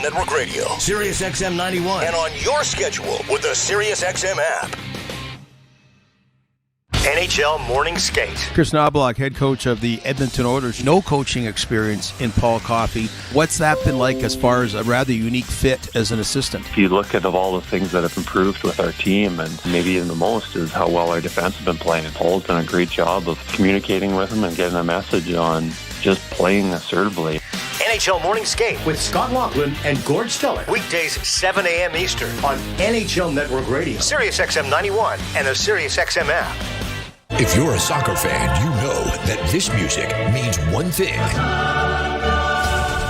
Network Radio, Sirius XM 91, and on your schedule with the Sirius XM app. NHL Morning Skate. Chris Knobloch, head coach of the Edmonton Oilers, no coaching experience in Paul Coffey. What's that been like as far as a rather unique fit as an assistant? If you look at all the things that have improved with our team, and maybe even the most is how well our defense has been playing. Paul's done a great job of communicating with them and getting a message on just playing assertively. NHL Morning Skate with Scott Laughlin and Gord Stellick. Weekdays 7 a.m. Eastern On NHL Network Radio, Sirius XM 91 and the Sirius XM app. If you're a soccer fan, you know that this music means one thing.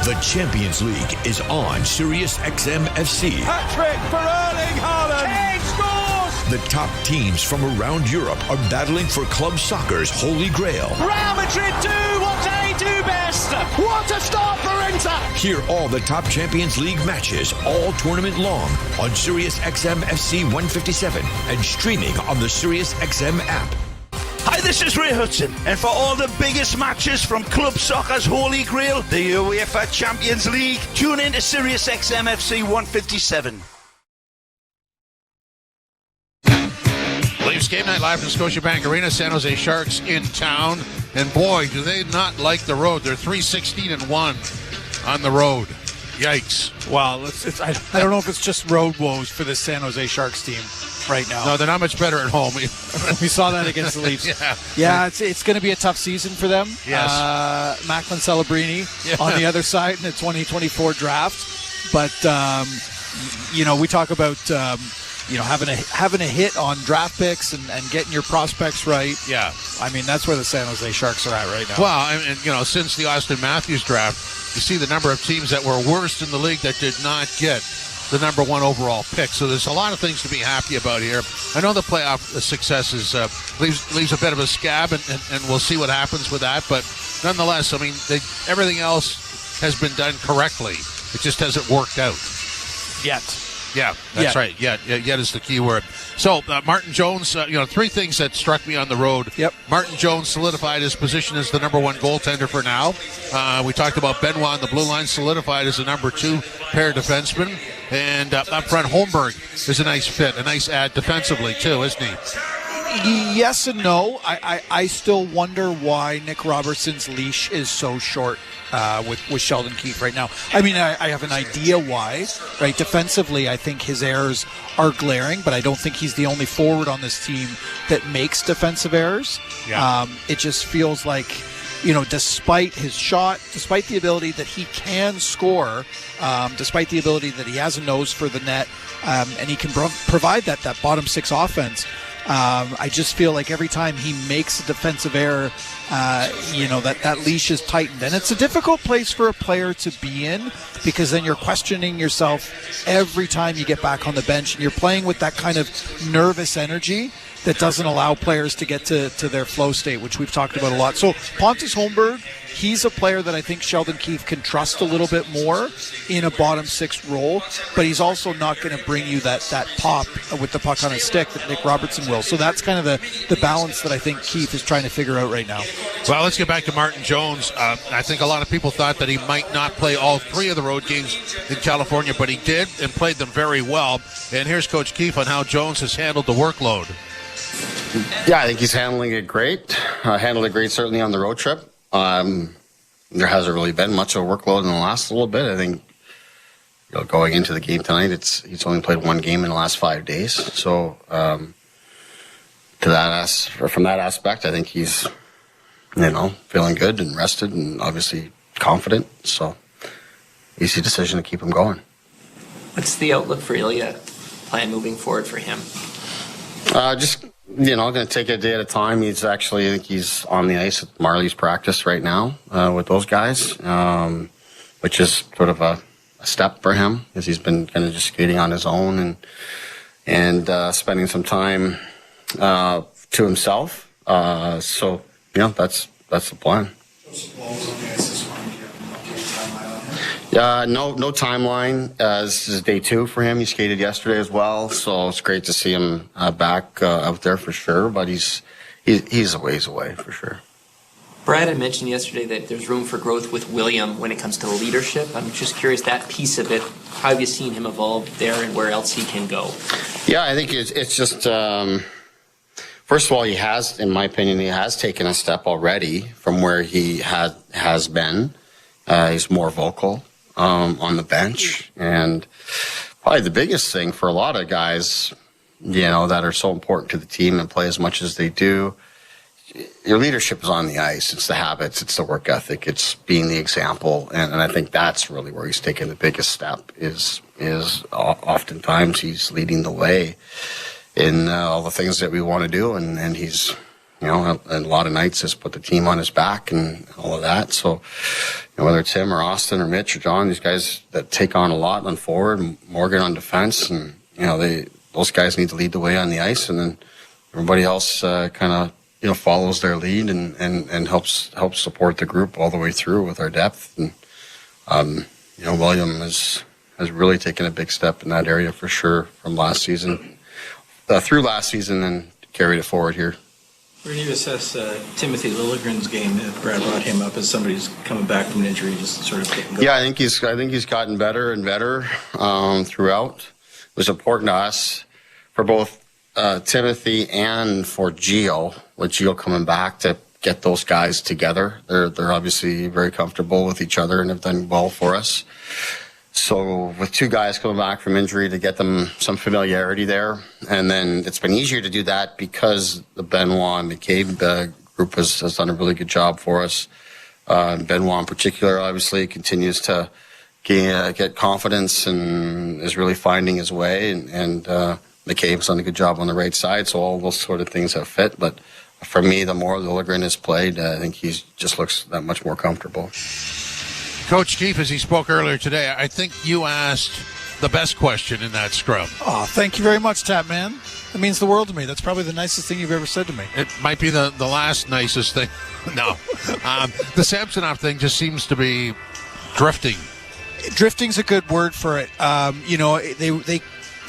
The Champions League is on Sirius XM FC. Hat-trick for Erling Haaland. Kane scores! The top teams from around Europe are battling for club soccer's holy grail. Real Madrid do what they do best. What a start for Inter! Hear all the top Champions League matches all tournament long on Sirius XM FC 157 and streaming on the Sirius XM app. Hi, this is Ray Hudson, and for all the biggest matches from club soccer's holy grail, the UEFA Champions League, tune in to Sirius XM FC 157. Leafs Game Night live from Scotiabank Arena. San Jose Sharks in town, and boy, do they not like the road. They're 3-16-1 on the road. Yikes. Well, I don't know if it's just road woes for this San Jose Sharks team right now. No, they're not much better at home. We saw that against the Leafs. Yeah, it's going to be a tough season for them. Yes. Macklin Celebrini on the other side in the 2024 draft. But, we talk about, having a hit on draft picks and getting your prospects right. Yeah. I mean, that's where the San Jose Sharks are at right now. Well, and since the Austin Matthews draft, you see the number of teams that were worst in the league that did not get the number one overall pick. So there's a lot of things to be happy about here. I know the playoff success leaves a bit of a scab, and we'll see what happens with that. But nonetheless, I mean, everything else has been done correctly. It just hasn't worked out. Yet. Yeah, that's right. Yet is the key word. So, Martin Jones, three things that struck me on the road. Yep. Martin Jones solidified his position as the number one goaltender for now. We talked about Benoit on the blue line, solidified as the number two pair defenseman. And up front, Holmberg is a nice fit, a nice add defensively, too, isn't he? Yes and no. I still wonder why Nick Robertson's leash is so short with Sheldon Keefe right now. I mean, I have an idea why, right? Defensively, I think his errors are glaring, but I don't think he's the only forward on this team that makes defensive errors. Yeah. It just feels like, despite his shot, despite the ability that he can score, despite the ability that he has a nose for the net, and he can provide that bottom six offense, I just feel like every time he makes a defensive error, that leash is tightened. And it's a difficult place for a player to be in, because then you're questioning yourself every time you get back on the bench, and you're playing with that kind of nervous energy that doesn't allow players to get to their flow state, which we've talked about a lot. So Pontus Holmberg, he's a player that I think Sheldon Keefe can trust a little bit more in a bottom six role, but he's also not going to bring you that pop with the puck on his stick that Nick Robertson will. So that's kind of the balance that I think Keefe is trying to figure out right now. Well, let's get back to Martin Jones. I think a lot of people thought that he might not play all three of the road games in California, but he did and played them very well. And here's Coach Keefe on how Jones has handled the workload. Yeah, I think he's handling it great. Handled it great certainly on the road trip. There hasn't really been much of a workload in the last little bit. I think going into the game tonight, he's only played one game in the last 5 days. So from that aspect, I think he's feeling good and rested and obviously confident. So easy decision to keep him going. What's the outlook for Ilya plan moving forward for him? Just going to take it a day at a time. I think he's on the ice at Marley's practice right now with those guys, which is sort of a step for him, because he's been kind of just skating on his own and spending some time to himself. So that's the plan. No timeline. This is day 2 for him. He skated yesterday as well, so it's great to see him back out there for sure. But he's a ways away for sure. Brad had mentioned yesterday that there's room for growth with William when it comes to leadership. I'm just curious, that piece of it, how have you seen him evolve there and where else he can go? Yeah, I think it's just, first of all, in my opinion, he has taken a step already from where he has been. He's more vocal on the bench. And probably the biggest thing for a lot of guys, that are so important to the team and play as much as they do, your leadership is on the ice. It's the habits, it's the work ethic, it's being the example. And I think that's really where he's taken the biggest step is oftentimes he's leading the way in all the things that we want to do. And he's, a lot of nights has put the team on his back and all of that. So whether it's him or Austin or Mitch or John, these guys that take on a lot on forward, Morgan on defense, and, those guys need to lead the way on the ice, and then everybody else kind of follows their lead and helps support the group all the way through with our depth. And William has really taken a big step in that area for sure from last season, through last season, and carried it forward here. Where do you assess Timothy Liljegren's game? Brad brought him up as somebody who's coming back from an injury, just sort of getting going. Yeah, I think he's gotten better and better throughout. It was important to us for both Timothy and for Gio, with Gio coming back, to get those guys together. They're obviously very comfortable with each other and have done well for us. So with two guys coming back from injury, to get them some familiarity there. And then it's been easier to do that because the Benoit and McCabe group has done a really good job for us. Benoit in particular, obviously, continues to get confidence and is really finding his way. And McCabe's done a good job on the right side. So all those sort of things have fit. But for me, the more Liljegren has played, I think he just looks that much more comfortable. Coach Keefe, as he spoke earlier today, I think you asked the best question in that scrum. Oh, thank you very much, Tap Man. It means the world to me. That's probably the nicest thing you've ever said to me. It might be the last nicest thing. No. The Samsonov thing just seems to be drifting. Drifting's a good word for it.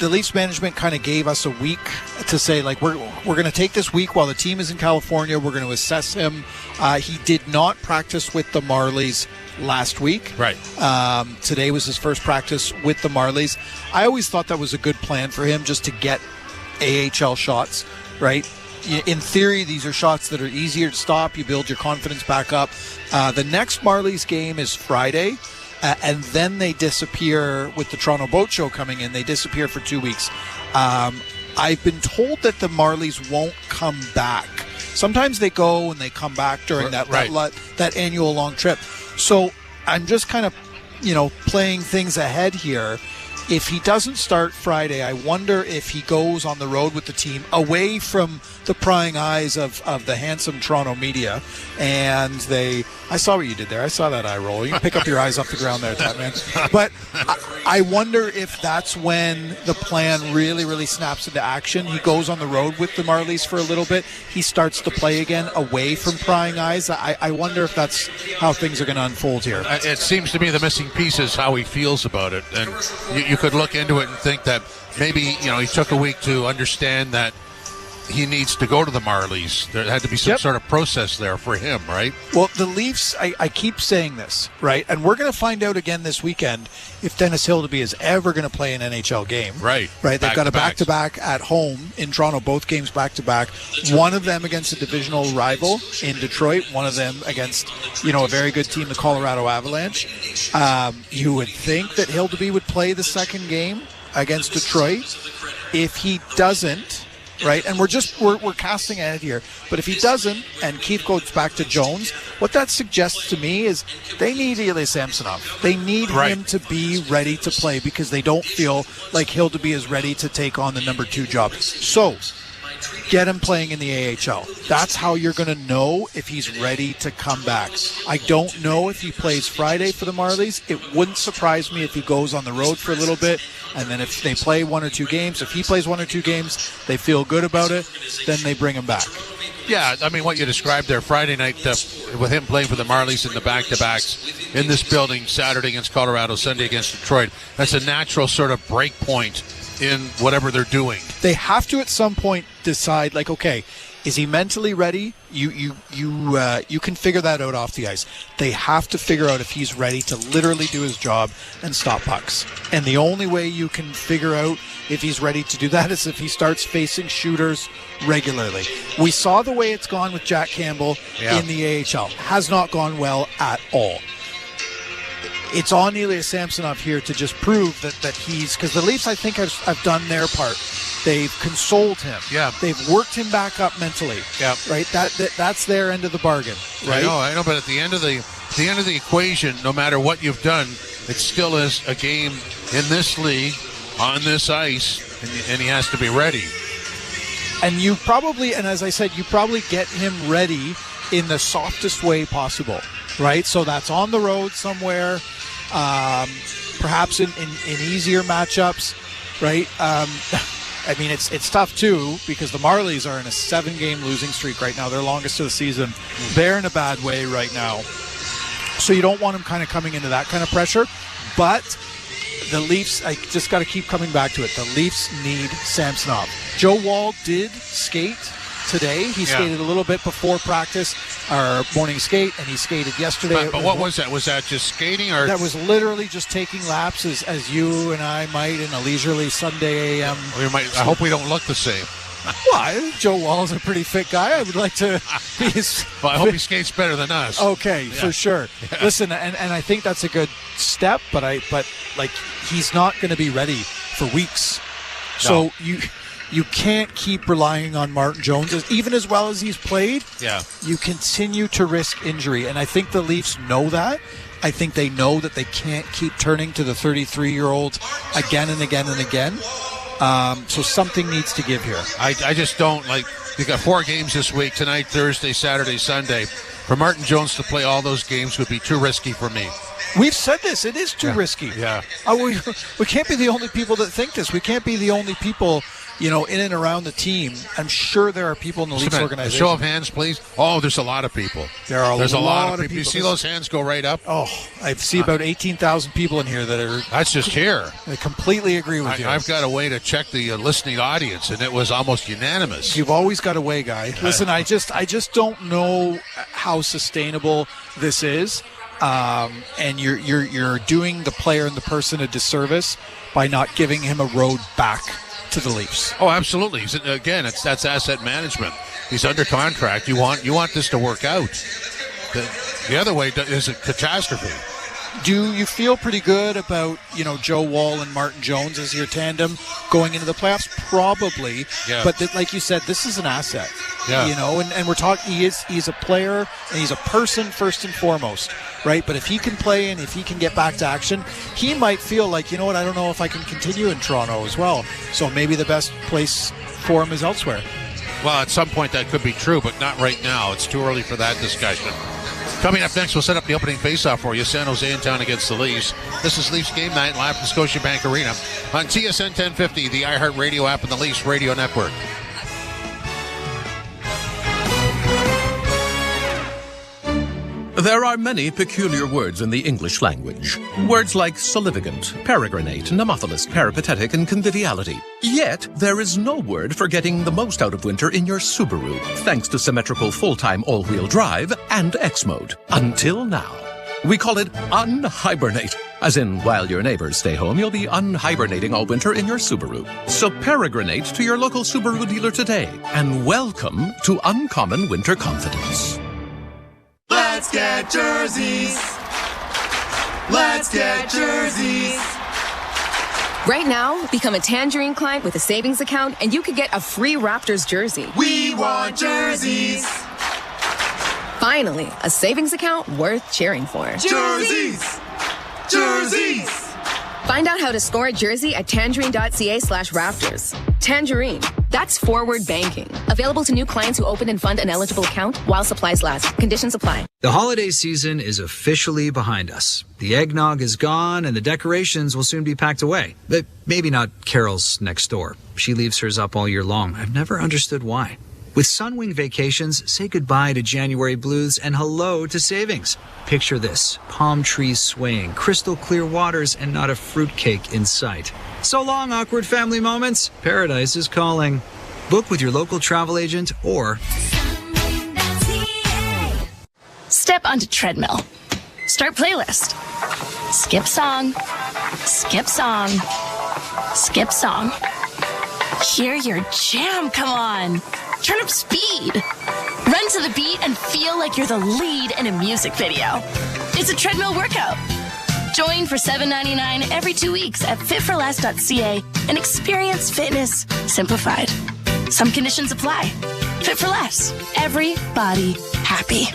The Leafs management kind of gave us a week to say, like, we're going to take this week while the team is in California. We're going to assess him. He did not practice with the Marlies last week. Right. Today was his first practice with the Marlies. I always thought that was a good plan for him, just to get AHL shots, right? In theory, these are shots that are easier to stop. You build your confidence back up. The next Marlies game is Friday. And then they disappear with the Toronto Boat Show coming in. They disappear for 2 weeks. I've been told that the Marlies won't come back. Sometimes they go and they come back during that annual long trip. So I'm just kind of, playing things ahead here. If he doesn't start Friday, I wonder if he goes on the road with the team away from the prying eyes of the handsome Toronto media. And I saw what you did there. I saw that eye roll. You can pick up your eyes off the ground there, Tatman. But I wonder if that's when the plan really, really snaps into action. He goes on the road with the Marlies for a little bit. He starts to play again away from prying eyes. I wonder if that's how things are going to unfold here. It seems to me the missing piece is how he feels about it. And you could look into it and think that maybe, he took a week to understand that he needs to go to the Marlies. There had to be some sort of process there for him, right? Well, the Leafs, I keep saying this, right? And we're going to find out again this weekend if Dennis Hildeby is ever going to play an NHL game. Right. Right. They've got a back-to-back at home in Toronto, both games back-to-back. One of them against a divisional rival in Detroit. One of them against, a very good team, the Colorado Avalanche. You would think that Hildeby would play the second game against Detroit. If he doesn't, right, and we're casting ahead here, but if he doesn't and Keith goes back to Jones, what that suggests to me is they need Ilya Samsonov. They need him to be ready to play because they don't feel like Hildeby is ready to take on the number 2 job. So get him playing in the AHL. That's how you're going to know if he's ready to come back. I don't know if he plays Friday for the Marlies. It wouldn't surprise me if he goes on the road for a little bit, and then if they play 1 or 2 games, if he plays 1 or 2 games, they feel good about it, then they bring him back. Yeah, I mean, what you described there, Friday night with him playing for the Marlies in the back-to-backs in this building, Saturday against Colorado, Sunday against Detroit, that's a natural sort of break point in whatever they're doing. They have to at some point decide, like, okay, Is he mentally ready? You can figure that out off the ice. They have to figure out if he's ready to literally do his job and stop pucks. And the only way you can figure out if he's ready to do that is if he starts facing shooters regularly. We saw the way it's gone with Jack Campbell in the AHL. Has not gone well at all. It's on Ilya Samsonov here to just prove that he's, because the Leafs, I think, have done their part. They've consoled him. Yeah. They've worked him back up mentally. Yeah. Right. That's their end of the bargain. Right. I know. But at the end of the equation, no matter what you've done, it still is a game in this league on this ice, and he has to be ready. And you probably, and as I said, you probably get him ready in the softest way possible. Right. So that's on the road somewhere, perhaps in easier matchups. Right. I mean, it's tough, too, because the Marlies are in a 7-game losing streak right now, their longest of the season. They're in a bad way right now. So you don't want them kind of coming into that kind of pressure. But the Leafs, I just got to keep coming back to it. The Leafs need Samsonov. Joe Woll did skate today. He skated a little bit before practice, our morning skate, and he skated yesterday. But what was that? Was that just skating? Or that was literally just taking laps as you and I might in a leisurely Sunday AM. I hope we don't look the same. Well, Joe Wall's a pretty fit guy. I would like to be his... Well, I hope he skates better than us. Okay, for sure. Yeah. Listen, and I think that's a good step, but he's not going to be ready for weeks. No. So you can't keep relying on Martin Jones, even as well as he's played. Yeah. You continue to risk injury, and I think the Leafs know that. I think they know that they can't keep turning to the 33-year-old again and again and again. So something needs to give here. I just don't like. You got 4 games this week: tonight, Thursday, Saturday, Sunday. For Martin Jones to play all those games would be too risky for me. We've said this. It is too risky. Yeah. We can't be the only people that think this. We can't be the only people, in and around the team. I'm sure there are people in the Leafs organization. Show of hands, please. Oh, there's a lot of people. There's a lot of people. You see those hands go right up? Oh, I see about 18,000 people in here that are... That's just here. I completely agree with you. I've got a way to check the listening audience, and it was almost unanimous. You've always got a way, guy. Listen, I just don't know how sustainable this is. And you're doing the player and the person a disservice by not giving him a road back to the Leafs. Oh, absolutely. That's asset management. He's under contract. You want this to work out. The other way is a catastrophe. Do you feel pretty good about, Joe Woll and Martin Jones as your tandem going into the playoffs? Probably. Yeah. But like you said, this is an asset. Yeah. And we're talking, he's a player and he's a person first and foremost, right? But if he can play and if he can get back to action, he might feel like, I don't know if I can continue in Toronto as well. So maybe the best place for him is elsewhere. Well, at some point that could be true, but not right now. It's too early for that discussion. Coming up next, we'll set up the opening faceoff for you. San Jose in town against the Leafs. This is Leafs Game Night live from Scotiabank Arena on TSN 1050, the iHeartRadio app, and the Leafs Radio Network. There are many peculiar words in the English language. Words like solivigant, peregrinate, nemophilus, peripatetic, and conviviality. Yet, there is no word for getting the most out of winter in your Subaru, thanks to symmetrical full-time all-wheel drive and X-Mode. Until now. We call it unhibernate. As in, while your neighbors stay home, you'll be unhibernating all winter in your Subaru. So peregrinate to your local Subaru dealer today, and welcome to Uncommon Winter Confidence. Let's get jerseys. Let's get jerseys. Right now, become a Tangerine client with a savings account, and you could get a free Raptors jersey. We want jerseys. Finally, a savings account worth cheering for. Jerseys. Jerseys. Find out how to score a jersey at tangerine.ca/Raptors. Tangerine. That's forward banking. Available to new clients who open and fund an eligible account while supplies last. Conditions apply. The holiday season is officially behind us. The eggnog is gone and the decorations will soon be packed away. But maybe not Carol's next door. She leaves hers up all year long. I've never understood why. With Sunwing Vacations, say goodbye to January blues and hello to savings. Picture this: palm trees swaying, crystal clear waters, and not a fruitcake in sight. So long, awkward family moments. Paradise is calling. Book with your local travel agent or step onto treadmill. Start playlist. Skip song. Skip song. Skip song. Hear your jam, come on. Turn up speed. Run to the beat and feel like you're the lead in a music video. It's a treadmill workout. Join for $7.99 every 2 weeks at fitforless.ca and experience fitness simplified. Some conditions apply. Fit for less. Everybody happy.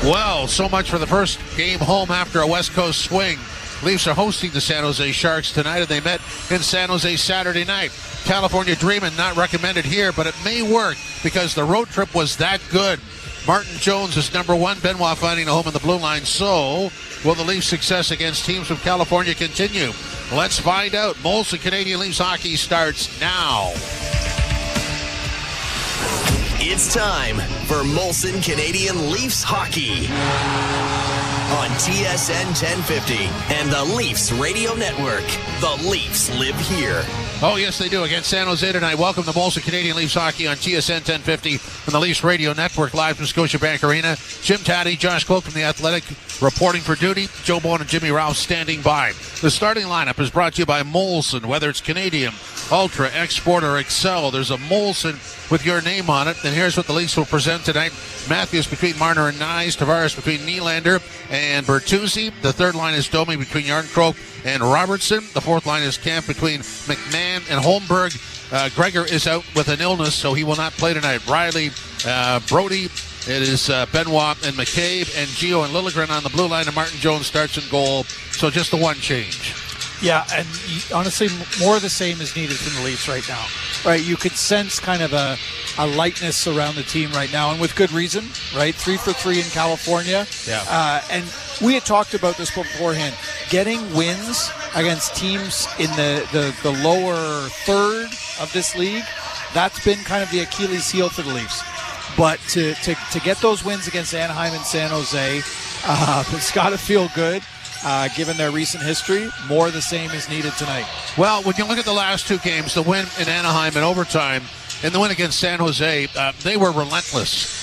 Well, so much for the first game home after a West Coast swing. Leafs are hosting the San Jose Sharks tonight, and they met in San Jose Saturday night. California Dreamin', not recommended here, but it may work because the road trip was that good. Martin Jones is number one. Benoit finding a home in the blue line. So, will the Leafs' success against teams from California continue? Let's find out. Molson Canadian Leafs hockey starts now. It's time for Molson Canadian Leafs hockey on TSN 1050 and the Leafs Radio Network. The Leafs live here. Oh, yes, they do. Against San Jose tonight. Welcome to Molson Canadian Leafs hockey on TSN 1050 and the Leafs Radio Network, live from Scotiabank Arena. Jim Taddy, Josh Cloak from The Athletic reporting for duty. Joe Bowen and Jimmy Ralph standing by. The starting lineup is brought to you by Molson. Whether it's Canadian, Ultra, Export, or Excel, there's a Molson with your name on it. And here's what the Leafs will present tonight. Matthews between Marner and Nyes. Tavares between Nylander and Bertuzzi. The third line is Domi between Yarncroke and Robertson. The fourth line is Camp between McMahon and Holmberg. Gregor is out with an illness, so he will not play tonight. Riley, Brody, it is Benoit and McCabe, and Gio and Liljegren on the blue line, and Martin Jones starts in goal. So just the one change. Yeah, and honestly, more of the same is needed from the Leafs right now. Right, you could sense kind of a lightness around the team right now, and with good reason. Right, 3 for 3 in California. Yeah. And we had talked about this beforehand. Getting wins against teams in the lower third of this league, that's been kind of the Achilles heel for the Leafs. But to get those wins against Anaheim and San Jose, it's got to feel good. Given their recent history, more of the same is needed tonight. Well, when you look at the last two games, the win in Anaheim in overtime and the win against San Jose, they were relentless.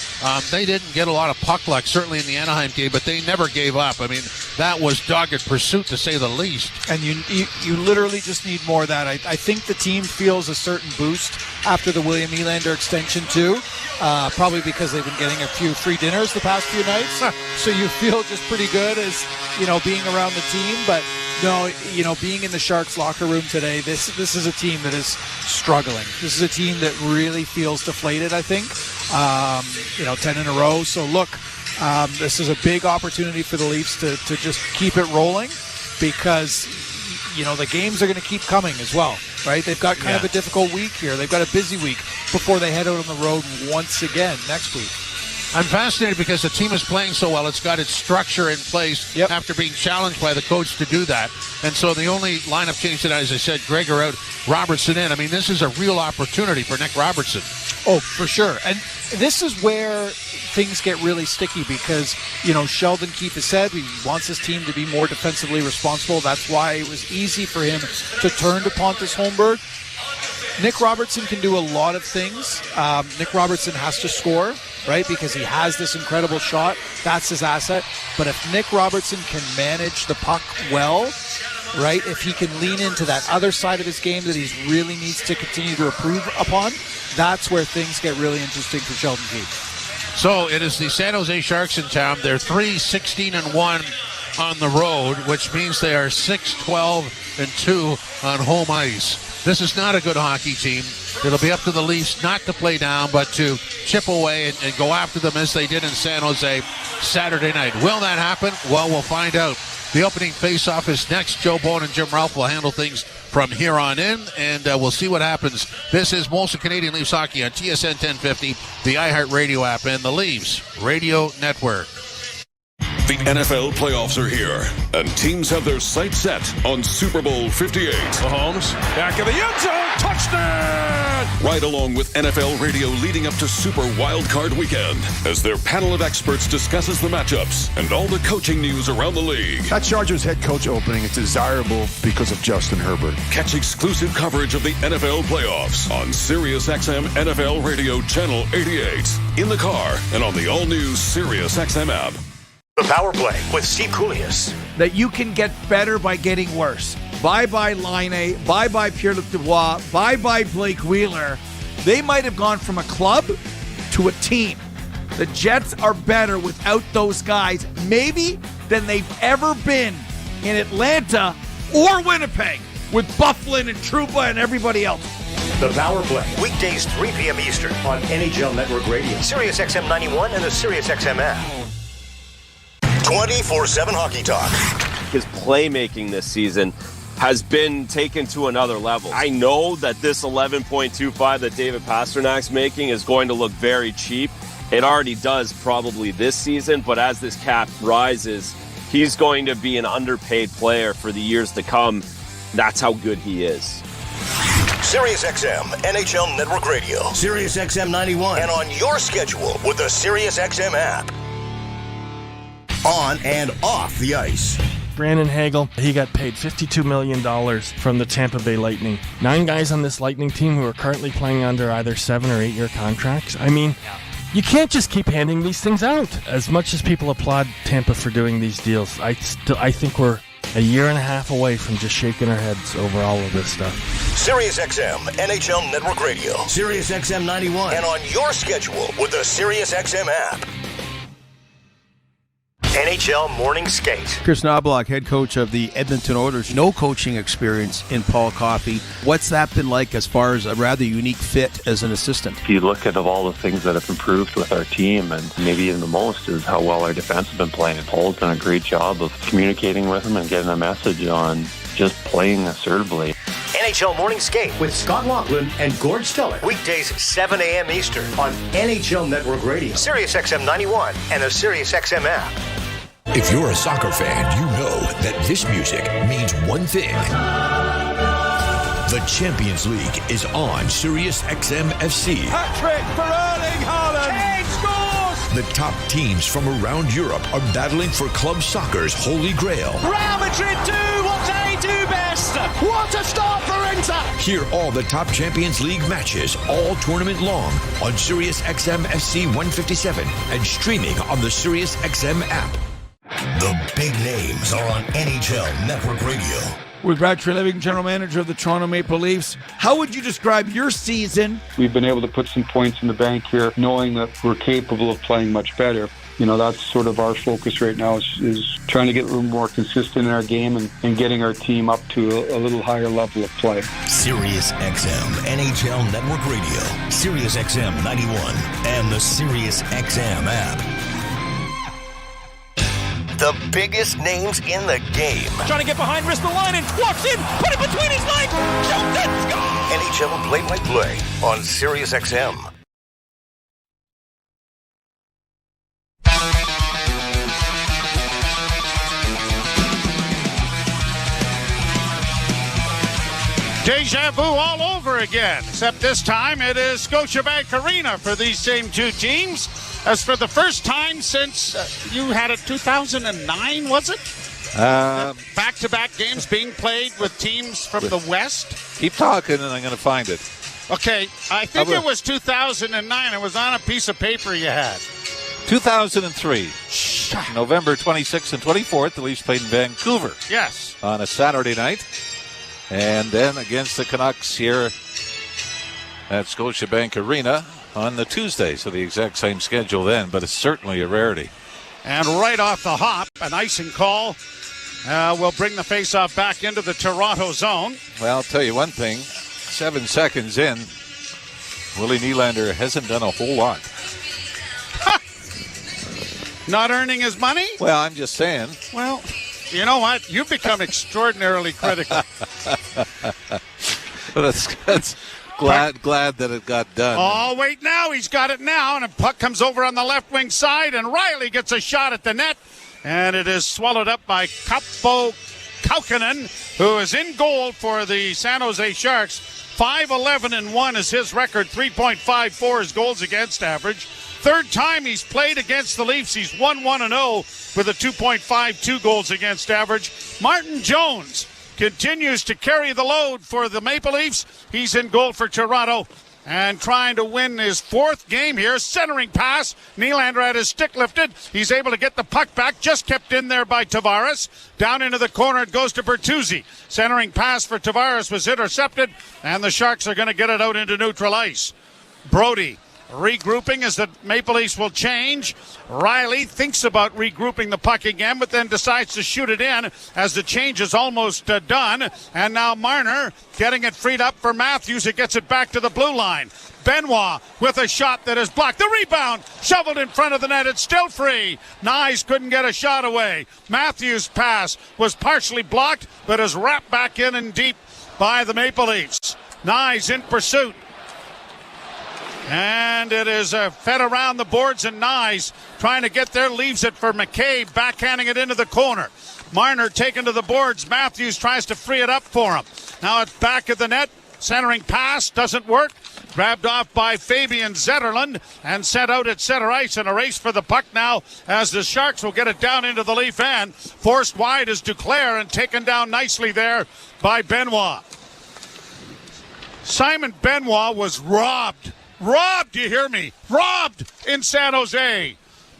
They didn't get a lot of puck luck, certainly in the Anaheim game, but they never gave up. I mean, that was dogged pursuit, to say the least. And you literally just need more of that. I think the team feels a certain boost after the William Nylander extension, too. Probably because they've been getting a few free dinners the past few nights. So you feel just pretty good as, being around the team. But, no, being in the Sharks locker room today, this is a team that is struggling. This is a team that really feels deflated, I think. 10 in a row. So, look, this is a big opportunity for the Leafs to just keep it rolling because, the games are going to keep coming as well, right? They've got kind of a difficult week here. They've got a busy week before they head out on the road once again next week. I'm fascinated because the team is playing so well. It's got its structure in place after being challenged by the coach to do that. And so the only lineup change tonight, as I said, Gregor out, Robertson in. I mean, this is a real opportunity for Nick Robertson. Oh, for sure. And this is where things get really sticky because, Sheldon Keefe has said he wants his team to be more defensively responsible. That's why it was easy for him to turn to Pontus Holmberg. Nick Robertson can do a lot of things. Nick Robertson has to score, right, because he has this incredible shot. That's his asset. But if Nick Robertson can manage the puck well, right, if he can lean into that other side of his game that he really needs to continue to improve upon, that's where things get really interesting for Sheldon Keefe. So it is the San Jose Sharks in town. They're 3-16-1 on the road, which means they are 6-12-2 on home ice. This is not a good hockey team. It'll be up to the Leafs not to play down, but to chip away and go after them as they did in San Jose Saturday night. Will that happen? Well, we'll find out. The opening face-off is next. Joe Bowen and Jim Ralph will handle things from here on in, and we'll see what happens. This is Molson Canadian Leafs hockey on TSN 1050, the iHeartRadio app, and the Leafs Radio Network. The NFL playoffs are here, and teams have their sights set on Super Bowl 58. Mahomes, back of the end zone, touchdown! Right along with NFL radio leading up to Super Wildcard Weekend, as their panel of experts discusses the matchups and all the coaching news around the league. That Chargers head coach opening is desirable because of Justin Herbert. Catch exclusive coverage of the NFL playoffs on SiriusXM NFL Radio Channel 88, in the car, and on the all-new SiriusXM app. The Power Play with Steve Coulias. That you can get better by getting worse. Bye-bye Laine. Bye-bye Pierre-Luc Dubois. Bye-bye Blake Wheeler. They might have gone from a club to a team. The Jets are better without those guys, maybe, than they've ever been in Atlanta or Winnipeg with Bufflin and Trouba and everybody else. The Power Play. Weekdays 3 p.m. Eastern on NHL Network Radio, SiriusXM 91 and the SiriusXM app. 24/7 hockey talk. His playmaking this season has been taken to another level. I know that this 11.25 that David Pasternak's making is going to look very cheap. It already does probably this season, but as this cap rises, he's going to be an underpaid player for the years to come. That's how good he is. SiriusXM NHL Network Radio, SiriusXM 91, and on your schedule with the SiriusXM app. On and off the ice. Brandon Hagel, he got paid $52 million from the Tampa Bay Lightning. 9 guys on this Lightning team who are currently playing under either 7 or 8 year contracts. I mean, you can't just keep handing these things out. As much as people applaud Tampa for doing these deals, I think we're a year and a half away from just shaking our heads over all of this stuff. SiriusXM NHL Network Radio, SiriusXM 91, and on your schedule with the SiriusXM app. NHL Morning Skate. Chris Knobloch, head coach of the Edmonton Oilers, no coaching experience in Paul Coffey. What's that been like as far as a rather unique fit as an assistant? If you look at all the things that have improved with our team, and maybe even the most is how well our defense has been playing. Paul's done a great job of communicating with him and getting a message on just playing assertively. NHL Morning Skate with Scott Laughlin and Gord Stellick. Weekdays 7 a.m. Eastern on NHL Network Radio, SiriusXM 91 and the SiriusXM app. If you're a soccer fan, you know that this music means one thing. The Champions League is on SiriusXM FC. Hat-trick for Erling Haaland. Kane scores! The top teams from around Europe are battling for club soccer's holy grail. Real Madrid do what they do best. What a start for Inter! Hear all the top Champions League matches all tournament long on SiriusXM FC 157 and streaming on the SiriusXM app. The big names are on NHL Network Radio. With Brad Treliving, general manager of the Toronto Maple Leafs, how would you describe your season? We've been able to put some points in the bank here, knowing that we're capable of playing much better. You know, that's sort of our focus right now is trying to get a little more consistent in our game and getting our team up to a little higher level of play. SiriusXM NHL Network Radio, SiriusXM 91, and the SiriusXM app. The biggest names in the game. Trying to get behind Ristolainen, walks in, put it between his legs, shoots it, score! NHL play-by-play on SiriusXM. Deja vu all over again, except this time it is Scotiabank Arena for these same two teams. As for the first time since you had it 2009, was it? Back-to-back games being played with teams from the West? Keep talking and I'm going to find it. Okay, I think it was 2009. It was on a piece of paper you had. 2003, November 26th and 24th, the Leafs played in Vancouver. Yes. On a Saturday night. And then against the Canucks here at Scotiabank Arena on the Tuesday. So the exact same schedule then, but it's certainly a rarity. And right off the hop, an icing call will bring the faceoff back into the Toronto zone. Well, I'll tell you one thing. 7 seconds in, Willie Nylander hasn't done a whole lot. Not earning his money? Well, I'm just saying. Well, you know what? You've become extraordinarily critical. But that's glad that it got done. Oh, wait now. He's got it now. And a puck comes over on the left wing side, and Riley gets a shot at the net. and it is swallowed up by Kaapo Kaukonen, who is in goal for the San Jose Sharks. 5-11-1 is his record, 3.54 is goals against average. Third time he's played against the Leafs. He's 1-1-0 with a 2.52 goals against average. Martin Jones continues to carry the load for the Maple Leafs. He's in goal for Toronto and trying to win his fourth game here. Centering pass. Nylander had his stick lifted. He's able to get the puck back. Just kept in there by Tavares. Down into the corner it goes to Bertuzzi. Centering pass for Tavares was intercepted, and the Sharks are going to get it out into neutral ice. Brody regrouping as the Maple Leafs will change. Riley thinks about regrouping the puck again, but then decides to shoot it in as the change is almost done. And now Marner getting it freed up for Matthews. It gets it back to the blue line. Benoit with a shot that is blocked. The rebound shoveled in front of the net. It's still free. Nyes couldn't get a shot away. Matthews' pass was partially blocked, but is wrapped back in and deep by the Maple Leafs. Nyes in pursuit. And it is fed around the boards, and Nyes trying to get there, leaves it for McCabe, backhanding it into the corner. Marner taken to the boards. Matthews tries to free it up for him. Now it's back of the net. Centering pass doesn't work. Grabbed off by Fabian Zetterlund and sent out at center ice, and a race for the puck now as the Sharks will get it down into the Leaf end. Forced wide is Duclair and taken down nicely there by Benoit. Simon Benoit was robbed. Robbed, you hear me? Robbed in San Jose.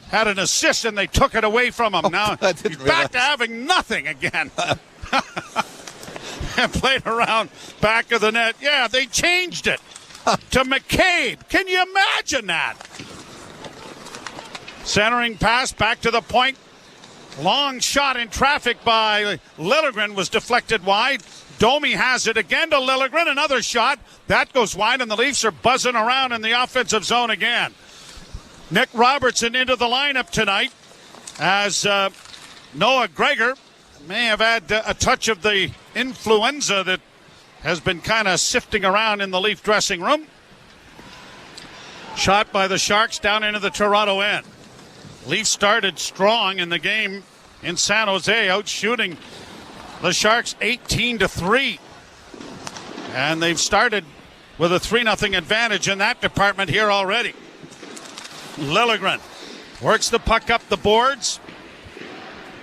Had an assist and they took it away from him. Now he's back to having nothing again. And played around back of the net. Yeah, they changed it to McCabe. Can you imagine that? Centering pass back to the point. Long shot in traffic by Liljegren was deflected wide. Domi has it again to Liljegren. Another shot. That goes wide, and the Leafs are buzzing around in the offensive zone again. Nick Robertson into the lineup tonight as Noah Gregor may have had a touch of the influenza that has been kind of sifting around in the Leaf dressing room. Shot by the Sharks down into the Toronto end. Leafs started strong in the game in San Jose, out shooting the Sharks 18-3. And they've started with a 3-0 advantage in that department here already. Liljegren works the puck up the boards.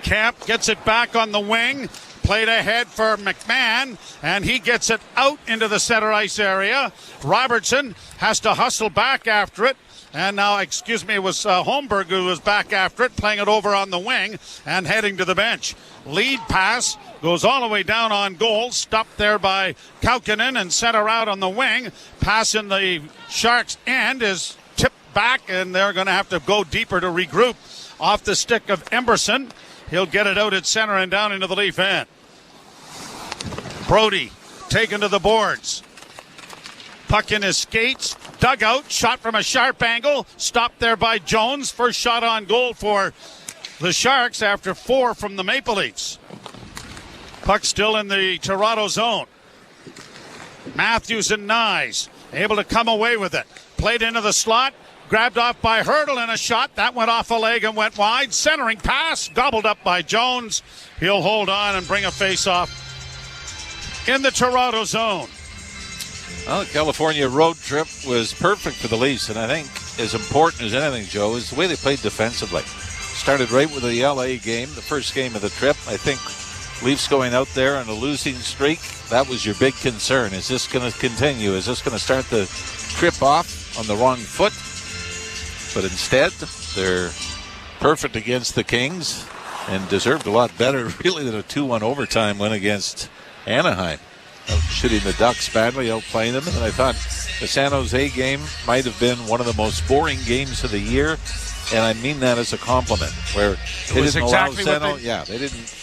Camp gets it back on the wing. Played ahead for McMahon, and he gets it out into the center ice area. Robertson has to hustle back after it. And now, it was Holmberg who was back after it, playing it over on the wing and heading to the bench. Lead pass goes all the way down on goal, stopped there by Kaukonen and sent her out on the wing. Pass in the Sharks' end is tipped back, and they're going to have to go deeper to regroup. Off the stick of Emberson. He'll get it out at center and down into the Leaf end. Brody taken to the boards. Puck in his skates. Dugout. Shot from a sharp angle. Stopped there by Jones. First shot on goal for the Sharks after 4 from the Maple Leafs. Puck still in the Toronto zone. Matthews and Nyes able to come away with it. Played into the slot. Grabbed off by Hurdle and a shot. That went off a leg and went wide. Centering pass. Gobbled up by Jones. He'll hold on and bring a face-off in the Toronto zone. Well, the California road trip was perfect for the Leafs, and I think as important as anything, Joe, is the way they played defensively. Started right with the LA game, the first game of the trip. I think Leafs going out there on a losing streak, that was your big concern. Is this going to continue? Is this going to start the trip off on the wrong foot? But instead, they're perfect against the Kings and deserved a lot better, really, than a 2-1 overtime win against Anaheim. Shooting the Ducks badly, outplaying them. And I thought the San Jose game might have been one of the most boring games of the year. And I mean that as a compliment. Where they didn't they didn't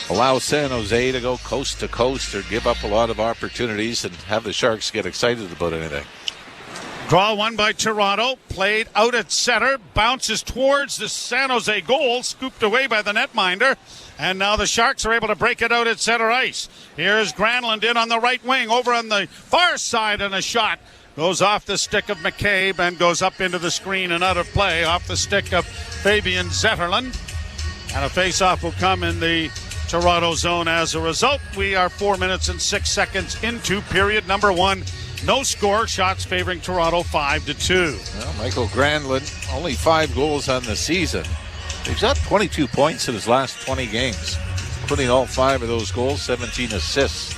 allow San Jose to go coast to coast or give up a lot of opportunities and have the Sharks get excited about anything. Draw one by Toronto. Played out at center. Bounces towards the San Jose goal. Scooped away by the netminder. And now the Sharks are able to break it out at center ice. Here's Granlund in on the right wing. Over on the far side, and a shot goes off the stick of McCabe and goes up into the screen and out of play. Off the stick of Fabian Zetterlund. And a face-off will come in the Toronto zone as a result. We are 4 minutes and 6 seconds into period number 1. No score. Shots favoring Toronto 5-2. Well, Michael Granlund, only 5 goals on the season. He's got 22 points in his last 20 games, including all 5 of those goals, 17 assists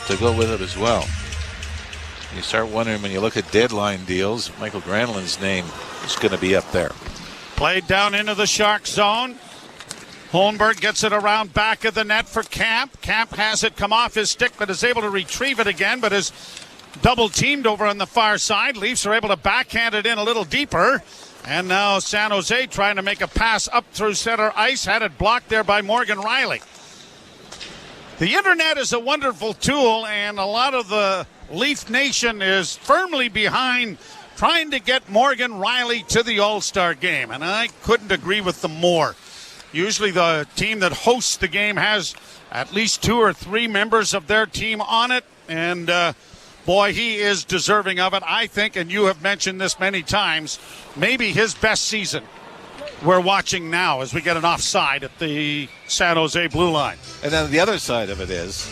to go with it as well. You start wondering when you look at deadline deals, Michael Granlund's name is going to be up there. Played down into the Shark zone. Holmberg gets it around back of the net for Camp. Camp has it come off his stick, but is able to retrieve it again, but is double teamed over on the far side. Leafs are able to backhand it in a little deeper. And now San Jose trying to make a pass up through center ice. Had it blocked there by Morgan Riley. The internet is a wonderful tool, and a lot of the Leaf Nation is firmly behind trying to get Morgan Riley to the All-Star game. And I couldn't agree with them more. Usually the team that hosts the game has at least 2 or 3 members of their team on it. And, boy, he is deserving of it, I think, and you have mentioned this many times, maybe his best season we're watching now as we get an offside at the San Jose blue line. And then the other side of it is,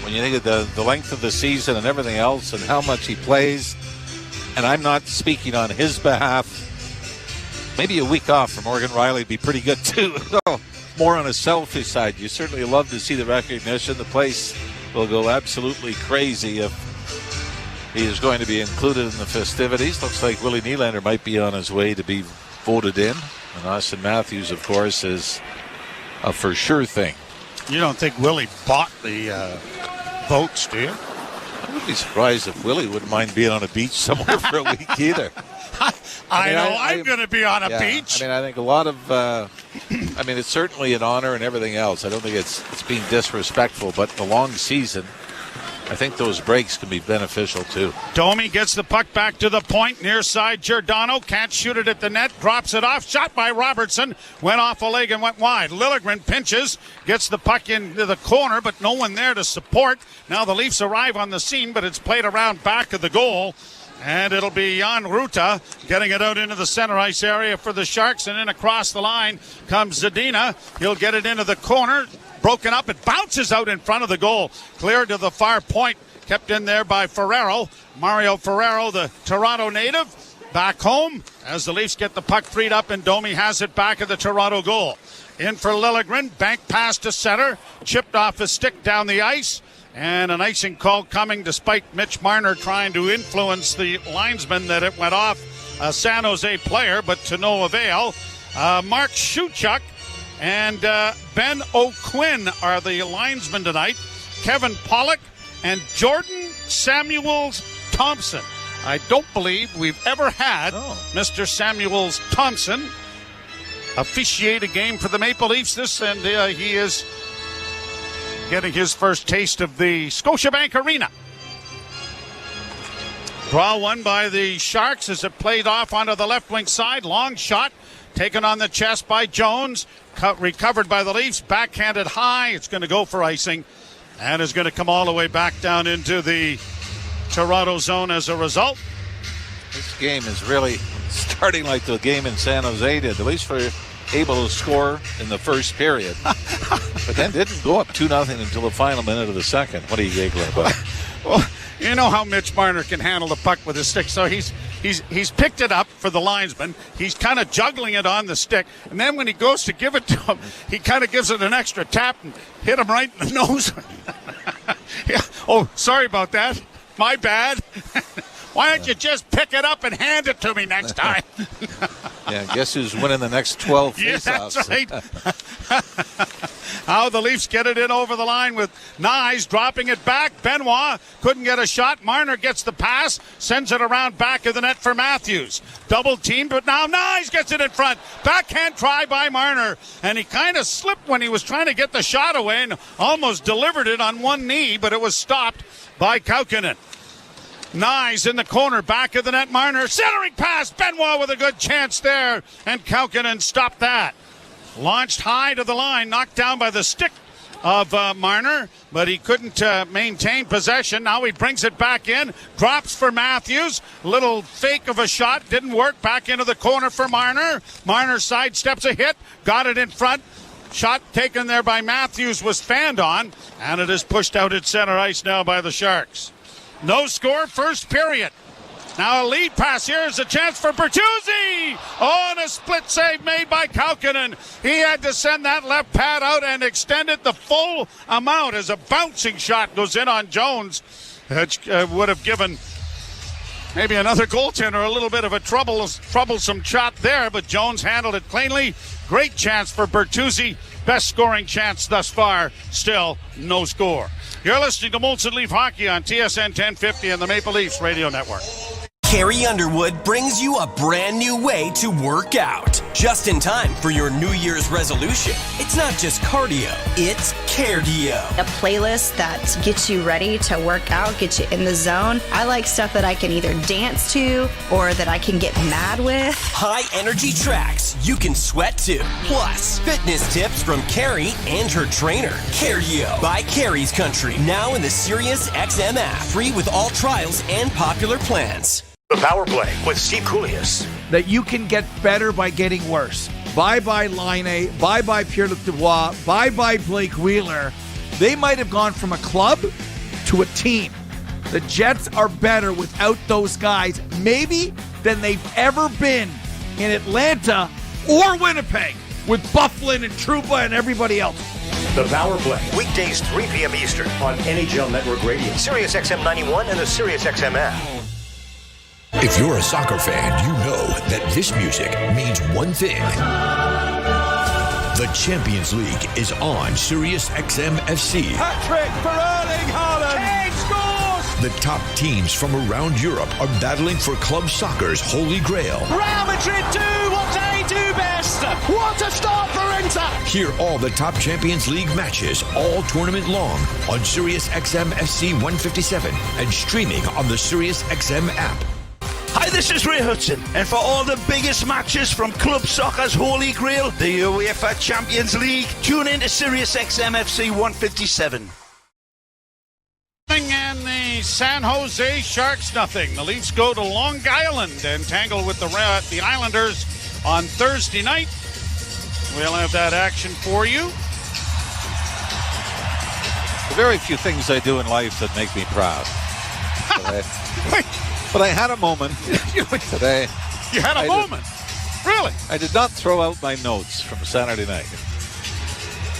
when you think of the length of the season and everything else and how much he plays, and I'm not speaking on his behalf, maybe a week off for Morgan Riley would be pretty good too. So, more on a selfish side. You certainly love to see the recognition. The place will go absolutely crazy if he is going to be included in the festivities. Looks like Willie Nylander might be on his way to be voted in. And Austin Matthews, of course, is a for sure thing. You don't think Willie bought the votes, do you? I wouldn't be surprised if Willie wouldn't mind being on a beach somewhere for a week either. I'm going to be on a beach. I think a lot of, it's certainly an honor and everything else. I don't think it's being disrespectful, but the long season, I think those breaks can be beneficial too. Domi gets the puck back to the point, near side Giordano, can't shoot it at the net, drops it off, shot by Robertson, went off a leg and went wide. Liljegren pinches, gets the puck into the corner, but no one there to support. Now the Leafs arrive on the scene, but it's played around back of the goal. And it'll be Jan Ruta getting it out into the center ice area for the Sharks. And then across the line comes Zadina. He'll get it into the corner. Broken up. It bounces out in front of the goal. Cleared to the far point. Kept in there by Ferrero. Mario Ferrero, the Toronto native. Back home as the Leafs get the puck freed up. And Domi has it back at the Toronto goal. In for Liljegren. Bank pass to center. Chipped off a stick down the ice. And an icing call coming despite Mitch Marner trying to influence the linesman that it went off a San Jose player, but to no avail. Mark Shuchuk and Ben O'Quinn are the linesmen tonight. Kevin Pollock and Jordan Samuels Thompson. I don't believe we've ever had Mr. Samuels Thompson officiate a game for the Maple Leafs. And he is getting his first taste of the Scotiabank Arena. Draw one by the Sharks as it played off onto the left wing side. Long shot taken on the chest by Jones. Recovered by the Leafs. Backhanded high. It's going to go for icing. And is going to come all the way back down into the Toronto zone as a result. This game is really starting like the game in San Jose did. At least for able to score in the first period, but then didn't go up 2-0 until the final minute of the second. What are you giggling about? Well, you know how Mitch Marner can handle the puck with his stick. So he's picked it up for the linesman. He's kind of juggling it on the stick, and then when he goes to give it to him, he kind of gives it an extra tap and hit him right in the nose. Yeah. Oh, sorry about that. My bad. Why don't you just pick it up and hand it to me next time? Yeah, guess who's winning the next 12 faceoffs? Yeah, that's right. How the Leafs get it in over the line with Nyes dropping it back. Benoit couldn't get a shot. Marner gets the pass, sends it around back of the net for Matthews. Double teamed, but now Nyes gets it in front. Backhand try by Marner, and he kind of slipped when he was trying to get the shot away and almost delivered it on one knee, but it was stopped by Kaukonen. Nyes in the corner, back of the net, Marner, centering pass, Benoit with a good chance there, and Kaukonen stopped that. Launched high to the line, knocked down by the stick of Marner, but he couldn't maintain possession. Now he brings it back in, drops for Matthews, little fake of a shot, didn't work, back into the corner for Marner. Marner sidesteps a hit, got it in front. Shot taken there by Matthews was fanned on, and it is pushed out at center ice now by the Sharks. No score, first period. Now a lead pass here is a chance for Bertuzzi. Oh, and a split save made by Kaukonen. He had to send that left pad out and extend it the full amount as a bouncing shot goes in on Jones. That would have given maybe another goaltender a little bit of a troublesome shot there, but Jones handled it cleanly. Great chance for Bertuzzi. Best scoring chance thus far. Still no score. You're listening to Molson Leaf Hockey on TSN 1050 and the Maple Leafs Radio Network. Carrie Underwood brings you a brand new way to work out. Just in time for your New Year's resolution. It's not just cardio, it's cardio. A playlist that gets you ready to work out, gets you in the zone. I like stuff that I can either dance to or that I can get mad with. High energy tracks you can sweat to. Plus, fitness tips from Carrie and her trainer. Cardio by Carrie's Country. Now in the Sirius XM app. Free with all trials and popular plans. The Power Play with Steve Coulias. That you can get better by getting worse. Bye-bye Laine. Bye-bye Pierre-Luc Dubois. Bye-bye Blake Wheeler. They might have gone from a club to a team. The Jets are better without those guys, maybe, than they've ever been in Atlanta or Winnipeg with Bufflin and Trouba and everybody else. The Power Play. Weekdays 3 p.m. Eastern on NHL Network Radio. Sirius XM 91 and the Sirius XM app. If you're a soccer fan, you know that this music means one thing. The Champions League is on Sirius XM FC. Hat-trick for Erling Haaland. Kane scores! The top teams from around Europe are battling for club soccer's holy grail. Real Madrid do what they do best. What a start for Inter! Hear all the top Champions League matches all tournament long on Sirius XM FC 157 and streaming on the Sirius XM app. Hi, this is Ray Hudson, and for all the biggest matches from club soccer's holy grail, the UEFA Champions League, tune in to Sirius XM FC 157. And the San Jose Sharks nothing. The Leafs go to Long Island and tangle with the Islanders on Thursday night. We'll have that action for you. There are very few things I do in life that make me proud. But I had a moment today. You had a moment? Really? I did not throw out my notes from Saturday night.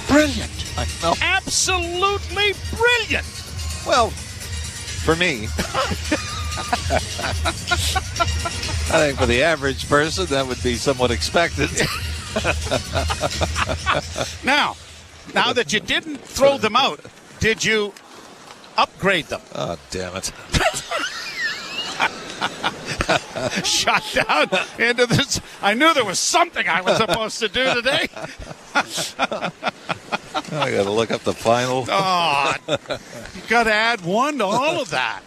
Brilliant. I know. Absolutely brilliant. Well, for me. I think for the average person, that would be somewhat expected. Now that you didn't throw them out, did you upgrade them? Oh, damn it. Shot down into this. I knew there was something I was supposed to do today. I got to look up the final. Oh, you got to add one to all of that.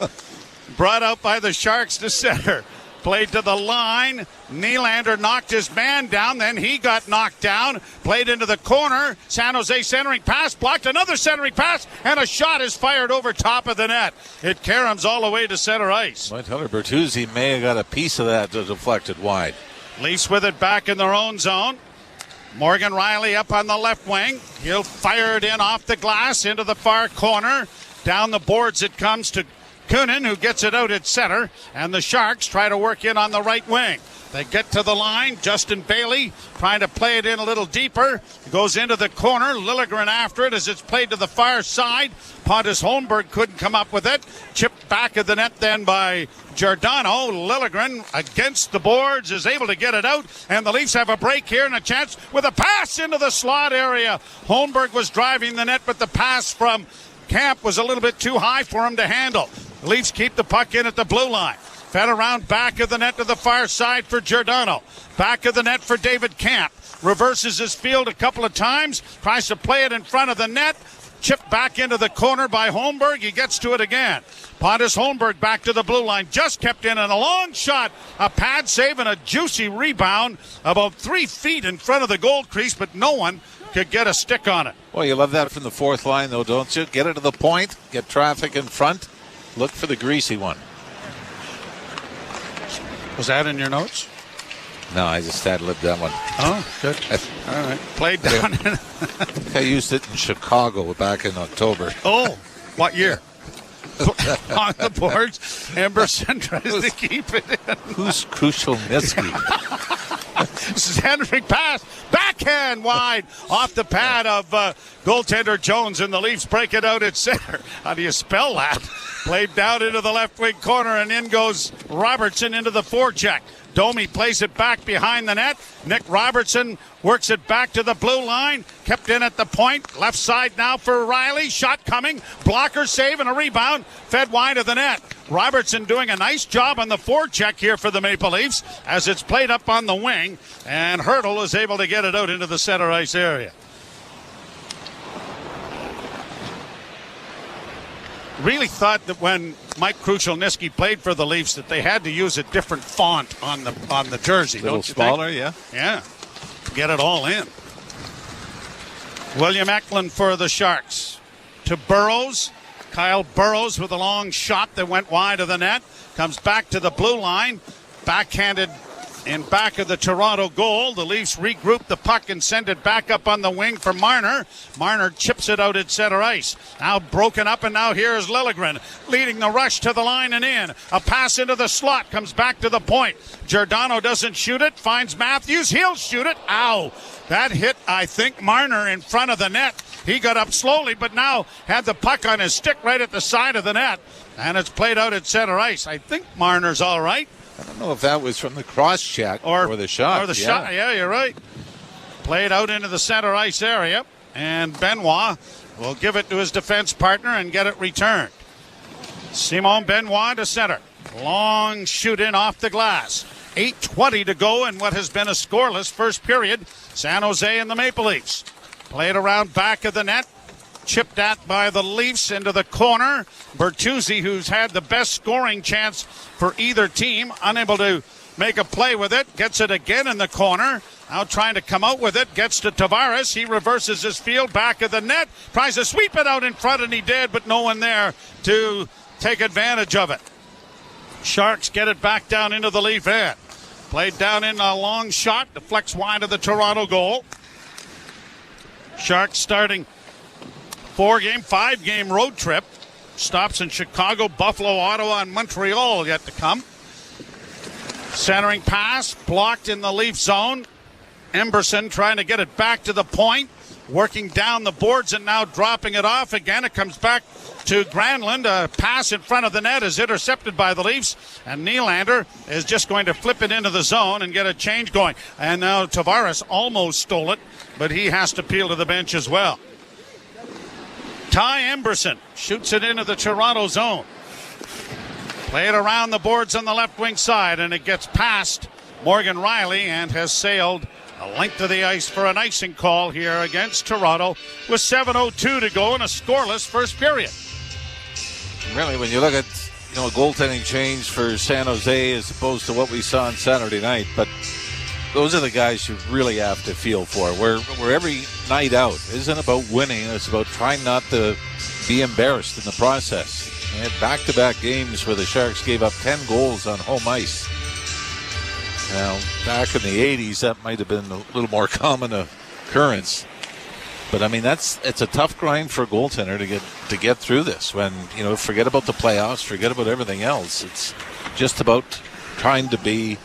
Brought out by the Sharks to center. Played to the line. Nylander knocked his man down. Then he got knocked down. Played into the corner. San Jose centering pass. Blocked another centering pass. And a shot is fired over top of the net. It caroms all the way to center ice. I tell her Bertuzzi may have got a piece of that deflected wide. Leafs with it back in their own zone. Morgan Rielly up on the left wing. He'll fire it in off the glass into the far corner. Down the boards it comes to Kunin, who gets it out at center, and the Sharks try to work in on the right wing. They get to the line. Justin Bailey trying to play it in a little deeper. Goes into the corner. Liljegren after it as it's played to the far side. Pontus Holmberg couldn't come up with it. Chipped back of the net then by Giordano. Liljegren against the boards is able to get it out, and the Leafs have a break here and a chance with a pass into the slot area. Holmberg was driving the net, but the pass from Camp was a little bit too high for him to handle. The Leafs keep the puck in at the blue line. Fed around back of the net to the far side for Giordano. Back of the net for David Camp. Reverses his field a couple of times. Tries to play it in front of the net. Chipped back into the corner by Holmberg. He gets to it again. Pontus Holmberg back to the blue line. Just kept in and a long shot. A pad save and a juicy rebound about 3 feet in front of the goal crease, but no one could get a stick on it. Well, you love that from the fourth line, though, don't you? Get it to the point. Get traffic in front. Look for the greasy one. Was that in your notes? No, I just ad-libbed that one. Oh, good. All right. Played down. I used it in Chicago back in October. Oh, what year? On the boards, Emberson tries to keep it in. Who's Krushelnitsky? Centric pass, backhand wide off the pad of goaltender Jones, and the Leafs break it out at center. How do you spell that? Played down into the left wing corner, and in goes Robertson into the forecheck. Domi plays it back behind the net. Nick Robertson works it back to the blue line. Kept in at the point. Left side now for Riley. Shot coming. Blocker save and a rebound. Fed wide of the net. Robertson doing a nice job on the forecheck here for the Maple Leafs as it's played up on the wing. And Hertl is able to get it out into the center ice area. Really thought that when Mike Krushelnitsky played for the Leafs that they had to use a different font on the jersey. A little smaller, yeah. Yeah. Get it all in. William Eklund for the Sharks. To Burrows. Kyle Burrows with a long shot that went wide of the net. Comes back to the blue line. Backhanded in back of the Toronto goal. The Leafs regroup the puck and send it back up on the wing for Marner. Marner chips it out at center ice. Now broken up, and now here's Liljegren leading the rush to the line and in. A pass into the slot, comes back to the point. Giordano doesn't shoot it, finds Matthews. He'll shoot it. Ow! That hit, I think, Marner in front of the net. He got up slowly, but now had the puck on his stick right at the side of the net. And it's played out at center ice. I think Marner's all right. I don't know if that was from the cross check or the shot. Or the shot, yeah, you're right. Played out into the center ice area, and Benoit will give it to his defense partner and get it returned. Simon Benoit to center. Long shoot in off the glass. 8:20 to go in what has been a scoreless first period. San Jose and the Maple Leafs. Played around back of the net. Chipped at by the Leafs into the corner. Bertuzzi, who's had the best scoring chance for either team, unable to make a play with it. Gets it again in the corner. Now trying to come out with it. Gets to Tavares. He reverses his field back of the net. Tries to sweep it out in front, and he did, but no one there to take advantage of it. Sharks get it back down into the Leaf end. Played down in a long shot. Deflects wide of the Toronto goal. Sharks starting 5-game road trip. Stops in Chicago, Buffalo, Ottawa, and Montreal yet to come. Centering pass, blocked in the Leaf zone. Emberson trying to get it back to the point. Working down the boards and now dropping it off again. It comes back to Granlund. A pass in front of the net is intercepted by the Leafs. And Nylander is just going to flip it into the zone and get a change going. And now Tavares almost stole it, but he has to peel to the bench as well. Ty Emberson shoots it into the Toronto zone. Play it around the boards on the left wing side, and it gets past Morgan Riley and has sailed a length of the ice for an icing call here against Toronto with 7:02 to go in a scoreless first period. Really, when you look at a goaltending change for San Jose as opposed to what we saw on Saturday night, but those are the guys you really have to feel for. Where every night out isn't about winning, it's about trying not to be embarrassed in the process. They had back-to-back games where the Sharks gave up 10 goals on home ice. Now, back in the 80s, that might have been a little more common occurrence. But I mean, it's a tough grind for a goaltender to get through this. When forget about the playoffs, forget about everything else. It's just about trying to be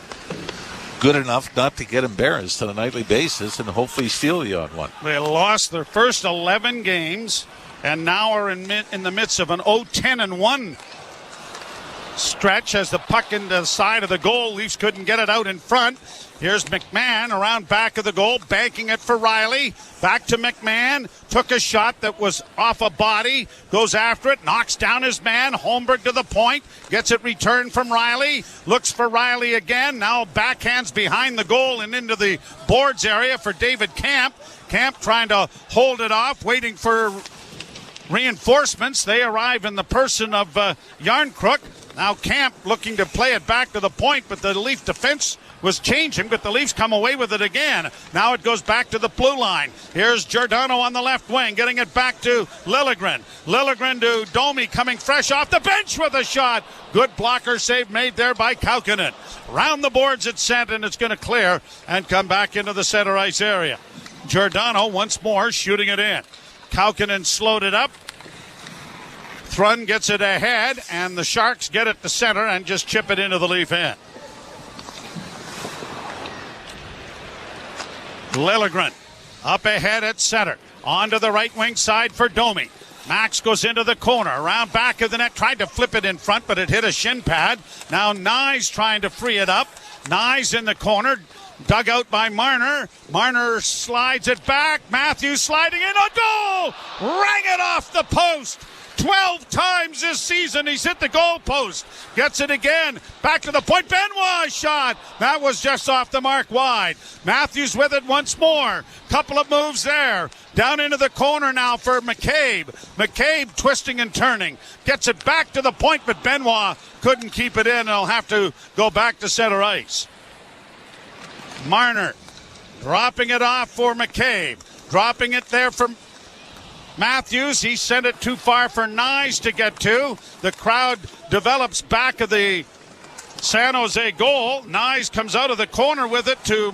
good enough not to get embarrassed on a nightly basis and hopefully steal you on one. They lost their first 11 games and now are in the midst of an 0-10-1 stretch as the puck into the side of the goal. Leafs couldn't get it out in front. Here's McMahon around back of the goal, banking it for Riley. Back to McMahon. Took a shot that was off a body. Goes after it. Knocks down his man. Holmberg to the point. Gets it returned from Riley. Looks for Riley again. Now backhands behind the goal and into the boards area for David Camp. Camp trying to hold it off, waiting for reinforcements. They arrive in the person of Yarncrook. Now Camp looking to play it back to the point, but the Leaf defense was changing, but the Leafs come away with it again. Now it goes back to the blue line. Here's Giordano on the left wing, getting it back to Liljegren. Liljegren to Domi, coming fresh off the bench with a shot. Good blocker save made there by Kaukonen. Round the boards it's sent, and it's going to clear and come back into the center ice area. Giordano once more shooting it in. Kaukonen slowed it up. Thrun gets it ahead, and the Sharks get it to center and just chip it into the Leaf end. Liljegren up ahead at center. Onto the right wing side for Domi. Max goes into the corner, around back of the net, tried to flip it in front, but it hit a shin pad. Now Nye's trying to free it up. Nye's in the corner, dug out by Marner. Marner slides it back. Matthews sliding in, a goal! Rang it off the post. 12 times this season he's hit the goal post. Gets it again. Back to the point. Benoit shot. That was just off the mark wide. Matthews with it once more. Couple of moves there. Down into the corner now for McCabe. McCabe twisting and turning. Gets it back to the point, but Benoit couldn't keep it in, and he'll have to go back to center ice. Marner dropping it off for McCabe. Dropping it there for Matthews. He sent it too far for Nyes to get to. The crowd develops back of the San Jose goal. Nyes comes out of the corner with it to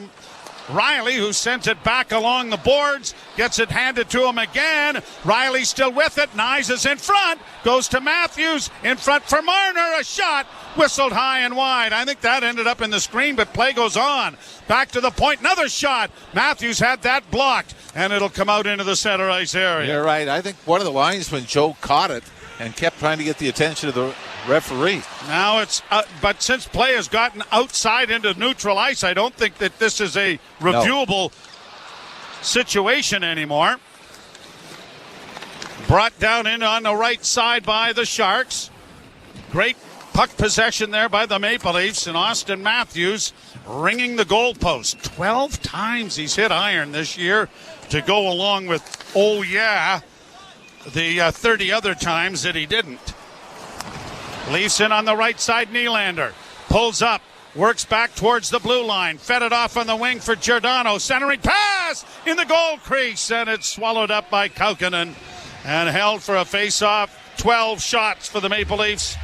Riley, who sends it back along the boards. Gets it handed to him again. Riley still with it. Nyes is in front. Goes to Matthews. In front for Marner. A shot. Whistled high and wide. I think that ended up in the screen, but play goes on. Back to the point. Another shot. Matthews had that blocked, and it'll come out into the center ice area. You're right. I think one of the linesmen, Joe, caught it and kept trying to get the attention of the referee. Now it's, but since play has gotten outside into neutral ice, I don't think that this is a reviewable situation anymore. Brought down in on the right side by the Sharks. Great puck possession there by the Maple Leafs, and Austin Matthews ringing the goalpost. 12 times he's hit iron this year to go along with, the 30 other times that he didn't. Leafs in on the right side. Nylander pulls up, works back towards the blue line, fed it off on the wing for Giordano. Centering pass in the goal crease, and it's swallowed up by Kaukonen and held for a face-off. 12 shots for the Maple Leafs.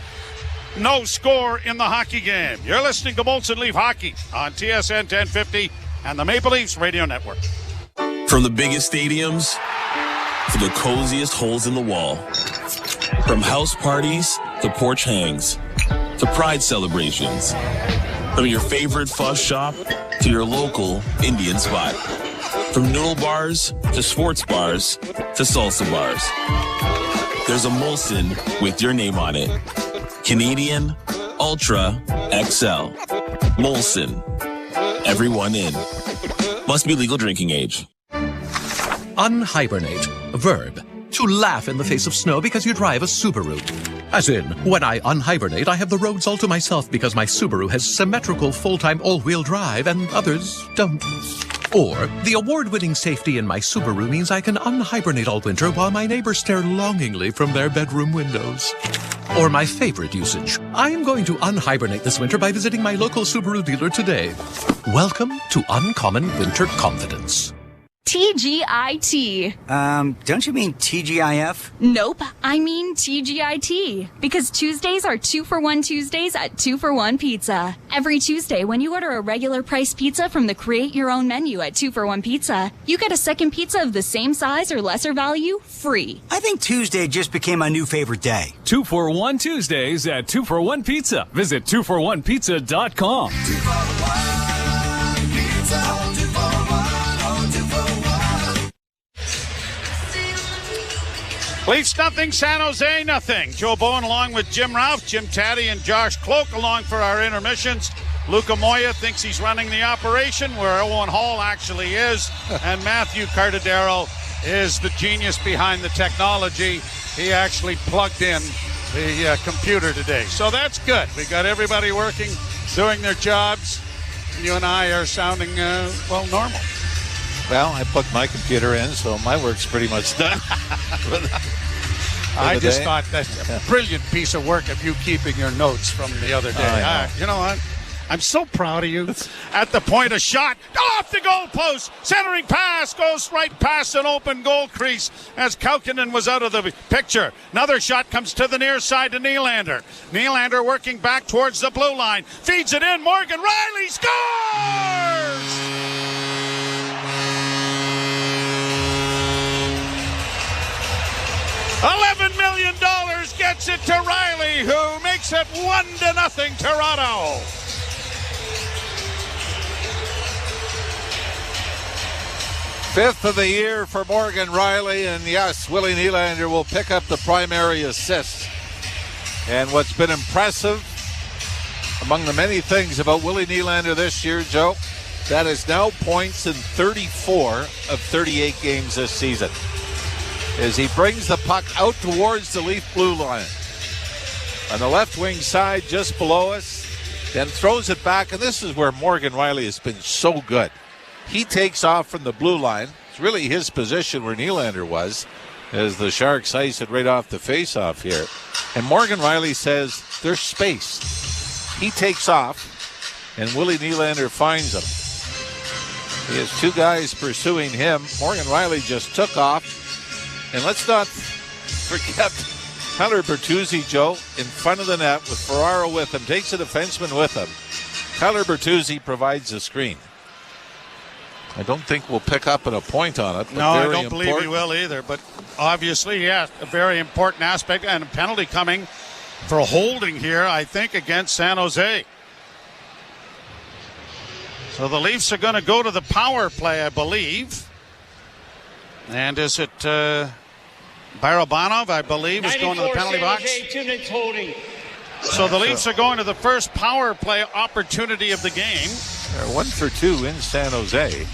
No score in the hockey game. You're listening to Molson Leaf Hockey on TSN 1050 and the Maple Leafs Radio Network. From the biggest stadiums to the coziest holes in the wall. From house parties to porch hangs to pride celebrations. From your favorite fuss shop to your local Indian spot. From noodle bars to sports bars to salsa bars. There's a Molson with your name on it. Canadian Ultra XL. Molson. Everyone in. Must be legal drinking age. Unhibernate. Verb. To laugh in the face of snow because you drive a Subaru. As in, when I unhibernate, I have the roads all to myself because my Subaru has symmetrical full-time all-wheel drive and others don't. Or, the award-winning safety in my Subaru means I can unhibernate all winter while my neighbors stare longingly from their bedroom windows. Or my favorite usage. I am going to unhibernate this winter by visiting my local Subaru dealer today. Welcome to Uncommon Winter Confidence. TGIT. Don't you mean TGIF? Nope, I mean TGIT. Because Tuesdays are 2-for-1 Tuesdays at 2-for-1 Pizza. Every Tuesday, when you order a regular price pizza from the Create Your Own menu at 2-for-1 Pizza, you get a second pizza of the same size or lesser value free. I think Tuesday just became my new favorite day. 2-for-1 Tuesdays at 2-for-1 Pizza. Visit 2for1pizza.com. 2-for-1 Pizza. 2-for-1. Leafs nothing, San Jose nothing. Joe Bowen along with Jim Ralph, Jim Taddy, and Josh Cloak along for our intermissions. Luca Moya thinks he's running the operation, where Owen Hall actually is, and Matthew Cardadero is the genius behind the technology. He actually plugged in the computer today. So that's good. We got everybody working, doing their jobs. You and I are sounding, normal. Well, I plugged my computer in, so my work's pretty much done. I just thought that's a brilliant piece of work of you keeping your notes from the other day. You know what? I'm so proud of you. At the point, a shot off the goalpost. Centering pass goes right past an open goal crease as Kaukkonen was out of the picture. Another shot comes to the near side to Nylander. Nylander working back towards the blue line. Feeds it in. Morgan Riley scores! $11 million gets it to Riley, who makes it 1-0 Toronto. Fifth of the year for Morgan Riley, and yes, Willie Nylander will pick up the primary assist. And what's been impressive, among the many things about Willie Nylander this year, Joe, that is now points in 34 of 38 games this season, as he brings the puck out towards the Leaf blue line on the left wing side just below us, then throws it back. And this is where Morgan Riley has been so good. He takes off from the blue line. It's really his position where Nylander was, as the Sharks ice it right off the face-off here. And Morgan Riley says there's space. He takes off, and Willie Nylander finds him. He has two guys pursuing him. Morgan Riley just took off. And let's not forget Tyler Bertuzzi, Joe, in front of the net with Ferraro with him, takes a defenseman with him. Tyler Bertuzzi provides the screen. I don't think we'll pick up at a point on it. But no, I don't believe he will either. But obviously, yeah, a very important aspect, and a penalty coming for holding here, I think, against San Jose. So the Leafs are going to go to the power play, I believe. And is it Barabanov, I believe, is going to the penalty box? So the Leafs are going to the first power play opportunity of the game. They're 1 for 2 in San Jose.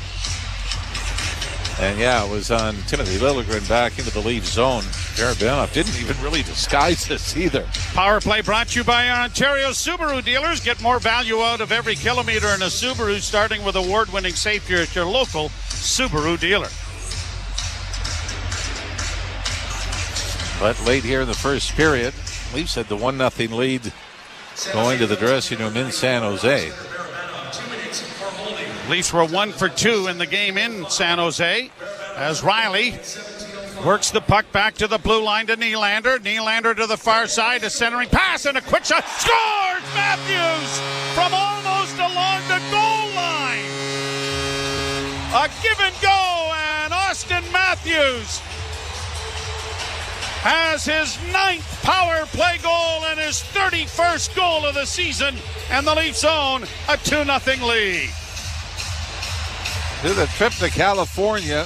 And yeah, it was on Timothy Liljegren back into the Leaf zone. Barabanov didn't even really disguise this either. Power play brought to you by our Ontario Subaru dealers. Get more value out of every kilometer in a Subaru, starting with award-winning safety at your local Subaru dealer. But late here in the first period, Leafs had the 1-0 lead going to the dressing room in San Jose. Leafs were 1 for 2 in the game in San Jose as Riley works the puck back to the blue line to Nylander. Nylander to the far side, a centering pass and a quick shot. Scores! Matthews from almost along the goal line. A give and go, and Austin Matthews has his 9th power play goal and his 31st goal of the season, and the Leafs own a 2-0 lead. To the trip to California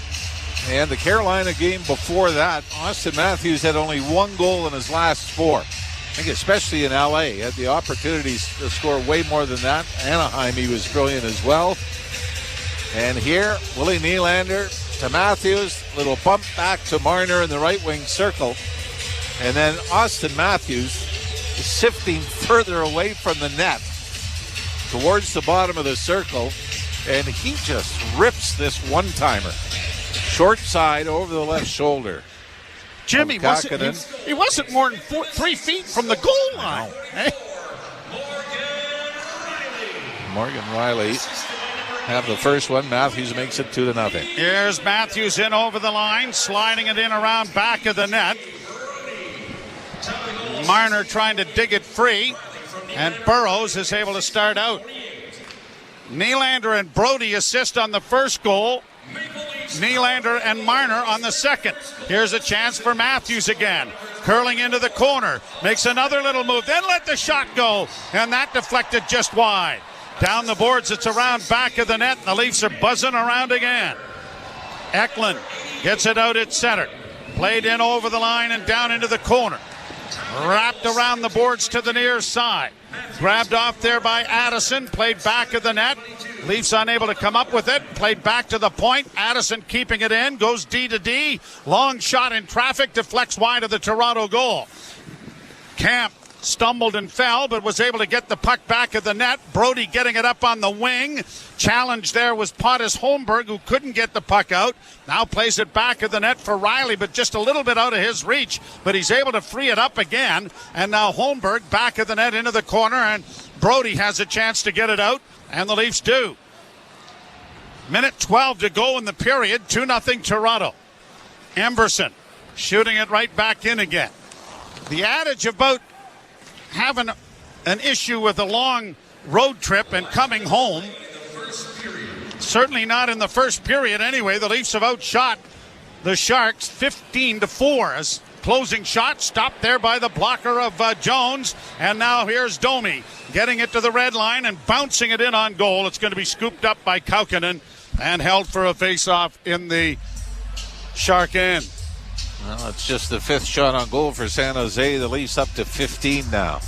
and the Carolina game before that, Austin Matthews had only 1 goal in his last 4. I think especially in LA, he had the opportunities to score way more than that. Anaheim, he was brilliant as well. And here, Willie Nylander to Matthews, little bump back to Marner in the right wing circle. And then Austin Matthews is sifting further away from the net towards the bottom of the circle. And he just rips this one-timer. Short side over the left shoulder. Jimmy, he wasn't more than 3 feet from the goal line. Hey? Morgan Riley have the first one. Matthews makes it 2-0. Here's Matthews in over the line, sliding it in around back of the net. Marner trying to dig it free, and Burrows is able to start out. Nylander and Brody assist on the first goal. Nylander and Marner on the second. Here's a chance for Matthews again. Curling into the corner. Makes another little move. Then let the shot go. And that deflected just wide. Down the boards, it's around back of the net. And the Leafs are buzzing around again. Eklund gets it out at center. Played in over the line and down into the corner. Wrapped around the boards to the near side. Grabbed off there by Addison. Played back of the net. Leafs unable to come up with it. Played back to the point. Addison keeping it in. Goes D to D. Long shot in traffic. Deflects wide of the Toronto goal. Camp stumbled and fell, but was able to get the puck back of the net. Brody getting it up on the wing. Challenge there was Pontus Holmberg, who couldn't get the puck out. Now plays it back of the net for Riley, but just a little bit out of his reach. But he's able to free it up again. And now Holmberg back of the net into the corner, and Brody has a chance to get it out, and the Leafs do. Minute 12 to go in the period. 2-0 Toronto. Emberson shooting it right back in again. The adage about having an issue with a long road trip and coming home, certainly not in the first period anyway. The Leafs have outshot the Sharks 15-4 as closing shot stopped there by the blocker of Jones. And now here's Domi getting it to the red line and bouncing it in on goal. It's going to be scooped up by Kaukonen and held for a face-off in the Shark end. Well, it's just the fifth shot on goal for San Jose. The Leafs up to 15 now.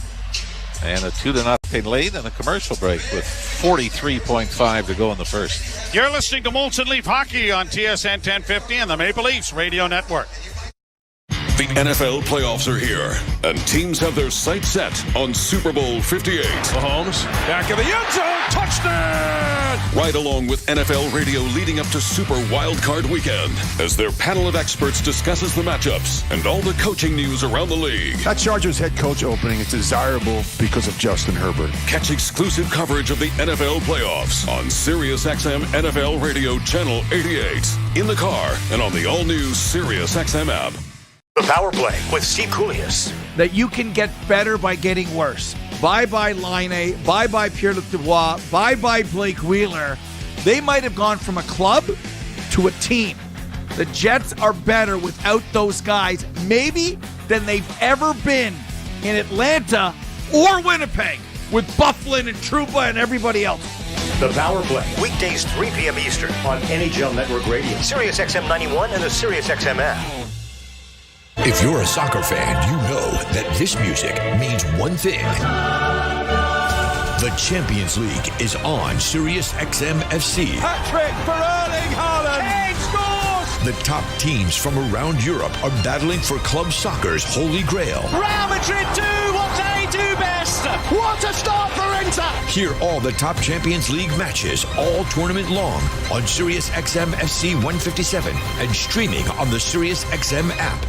And a 2-0 lead and a commercial break with 43.5 to go in the first. You're listening to Molson Leaf Hockey on TSN 1050 and the Maple Leafs Radio Network. The NFL playoffs are here, and teams have their sights set on Super Bowl 58. Mahomes, back in the end zone, touchdown! Right along with NFL radio leading up to Super Wild Card Weekend, as their panel of experts discusses the matchups and all the coaching news around the league. That Chargers head coach opening is desirable because of Justin Herbert. Catch exclusive coverage of the NFL playoffs on SiriusXM NFL Radio Channel 88, in the car, and on the all-new SiriusXM app. The Power Play with Steve Koulias. That you can get better by getting worse. Bye-bye Laine. Bye-bye Pierre-Luc Dubois. Bye-bye Blake Wheeler. They might have gone from a club to a team. The Jets are better without those guys, maybe, than they've ever been in Atlanta or Winnipeg with Bufflin and Trouba and everybody else. The Power Play, weekdays 3 p.m. Eastern on NHL Network Radio, Sirius XM 91 and the Sirius XM app. If you're a soccer fan, you know that this music means one thing. The Champions League is on Sirius XM FC. Hat-trick for Erling Haaland! Kane scores! The top teams from around Europe are battling for club soccer's holy grail. Real Madrid do what they do best! What a start for Inter! Hear all the top Champions League matches all tournament long on Sirius XM FC 157 and streaming on the Sirius XM app.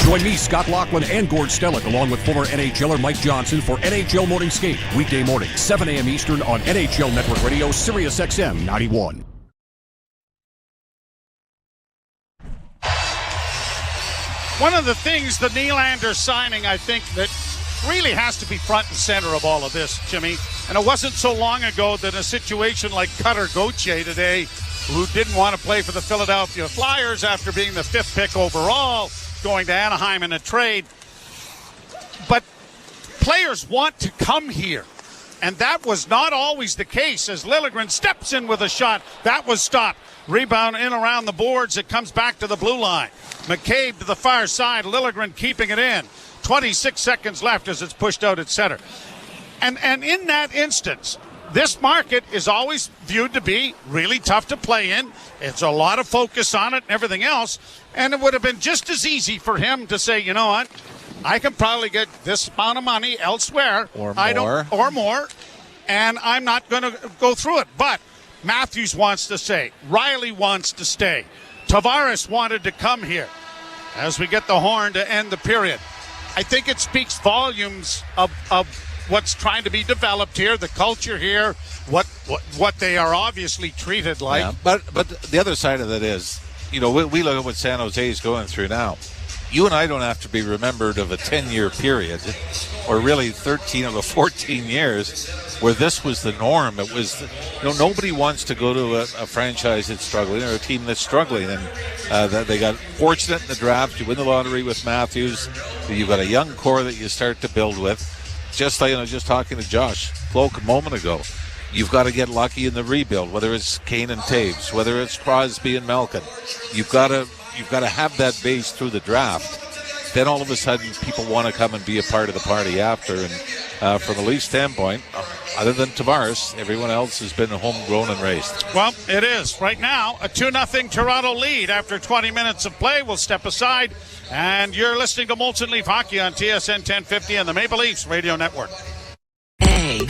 Join me, Scott Laughlin, and Gord Stellick, along with former NHLer Mike Johnson for NHL Morning Skate, weekday morning, 7 a.m. Eastern on NHL Network Radio, Sirius XM 91. One of the things the Nylander signing, I think, that really has to be front and center of all of this, Jimmy, and it wasn't so long ago that a situation like Cutter Gauthier today, who didn't want to play for the Philadelphia Flyers after being the 5th pick overall, going to Anaheim in a trade. But players want to come here. And that was not always the case as Liljegren steps in with a shot. That was stopped. Rebound in around the boards. It comes back to the blue line. McCabe to the far side. Liljegren keeping it in. 26 seconds left as it's pushed out at center. And in that instance, this market is always viewed to be really tough to play in. It's a lot of focus on it and everything else. And it would have been just as easy for him to say, you know what, I can probably get this amount of money elsewhere. Or more. Or more. And I'm not going to go through it. But Matthews wants to stay. Riley wants to stay. Tavares wanted to come here as we get the horn to end the period. I think it speaks volumes of what's trying to be developed here, the culture here, what they are obviously treated like. Yeah, but the other side of it is, you know, we look at what San Jose is going through now. You and I don't have to be remembered of a 10-year period, or really 13 of the 14 years, where this was the norm. It was, nobody wants to go to a franchise that's struggling or a team that's struggling. And that they got fortunate in the draft. You win the lottery with Matthews. You've got a young core that you start to build with. Just like, just talking to Josh Cloak a moment ago, you've got to get lucky in the rebuild, whether it's Kane and Taves, whether it's Crosby and Malkin. You've got to have that base through the draft. Then all of a sudden, people want to come and be a part of the party after. And from the Leafs standpoint, other than Tavares, everyone else has been homegrown and raised. Well, it is. Right now, a 2-0 Toronto lead after 20 minutes of play. We'll step aside. And you're listening to Molson Leaf Hockey on TSN 1050 and the Maple Leafs Radio Network. A-M-E-Y.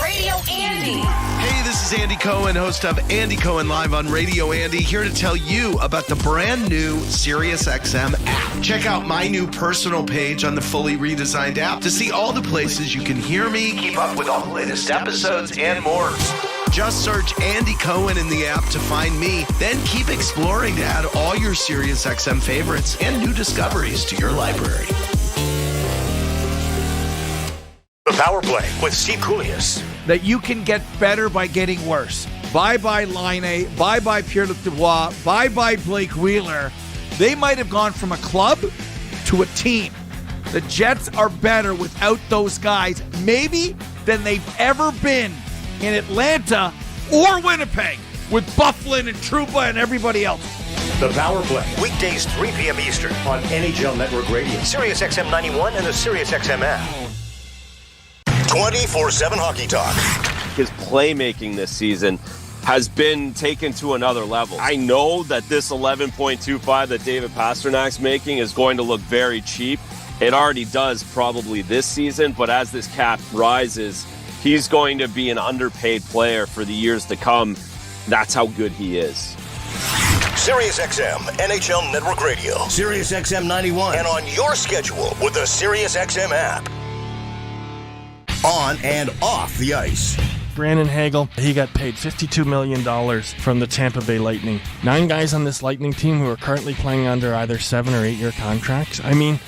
Radio Andy. Hey, this is This is Andy Cohen, host of Andy Cohen Live on Radio Andy, here to tell you about the brand new SiriusXM app. Check out my new personal page on the fully redesigned app to see all the places you can hear me, keep up with all the latest episodes, and more. Just search Andy Cohen in the app to find me, then keep exploring to add all your SiriusXM favorites and new discoveries to your library. The Power Play with Steve Coulias. That you can get better by getting worse. Bye-bye Laine. Bye-bye Pierre-Luc Dubois. Bye-bye Blake Wheeler. They might have gone from a club to a team. The Jets are better without those guys, maybe, than they've ever been in Atlanta or Winnipeg with Bufflin and Trouba and everybody else. The Power Play, weekdays 3 p.m. Eastern on NHL Network Radio, Sirius XM 91, and the Sirius XM app. 24/7 hockey talk. His playmaking this season has been taken to another level. I know that this 11.25 that David Pasternak's making is going to look very cheap. It already does probably this season, but as this cap rises, he's going to be an underpaid player for the years to come. That's how good he is. Sirius XM, NHL Network Radio, Sirius XM 91, and on your schedule with the Sirius XM app. On and off the ice. Brandon Hagel, he got paid $52 million from the Tampa Bay Lightning. 9 guys on this Lightning team who are currently playing under either 7 or 8 year contracts. I mean,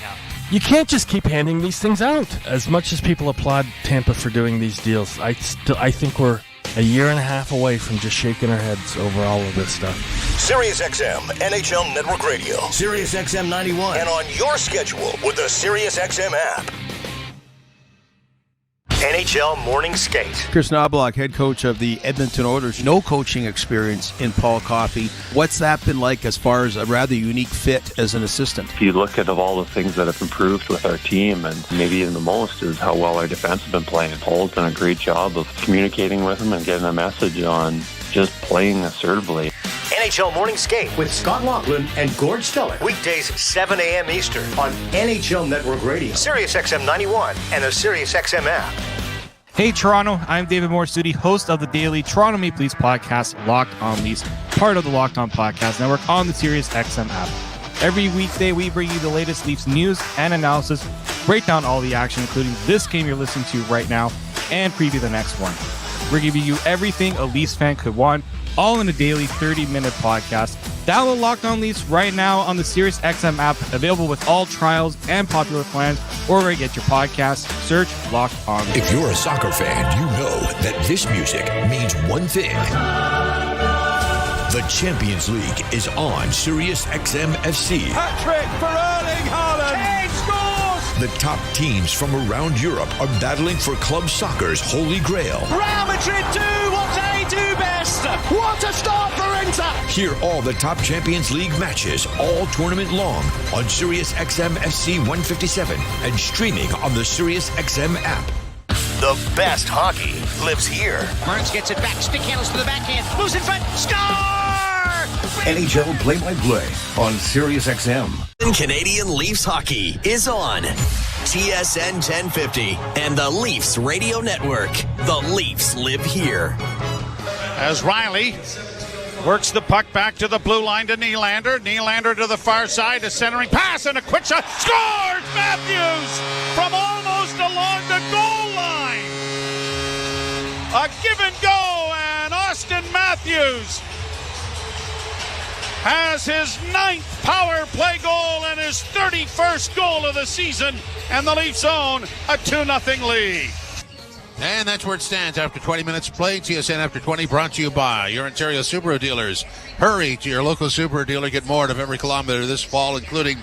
you can't just keep handing these things out. As much as people applaud Tampa for doing these deals, I think we're a year and a half away from just shaking our heads over all of this stuff. Sirius XM, NHL Network Radio, Sirius XM 91, and on your schedule with the Sirius XM app. NHL Morning Skate. Chris Knobloch, head coach of the Edmonton Oilers. No coaching experience in Paul Coffey. What's that been like as far as a rather unique fit as an assistant? If you look at all the things that have improved with our team, and maybe even the most is how well our defense has been playing. Paul's done a great job of communicating with them and getting a message on just playing assertively. NHL Morning Skate with Scott Laughlin and Gord Stellick. Weekdays 7 a.m. Eastern on NHL Network Radio, Sirius XM 91, and the Sirius XM app. Hey Toronto, I'm David Morsuti, host of the daily Toronto Maple Leafs podcast, Locked On Leafs, part of the Locked On Podcast Network on the Sirius XM app. Every weekday, we bring you the latest Leafs news and analysis, break down all the action, including this game you're listening to right now, and preview the next one. We're giving you everything a Leafs fan could want, all in a daily 30-minute podcast. Download Locked On Leafs right now on the Sirius XM app, available with all trials and popular plans, or where you get your podcasts. Search Locked On Leafs. If you're a soccer fan, you know that this music means one thing. The Champions League is on Sirius XM FC. Hat-trick for Erling Haaland. Kane scores! The top teams from around Europe are battling for club soccer's holy grail. Real Madrid do what they do best. What a start for Inter! Hear all the top Champions League matches all tournament long on Sirius XM FC 157 and streaming on the Sirius XM app. The best hockey lives here. Burns gets it back. Stick handles to the backhand. Moves in front. Score! NHL play-by-play on Sirius XM. Canadian Leafs hockey is on TSN 1050 and the Leafs Radio Network. The Leafs live here. As Riley works the puck back to the blue line to Nylander. Nylander to the far side, a centering pass and a quick shot. Scores! Matthews from almost along the goal line. A give and go, and Austin Matthews has his 9th power play goal and his 31st goal of the season, and the Leafs own a 2-0 lead. And that's where it stands after 20 minutes of play. TSN After 20 brought to you by your Ontario Subaru dealers. Hurry to your local Subaru dealer. Get more out of every kilometer this fall, including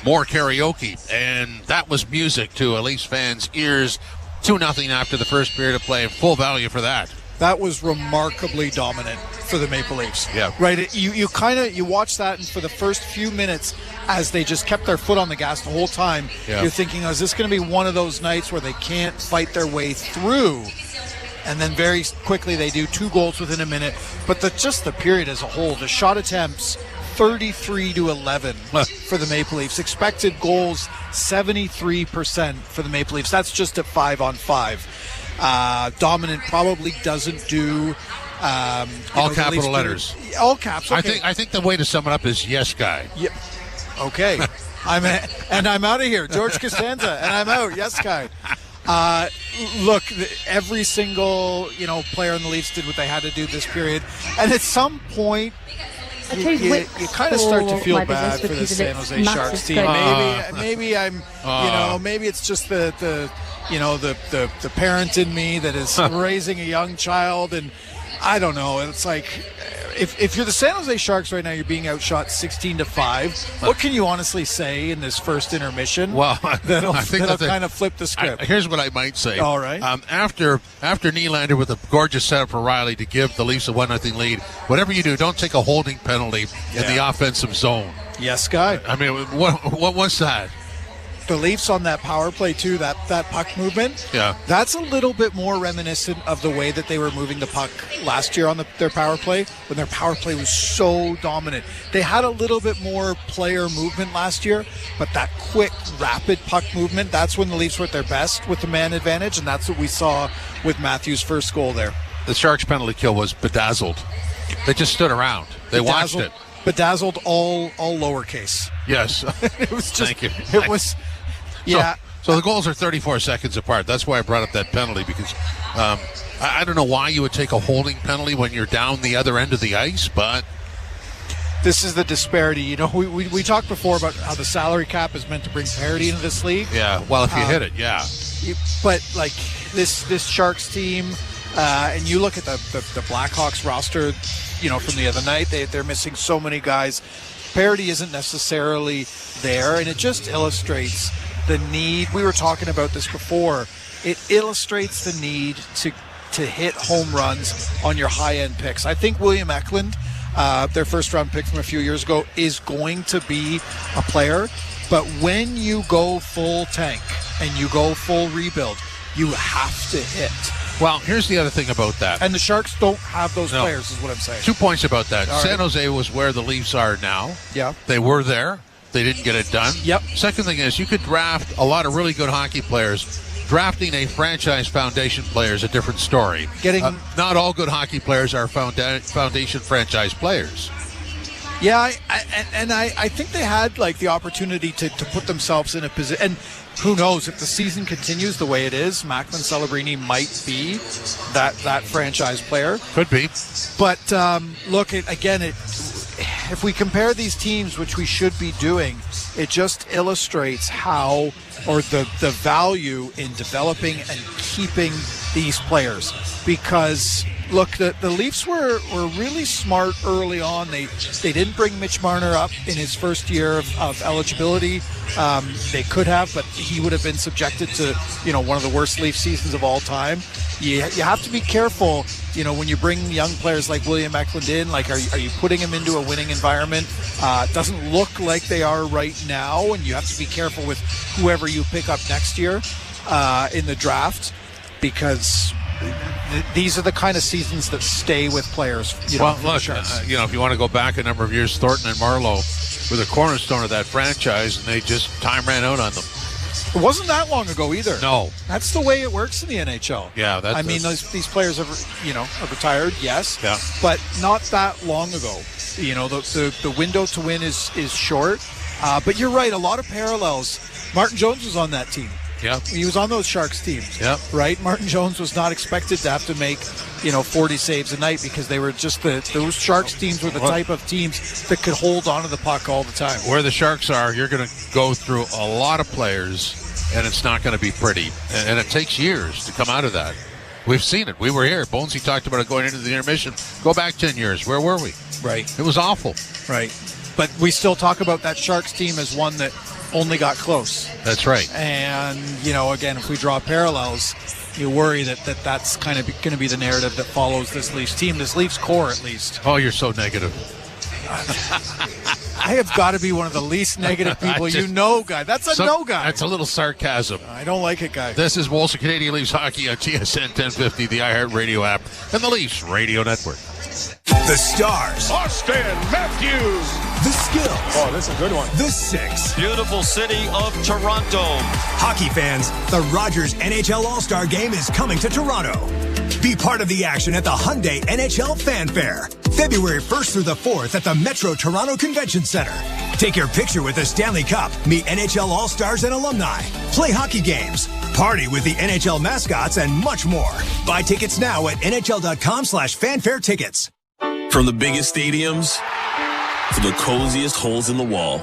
more karaoke. And that was music to a Leafs fan's ears. 2-0 after the first period of play. Full value for that. That was remarkably dominant for the Maple Leafs. Yeah. Right. You watch that, and for the first few minutes, as they just kept their foot on the gas the whole time, You're thinking, is this going to be one of those nights where they can't fight their way through? And then very quickly they do 2 goals within a minute. But just the period as a whole, the shot attempts 33-11 for the Maple Leafs. Expected goals 73% for the Maple Leafs. That's just at 5-on-5. Dominant probably doesn't do All capital letters. All caps. Okay. I think the way to sum it up is yes, guy. Yep. Okay. I'm out of here. George Costanza, and I'm out. Yes, guy. Look, every single player in the Leafs did what they had to do this period, and at some point, you kind of start to feel bad for the San Jose Sharks team. Maybe I'm, maybe it's just the parent in me that is raising a young child, and I don't know. It's like, if you're the San Jose Sharks right now, you're being outshot 16-5. What can you honestly say in this first intermission? Well, that'll kind of flip the script. Here's what I might say. All right. After Nylander with a gorgeous setup for Riley to give the Leafs a 1-0 lead, whatever you do, don't take a holding penalty in the offensive zone. Yes, guy. I mean, what was that? The Leafs on that power play too, that puck movement, that's a little bit more reminiscent of the way that they were moving the puck last year on their power play, when their power play was so dominant. They had a little bit more player movement last year, but that quick, rapid puck movement, that's when the Leafs were at their best with the man advantage, and that's what we saw with Matthews' first goal there. The Sharks' penalty kill was bedazzled. They just stood around. They watched it. Bedazzled, all lowercase. Yes. It was just, Thank you. It was... Yeah. So the goals are 34 seconds apart. That's why I brought up that penalty, because I don't know why you would take a holding penalty when you're down the other end of the ice, but this is the disparity. We talked before about how the salary cap is meant to bring parity into this league. Yeah, well, if you hit it, yeah. But like this Sharks team, and you look at the Blackhawks roster, from the other night, they're missing so many guys. Parity isn't necessarily there, and it just illustrates the need. We were talking about this before. It illustrates the need to hit home runs on your high-end picks. I think William Eklund, their first-round pick from a few years ago, is going to be a player. But when you go full tank and you go full rebuild, you have to hit. Well, here's the other thing about that. And the Sharks don't have those players, is what I'm saying. 2 points about that. All San right. Jose was where the Leafs are now. Yeah. They were there. They didn't get it done. Yep. Second thing is, you could draft a lot of really good hockey players. Drafting a franchise foundation player is a different story. Not all good hockey players are foundation franchise players. Yeah, I think they had the opportunity to put themselves in a position. And who knows, if the season continues the way it is, Macklin Celebrini might be that franchise player. Could be. But look, if we compare these teams, which we should be doing, it just illustrates how, or the value in developing and keeping these players. Because look, the Leafs were really smart early on. They didn't bring Mitch Marner up in his first year of eligibility. They could have, but he would have been subjected to one of the worst Leaf seasons of all time. You have to be careful. When you bring young players like William Eklund in, are you putting him into a winning environment? It doesn't look like they are right now, and you have to be careful with whoever you pick up next year in the draft, because these are the kind of seasons that stay with players. Well, look, if you want to go back a number of years, Thornton and Marlowe were the cornerstone of that franchise, and time ran out on them. It wasn't that long ago either. No. That's the way it works in the NHL. Yeah, these players have retired, yes. Yeah. But not that long ago. The window to win is short. But you're right, a lot of parallels. Martin Jones was on that team. Yeah. He was on those Sharks teams. Yeah. Right? Martin Jones was not expected to have to make, 40 saves a night, because they were just those Sharks teams were the type of teams that could hold onto the puck all the time. Where the Sharks are, you're going to go through a lot of players, and it's not going to be pretty. And it takes years to come out of that. We've seen it. We were here. Bonesy talked about it going into the intermission. Go back 10 years. Where were we? Right. It was awful. Right. But we still talk about that Sharks team as one that only got close. That's right. And, again, if we draw parallels, you worry that's kind of going to be the narrative that follows this Leafs team, this Leafs core at least. Oh, you're so negative. I have got to be one of the least negative people guy. That's a no guy. That's a little sarcasm. I don't like it, guy. This is Molson Canadian Leafs Hockey on TSN 1050, the iHeartRadio app, and the Leafs Radio Network. The Stars. Austin Matthews. The skills. Oh, that's a good one. The six. Beautiful city of Toronto. Hockey fans, the Rogers NHL All-Star Game is coming to Toronto. Be part of the action at the Hyundai NHL Fan Fair, February 1st through the 4th at the Metro Toronto Convention Center. Take your picture with the Stanley Cup, meet NHL All-Stars and alumni, play hockey games, party with the NHL mascots, and much more. Buy tickets now at nhl.com/fanfare tickets. From the biggest stadiums to the coziest holes in the wall.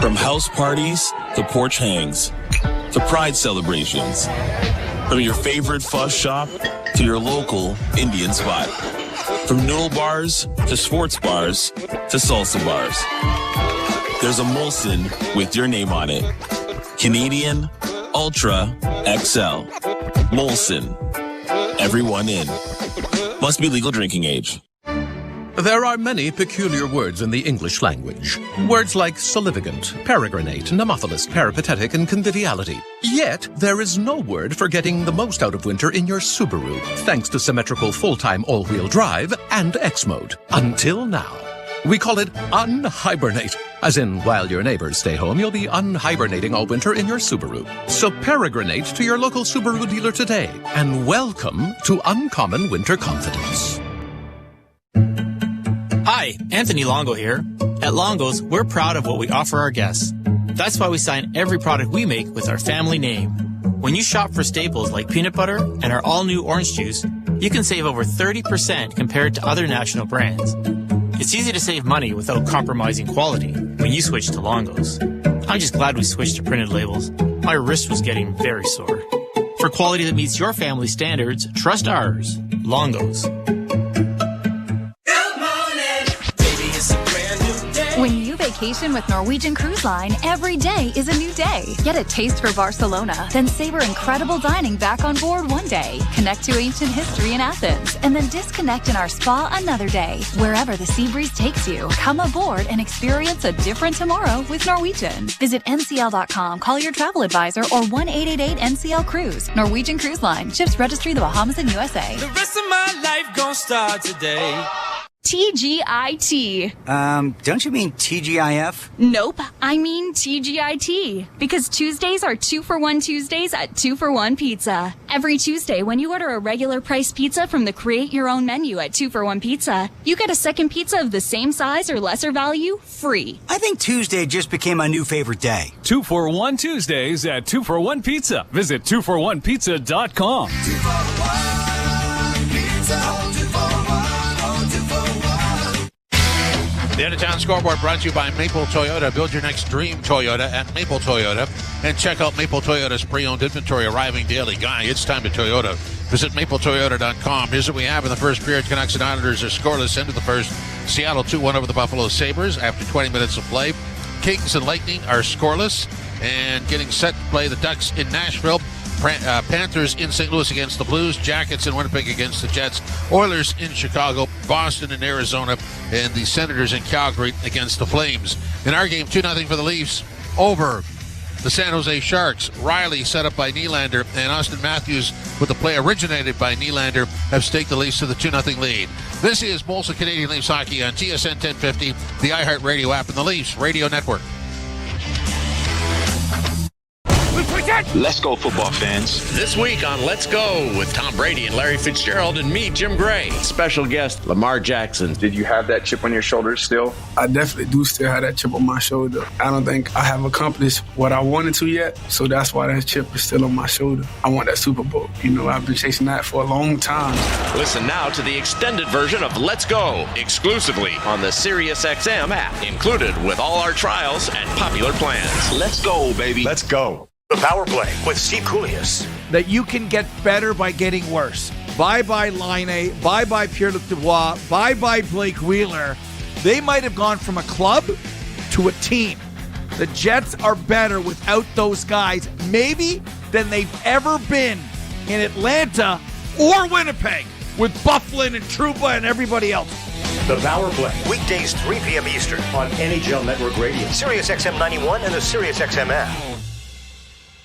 From house parties to porch hangs to pride celebrations. From your favorite fuzz shop to your local Indian spot. From noodle bars to sports bars to salsa bars. There's a Molson with your name on it. Canadian Ultra XL. Molson. Everyone in. Must be legal drinking age. There are many peculiar words in the English language. Words like salivigant, peregrinate, nemophilus, peripatetic, and conviviality. Yet, there is no word for getting the most out of winter in your Subaru, thanks to symmetrical full-time all-wheel drive and X-Mode. Until now. We call it unhibernate. As in, while your neighbors stay home, you'll be unhibernating all winter in your Subaru. So peregrinate to your local Subaru dealer today, and welcome to Uncommon Winter Confidence. Hi, Anthony Longo here. At Longo's, we're proud of what we offer our guests. That's why we sign every product we make with our family name. When you shop for staples like peanut butter and our all-new orange juice, you can save over 30% compared to other national brands. It's easy to save money without compromising quality when you switch to Longo's. I'm just glad we switched to printed labels. My wrist was getting very sore. For quality that meets your family standards, trust ours. Longo's. When you vacation with Norwegian Cruise Line, every day is a new day. Get a taste for Barcelona, then savor incredible dining back on board one day. Connect to ancient history in Athens, and then disconnect in our spa another day. Wherever the sea breeze takes you, come aboard and experience a different tomorrow with Norwegian. Visit ncl.com, call your travel advisor, or 1-888-NCL-CRUISE. Norwegian Cruise Line. Ships registry the Bahamas and USA. The rest of my life gonna start today. TGIT. Don't you mean TGIF? Nope, I mean TGIT. Because Tuesdays are 2-for-1 Tuesdays at 2-for-1 Pizza. Every Tuesday, when you order a regular price pizza from the Create Your Own menu at 2-for-1 Pizza, you get a second pizza of the same size or lesser value free. I think Tuesday just became my new favorite day. 2-for-1 Tuesdays at 2-for-1 Pizza. Visit 2for1pizza.com. 2-for-1 Pizza. The Out-of-Town Scoreboard brought to you by Maple Toyota. Build your next dream Toyota at Maple Toyota. And check out Maple Toyota's pre-owned inventory arriving daily. Guy, it's time to Toyota. Visit mapletoyota.com. Here's what we have in the first period. Canucks and Islanders are scoreless into the first. Seattle 2-1 over the Buffalo Sabres after 20 minutes of play. Kings and Lightning are scoreless and getting set to play the Ducks in Nashville. Panthers in St. Louis against the Blues, Jackets in Winnipeg against the Jets, Oilers in Chicago, Boston in Arizona, and the Senators in Calgary against the Flames. In our game, 2-0 for the Leafs over the San Jose Sharks. Riley set up by Nylander, and Austin Matthews with the play originated by Nylander have staked the Leafs to the 2-0 lead. This is Molson Canadian Leafs Hockey on TSN 1050, the iHeartRadio app, and the Leafs Radio Network. Let's go, football fans. This week on Let's Go with Tom Brady and Larry Fitzgerald and me, Jim Gray. Special guest, Lamar Jackson. Did you have that chip on your shoulder still? I definitely do still have that chip on my shoulder. I don't think I have accomplished what I wanted to yet, so that's why that chip is still on my shoulder. I want that Super Bowl. You know, I've been chasing that for a long time. Listen now to the extended version of Let's Go, exclusively on the SiriusXM app, included with all our trials and popular plans. Let's go, baby. Let's go. The Power Play with Steve Coulias. That you can get better by getting worse. Bye-bye Laine. Bye-bye Pierre-Luc Dubois. Bye-bye Blake Wheeler. They might have gone from a club to a team. The Jets are better without those guys, maybe, than they've ever been in Atlanta or Winnipeg with Bufflin and Trouba and everybody else. The Power Play. Weekdays 3 p.m. Eastern on NHL Network Radio. SiriusXM 91 and the SiriusXM app.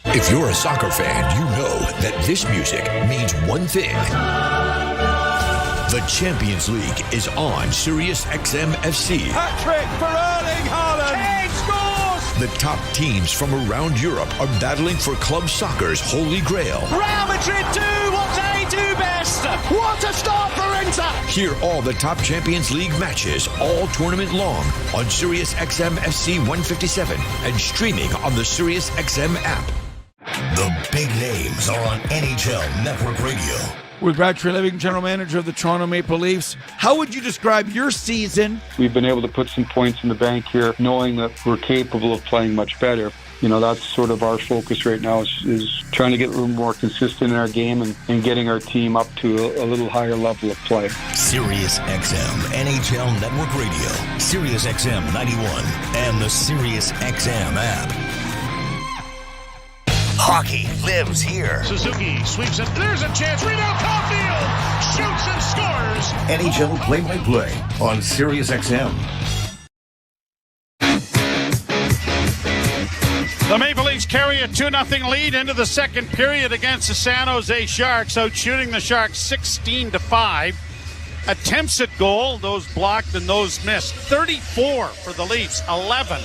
If you're a soccer fan, you know that this music means one thing. The Champions League is on Sirius XM FC. Hat-trick for Erling Haaland. Kane scores. The top teams from around Europe are battling for club soccer's holy grail. Real Madrid do what they do best. What a start for Inter. Hear all the top Champions League matches all tournament long on Sirius XM FC 157 and streaming on the Sirius XM app. The big names are on NHL Network Radio. With Brad Treliving, general manager of the Toronto Maple Leafs. How would you describe your season? We've been able to put some points in the bank here, knowing that we're capable of playing much better. You know, that's sort of our focus right now is trying to get a little more consistent in our game and getting our team up to a little higher level of play. Sirius XM NHL Network Radio, Sirius XM 91, and the Sirius XM app. Hockey lives here. Suzuki sweeps it. There's a chance. Rebound, Caulfield shoots and scores. NHL play-by-play on Sirius XM. The Maple Leafs carry a 2-0 lead into the second period against the San Jose Sharks, out shooting the Sharks 16-5. Attempts at goal, those blocked and those missed. 34 for the Leafs, 11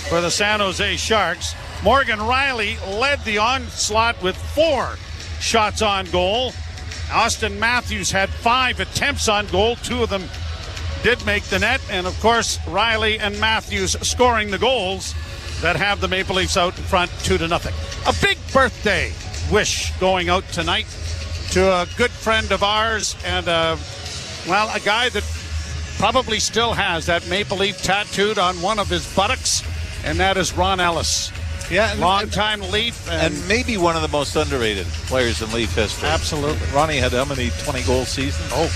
for the San Jose Sharks. Morgan Rielly led the onslaught with 4 shots on goal. Austin Matthews had 5 attempts on goal. 2 of them did make the net. And, of course, Rielly and Matthews scoring the goals that have the Maple Leafs out in front 2-0. A big birthday wish going out tonight to a good friend of ours and, a guy that probably still has that Maple Leaf tattooed on one of his buttocks, and that is Ron Ellis. Yeah, long-time Leaf. And maybe one of the most underrated players in Leaf history. Absolutely. Ronnie had how many 20-goal seasons? Oh.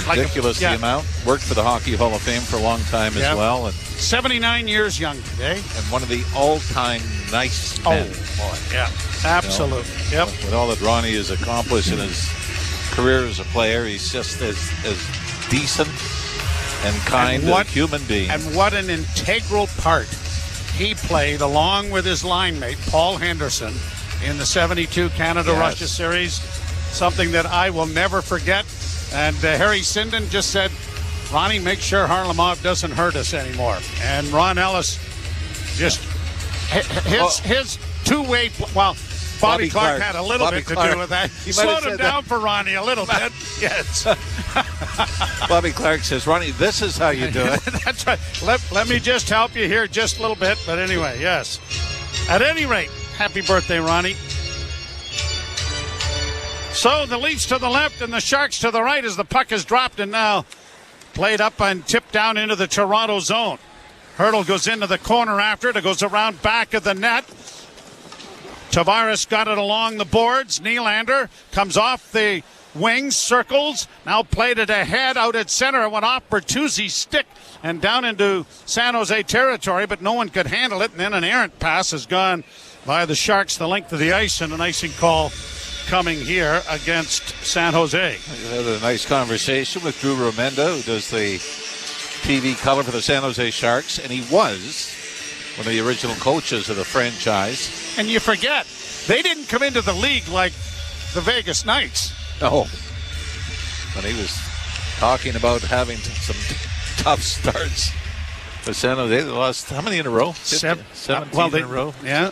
Ridiculous the amount. Worked for the Hockey Hall of Fame for a long time as well. And 79 years young today. And one of the all-time nice men. Oh, boy. Yeah, absolutely. You know, with all that Ronnie has accomplished in his career as a player, he's just as decent and kind a human being. And what an integral part he played along with his line mate, Paul Henderson, in the 72 Canada-Russia series. Something that I will never forget. And Harry Sinden just said, Ronnie, make sure Harlamov doesn't hurt us anymore. And Ron Ellis just, his two-way, Bobby Clark had a little bit to do with that. He slowed him down for Ronnie a little bit. Yes. Bobby Clark says, Ronnie, this is how you do it. That's right. Let me just help you here just a little bit. But anyway, yes. At any rate, happy birthday, Ronnie. So the Leafs to the left and the Sharks to the right as the puck is dropped and now played up and tipped down into the Toronto zone. Hurdle goes into the corner after it. It goes around back of the net. Tavares got it along the boards. Nylander comes off the wings, circles, now played it ahead out at center. It went off Bertuzzi's stick and down into San Jose territory, but no one could handle it. And then an errant pass has gone by the Sharks the length of the ice, and an icing call coming here against San Jose. We had a nice conversation with Drew Romenda, who does the TV color for the San Jose Sharks, and he was one of the original coaches of the franchise. And you forget, they didn't come into the league like the Vegas Knights. No. But he was talking about having some tough starts for San Jose. They lost how many in a row? 17 in a row. Yeah.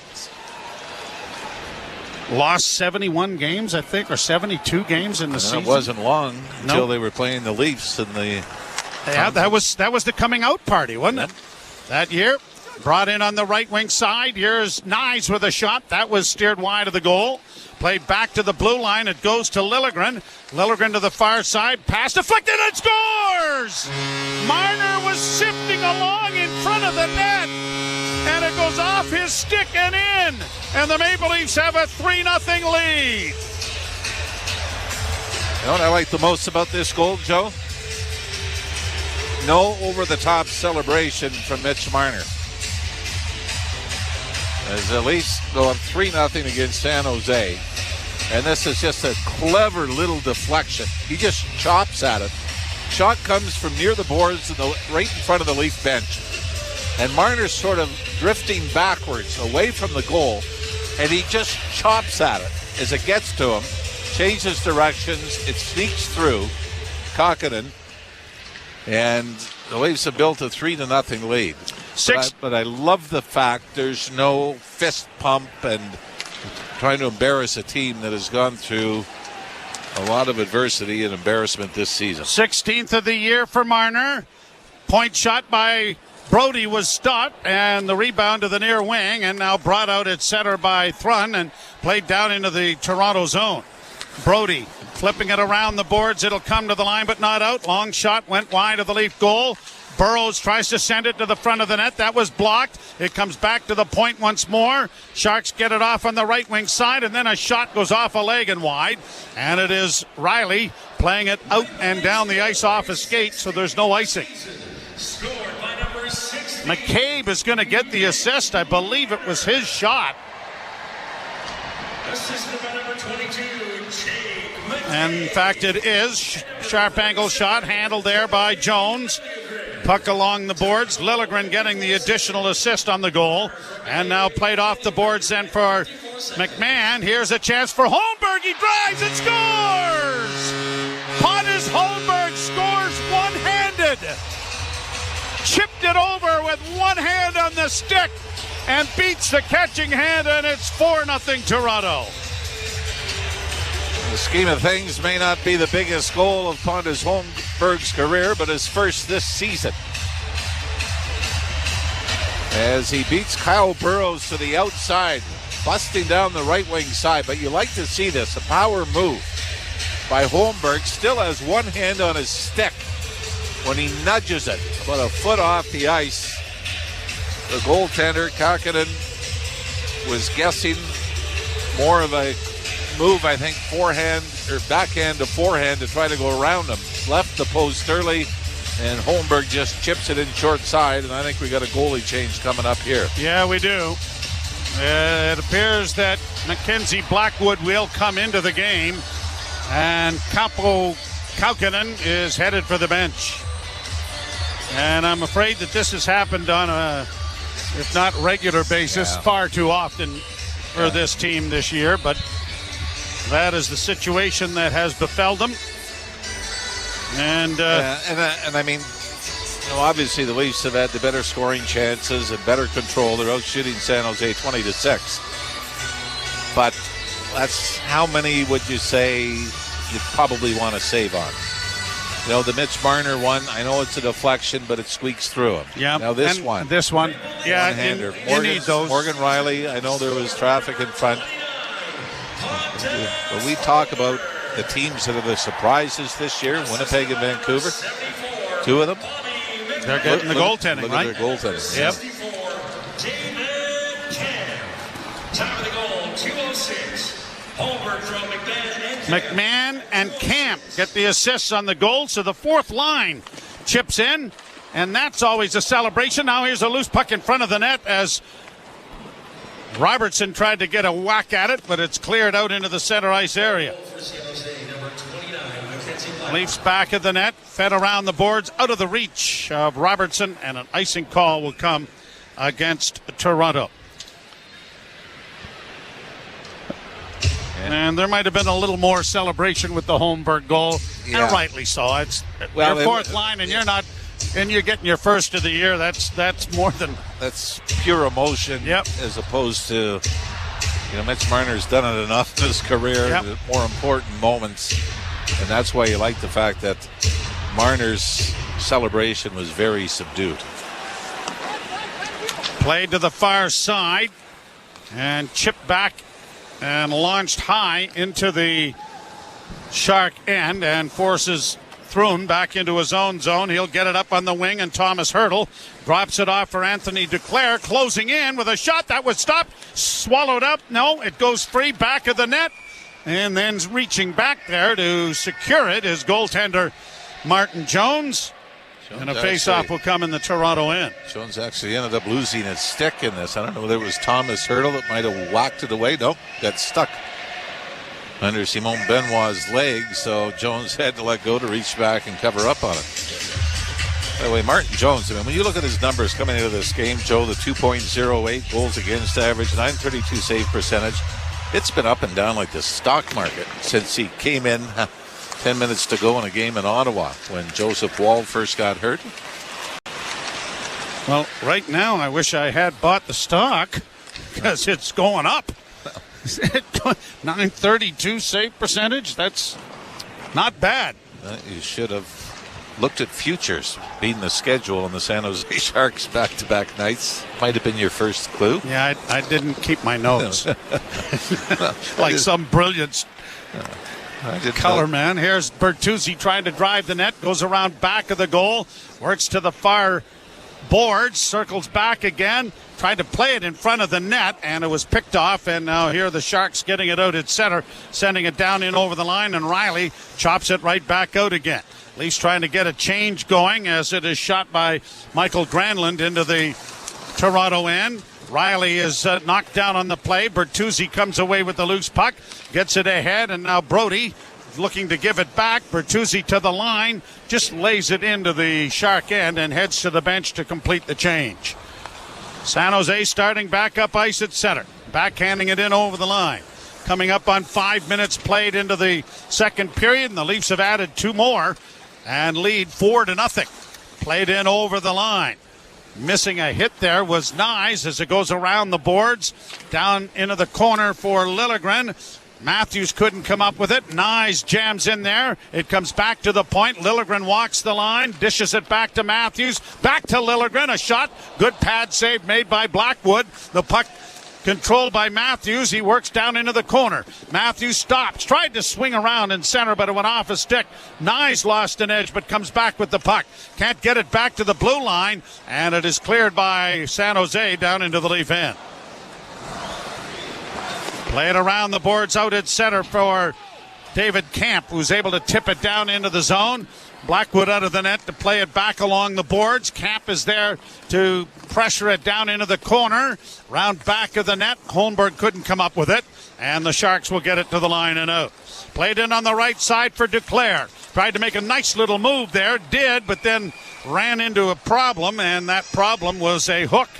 Lost 71 games, I think, or 72 games in the season. It wasn't long until they were playing the Leafs in the. Yeah, that was the coming out party, wasn't it? That year. Brought in on the right wing side. Here's Nyes with a shot. That was steered wide of the goal. Played back to the blue line. It goes to Liljegren. Liljegren to the far side. Pass deflected and scores! Marner was sifting along in front of the net. And it goes off his stick and in. And the Maple Leafs have a 3-0 lead. You know what I like the most about this goal, Joe? No over-the-top celebration from Mitch Marner. As the Leafs go up 3-0 against San Jose. And this is just a clever little deflection. He just chops at it. Shot comes from near the boards right in front of the Leaf bench. And Marner's sort of drifting backwards away from the goal. And he just chops at it as it gets to him. Changes directions. It sneaks through. Kakkonen. And the Leafs have built a 3-0 lead. But I love the fact there's no fist pump and trying to embarrass a team that has gone through a lot of adversity and embarrassment this season. 16th of the year for Marner. Point shot by Brody was stopped, and the rebound to the near wing, and now brought out at center by Thrun and played down into the Toronto zone. Brody flipping it around the boards. It'll come to the line, but not out. Long shot went wide of the Leaf goal. Burrows tries to send it to the front of the net. That was blocked. It comes back to the point once more. Sharks get it off on the right wing side, and then a shot goes off a leg and wide. And it is Riley playing it out and down the ice off a skate, so there's no icing. McCabe is going to get the assist. I believe it was his shot. And in fact, it is. Sharp angle shot handled there by Jones. Puck along the boards. Liljegren getting the additional assist on the goal. And now played off the boards then for McMahon. Here's a chance for Holmberg. He drives and scores! Pontus Holmberg scores one-handed. Chipped it over with one hand on the stick and beats the catching hand, and it's 4-0 Toronto. In the scheme of things, may not be the biggest goal of Pontus Holmberg's career, but his first this season. As he beats Kyle Burrows to the outside, busting down the right wing side. But you like to see this, a power move by Holmberg. Still has one hand on his stick when he nudges it about a foot off the ice. The goaltender, Kakkonen, was guessing more of a move, I think, forehand or backhand to forehand to try to go around him. Left the post early, and Holmberg just chips it in short side, and I think we got a goalie change coming up here. Yeah, we do. It appears that Mackenzie Blackwood will come into the game, and Kaapo Kaukonen is headed for the bench. And I'm afraid that this has happened on a, if not regular basis, far too often for this team this year. But that is the situation that has befell them. And I mean, you know, obviously the Leafs have had the better scoring chances and better control. They're out shooting San Jose 20-6. But that's how many would you say you probably want to save on? You know, the Mitch Marner one, I know it's a deflection, but it squeaks through him. Yeah. Now this one, yeah, one-hander. you need those. Morgan Riley, I know there was traffic in front. But we talk about the teams that are the surprises this year, Winnipeg and Vancouver. Two of them. They're getting the goaltending, look right? At their goaltending. Yep. Time of the goal, 2:06. Holmberg from McMahon and Camp get the assists on the goal, so the fourth line chips in, and that's always a celebration. Now here's a loose puck in front of the net as Robertson tried to get a whack at it, but it's cleared out into the center ice area. Leafs back of the net, fed around the boards, out of the reach of Robertson, and an icing call will come against Toronto. And there might have been a little more celebration with the Holmberg goal, and rightly so. It's your fourth line, and you're getting your first of the year. That's more than pure emotion. Yep. As opposed to, you know, Mitch Marner's done it enough in his career. Yep. The more important moments, and that's why you like the fact that Marner's celebration was very subdued. Played to the far side and chipped back and launched high into the Shark end and forces Thrun back into his own zone. He'll get it up on the wing, and Thomas Hertl drops it off for Anthony Duclair, closing in with a shot that was stopped, swallowed up. No, it goes free back of the net, and then reaching back there to secure it is goaltender Martin Jones. And a face-off will come in the Toronto end. Jones actually ended up losing his stick in this. I don't know whether it was Thomas Hertl that might have whacked it away. Nope, got stuck under Simon Benoit's leg, so Jones had to let go to reach back and cover up on it. By the way, Martin Jones, I mean, when you look at his numbers coming into this game, Joe, the 2.08 goals against average, 932 save percentage, it's been up and down like the stock market since he came in 10 minutes to go in a game in Ottawa when Joseph Wall first got hurt. Well, right now, I wish I had bought the stock because it's going up. 932 save percentage. That's not bad. You should have looked at futures, beating the schedule on the San Jose Sharks back-to-back nights. Might have been your first clue. Yeah, I didn't keep my notes. Like some brilliant color man. Here's Bertuzzi trying to drive the net. Goes around back of the goal. Works to the far boards. Circles back again. Tried to play it in front of the net, and it was picked off. And now here are the Sharks getting it out at center. Sending it down in over the line, and Riley chops it right back out again. Leafs trying to get a change going as it is shot by Michael Granlund into the Toronto end. Riley is knocked down on the play. Bertuzzi comes away with the loose puck, gets it ahead, and now Brody looking to give it back. Bertuzzi to the line, just lays it into the Shark end and heads to the bench to complete the change. San Jose starting back up ice at center, backhanding it in over the line. Coming up on 5 minutes played into the second period, and the Leafs have added 2 more and lead 4-0. Played in over the line. Missing a hit there was Nyes as it goes around the boards. Down into the corner for Liljegren. Matthews couldn't come up with it. Nyes jams in there. It comes back to the point. Liljegren walks the line, dishes it back to Matthews. Back to Liljegren. A shot. Good pad save made by Blackwood. The puck controlled by Matthews. He works down into the corner. Matthews stops. Tried to swing around in center, but it went off his stick. Nyes lost an edge, but comes back with the puck. Can't get it back to the blue line, and it is cleared by San Jose down into the Leaf end. Play it around the boards out at center for David Camp, who's able to tip it down into the zone. Blackwood out of the net to play it back along the boards. Camp is there to pressure it down into the corner. Round back of the net. Holmberg couldn't come up with it. And the Sharks will get it to the line and out. Played in on the right side for Duclair. Tried to make a nice little move there. Did, but then ran into a problem. And that problem was a hook.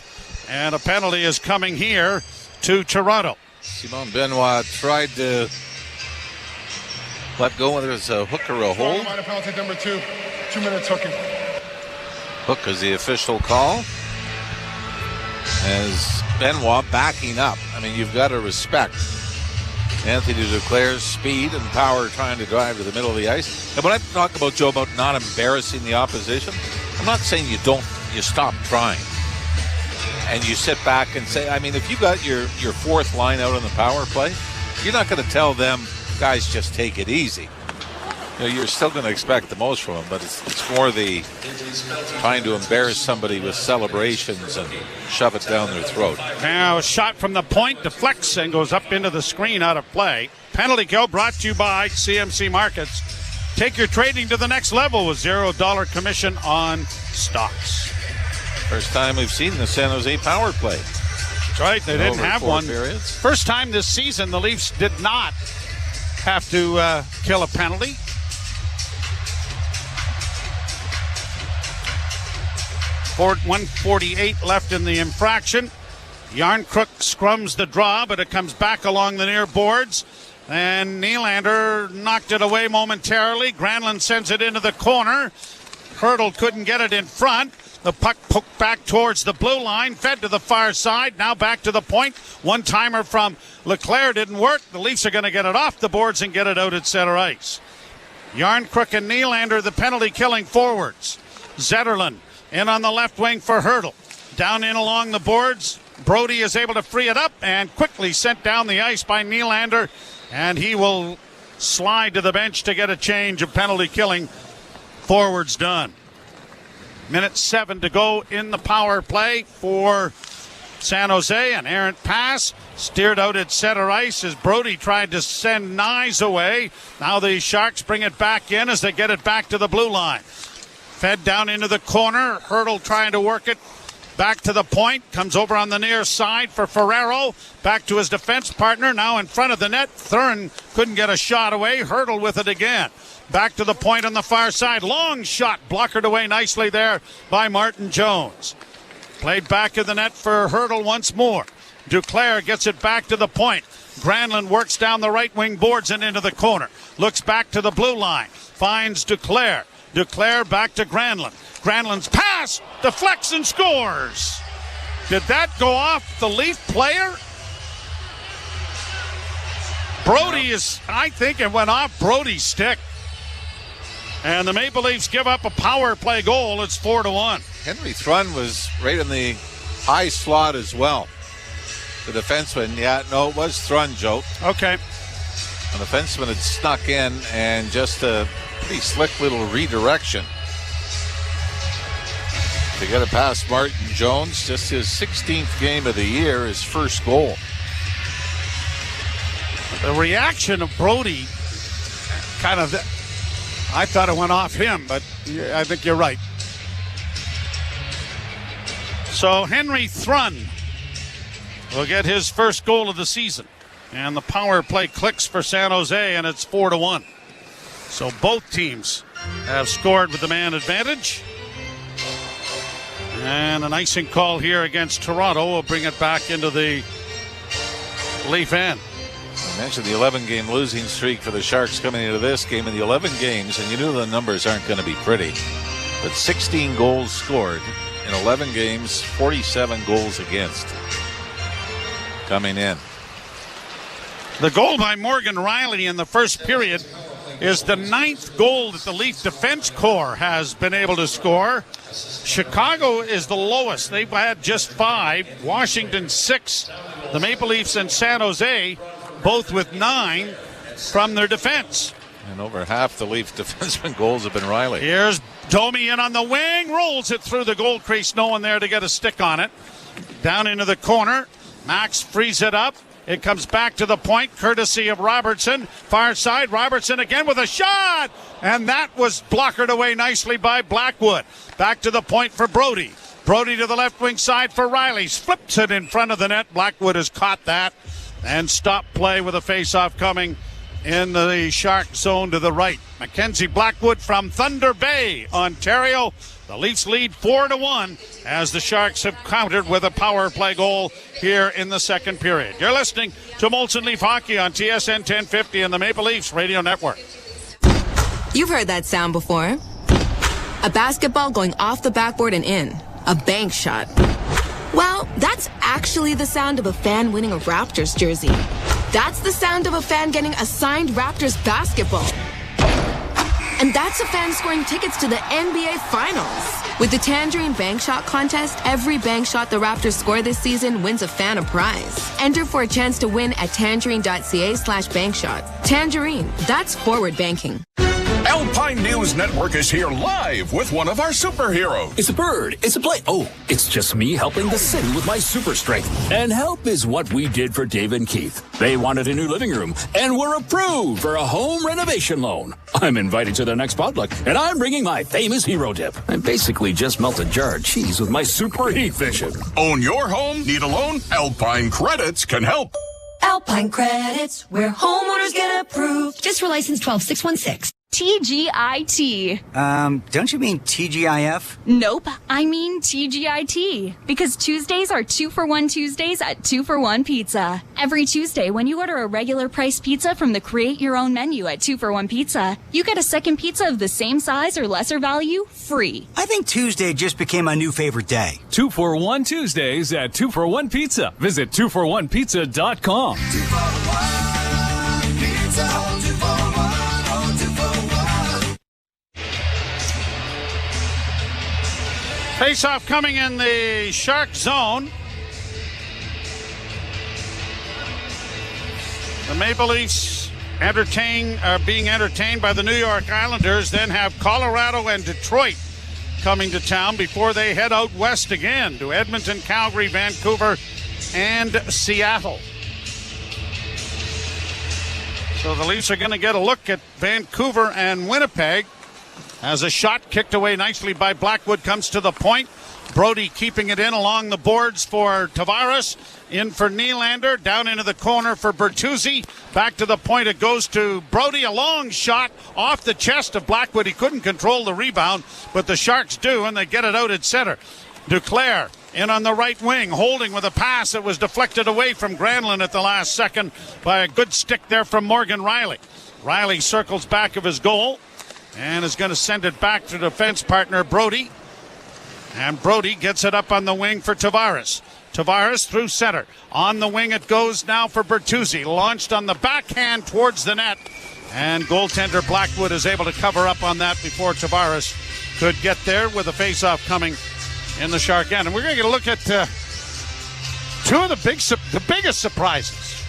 And a penalty is coming here to Toronto. Simon Benoit tried to let go whether it's a hook or a hold. Minor penalty number 2. 2 minutes hooking. Hook is the official call. As Benoit backing up. I mean, you've got to respect Anthony Duclair's speed and power trying to drive to the middle of the ice. And when I talk about, Joe, about not embarrassing the opposition, I'm not saying you stop trying. And you sit back and say, I mean, if you got your fourth line out on the power play, you're not going to tell them, guys, just take it easy. You know, you're still going to expect the most from them, but it's more the trying to embarrass somebody with celebrations and shove it down their throat. Now a shot from the point, deflects and goes up into the screen out of play. Penalty kill brought to you by CMC Markets. Take your trading to the next level with $0 commission on stocks. First time we've seen the San Jose power play. That's right, they didn't have one. Periods. First time this season the Leafs did not have to kill a penalty. For 1:48 left in the infraction. Yarncrook scrums the draw, but it comes back along the near boards. And Nylander knocked it away momentarily. Granlund sends it into the corner. Hurdle couldn't get it in front. The puck poked back towards the blue line, fed to the far side, now back to the point. One-timer from Leclerc didn't work. The Leafs are going to get it off the boards and get it out at center ice. Yarncrook and Nylander, the penalty-killing forwards. Zetterlund in on the left wing for Hurdle. Down in along the boards. Brody is able to free it up and quickly sent down the ice by Nylander. And he will slide to the bench to get a change of penalty-killing forwards done. Minute 7 to go in the power play for San Jose. An errant pass steered out at center ice as Brody tried to send Nyes away. Now the Sharks bring it back in as they get it back to the blue line. Fed down into the corner. Hurdle trying to work it back to the point. Comes over on the near side for Ferrero. Back to his defense partner. Now in front of the net. Thurin couldn't get a shot away. Hurdle with it again. Back to the point on the far side. Long shot blockered away nicely there by Martin Jones. Played back of the net for Hurdle once more. Duclair gets it back to the point. Granlund works down the right wing boards and into the corner. Looks back to the blue line. Finds Duclair. Duclair back to Granlund. Granlund's pass deflects and scores. Did that go off the Leaf player? I think it went off Brody's stick. And the Maple Leafs give up a power play goal. It's 4-1. Henry Thrun was right in the high slot as well. The defenseman, it was Thrun, Joe. Okay. The defenseman had snuck in and just a pretty slick little redirection to get it past Martin Jones. Just his 16th game of the year, his first goal. The reaction of Brody I thought it went off him, but I think you're right. So Henry Thrun will get his first goal of the season. And the power play clicks for San Jose, and it's 4-1. So both teams have scored with the man advantage. And an icing call here against Toronto will bring it back into the Leaf end. I mentioned the 11-game losing streak for the Sharks coming into this game. In the 11 games, and you knew the numbers aren't going to be pretty, but 16 goals scored in 11 games, 47 goals against coming in. The goal by Morgan Rielly in the first period is the 9th goal that the Leaf defense corps has been able to score. Chicago is the lowest. They've had just 5. Washington 6. The Maple Leafs and San Jose both with 9 from their defense. And over half the Leaf defenseman goals have been Rielly. Here's Domi in on the wing, rolls it through the goal crease, no one there to get a stick on it. Down into the corner, Max frees it up. It comes back to the point, courtesy of Robertson. Far side, Robertson again with a shot! And that was blockered away nicely by Blackwood. Back to the point for Brody. Brody to the left wing side for Rielly. Flips it in front of the net. Blackwood has caught that and stopped play with a face-off coming in the Shark zone to the right. Mackenzie Blackwood from Thunder Bay, Ontario. The Leafs lead 4-1 as the Sharks have countered with a power play goal here in the second period. You're listening to Molson Leaf Hockey on TSN 1050 and the Maple Leafs Radio Network. You've heard that sound before. A basketball going off the backboard and in. A bank shot. Well, that's actually the sound of a fan winning a Raptors jersey. That's the sound of a fan getting a signed Raptors basketball. And that's a fan scoring tickets to the NBA Finals. With the Tangerine Bank Shot contest, every bank shot the Raptors score this season wins a fan a prize. Enter for a chance to win at tangerine.ca/bankshot. Tangerine, that's forward banking. Alpine News Network is here live with one of our superheroes. It's a bird. It's a plane. Oh, it's just me helping the city with my super strength. And help is what we did for Dave and Keith. They wanted a new living room and were approved for a home renovation loan. I'm invited to their next potluck, and I'm bringing my famous hero dip. I basically just melt a jar of cheese with my super heat vision. Own your home? Need a loan? Alpine Credits can help. Alpine Credits, where homeowners get approved. Just for license 12616. TGIT. Don't you mean TGIF? Nope, I mean TGIT. Because Tuesdays are 2-for-1 Tuesdays at 2-for-1 Pizza. Every Tuesday, when you order a regular price pizza from the Create Your Own menu at 2-for-1 Pizza, you get a second pizza of the same size or lesser value free. I think Tuesday just became my new favorite day. 2-for-1 Tuesdays at 2-for-1 Pizza. Visit 2for1pizza.com. 2-for-1 Pizza, 2-for-1. Face-off coming in the Shark zone. The Maple Leafs being entertained by the New York Islanders, then have Colorado and Detroit coming to town before they head out west again to Edmonton, Calgary, Vancouver, and Seattle. So the Leafs are going to get a look at Vancouver and Winnipeg. As a shot kicked away nicely by Blackwood comes to the point. Brody keeping it in along the boards for Tavares. In for Nylander. Down into the corner for Bertuzzi. Back to the point it goes to Brody. A long shot off the chest of Blackwood. He couldn't control the rebound, but the Sharks do, and they get it out at center. Duclair in on the right wing, holding with a pass that was deflected away from Granlund at the last second by a good stick there from Morgan Rielly. Rielly circles back of his goal and is going to send it back to defense partner Brody. And Brody gets it up on the wing for Tavares. Tavares through center. On the wing it goes now for Bertuzzi. Launched on the backhand towards the net. And goaltender Blackwood is able to cover up on that before Tavares could get there with a face-off coming in the Shark end. And we're going to get a look at two of the biggest surprises,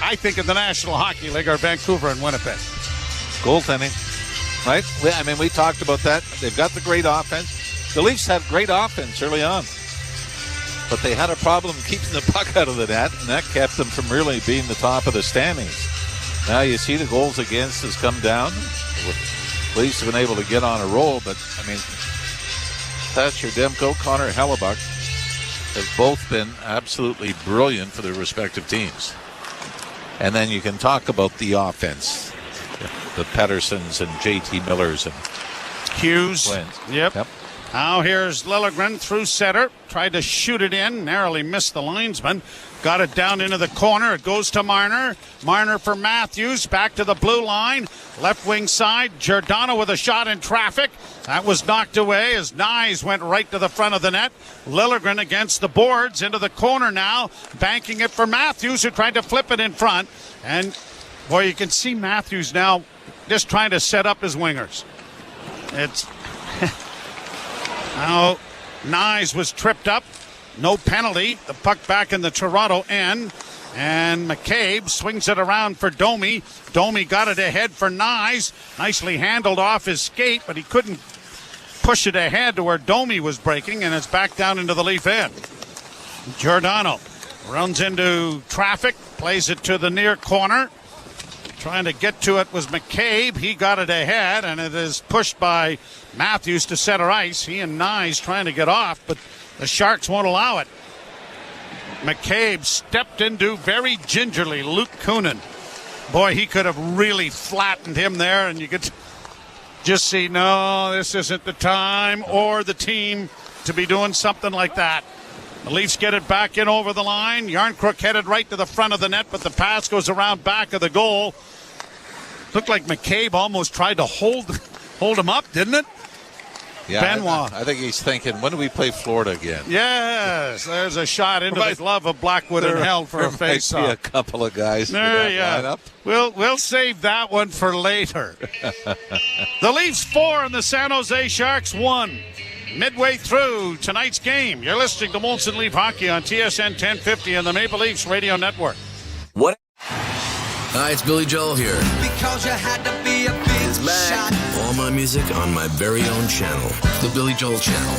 I think, in the National Hockey League are Vancouver and Winnipeg. Goaltending, right? I mean, we talked about that. They've got the great offense. The Leafs had great offense early on, but they had a problem keeping the puck out of the net, and that kept them from really being the top of the standings. Now you see the goals against has come down. Leafs have been able to get on a roll, but, I mean, Thatcher Demko, Connor Hellebuck have both been absolutely brilliant for their respective teams. And then you can talk about the offense. The Petterssons and JT Millers and Hughes. Flint. Yep. Now here's Liljegren through center. Tried to shoot it in. Narrowly missed the linesman. Got it down into the corner. It goes to Marner. Marner for Matthews. Back to the blue line. Left wing side. Giordano with a shot in traffic. That was knocked away as Nyes went right to the front of the net. Liljegren against the boards into the corner now. Banking it for Matthews, who tried to flip it in front. And, boy, you can see Matthews now just trying to set up his wingers. It's... Now, Nyes was tripped up. No penalty. The puck back in the Toronto end. And McCabe swings it around for Domi. Domi got it ahead for Nyes. Nicely handled off his skate, but he couldn't push it ahead to where Domi was breaking, and it's back down into the Leaf end. Giordano runs into traffic, plays it to the near corner. Trying to get to it was McCabe. He got it ahead, and it is pushed by Matthews to center ice. He and Nyes trying to get off, but the Sharks won't allow it. McCabe stepped into very gingerly Luke Kunin. Boy, he could have really flattened him there, and you could just see, no, this isn't the time or the team to be doing something like that. The Leafs get it back in over the line. Yarncrook headed right to the front of the net, but the pass goes around back of the goal. Looked like McCabe almost tried to hold him up, didn't it? Yeah, Benoit. I think he's thinking, when do we play Florida again? Yes, there's a shot into the glove of Blackwood and held for a face-off. There might be a couple of guys in that lineup. We'll save that one for later. The Leafs 4 and the San Jose Sharks 1. Midway through tonight's game, you're listening to Molson Leaf Hockey on TSN 1050 and the Maple Leafs Radio Network. What? Hi, it's Billy Joel here. Because you had to be a big shot. All my music on my very own channel, the Billy Joel Channel.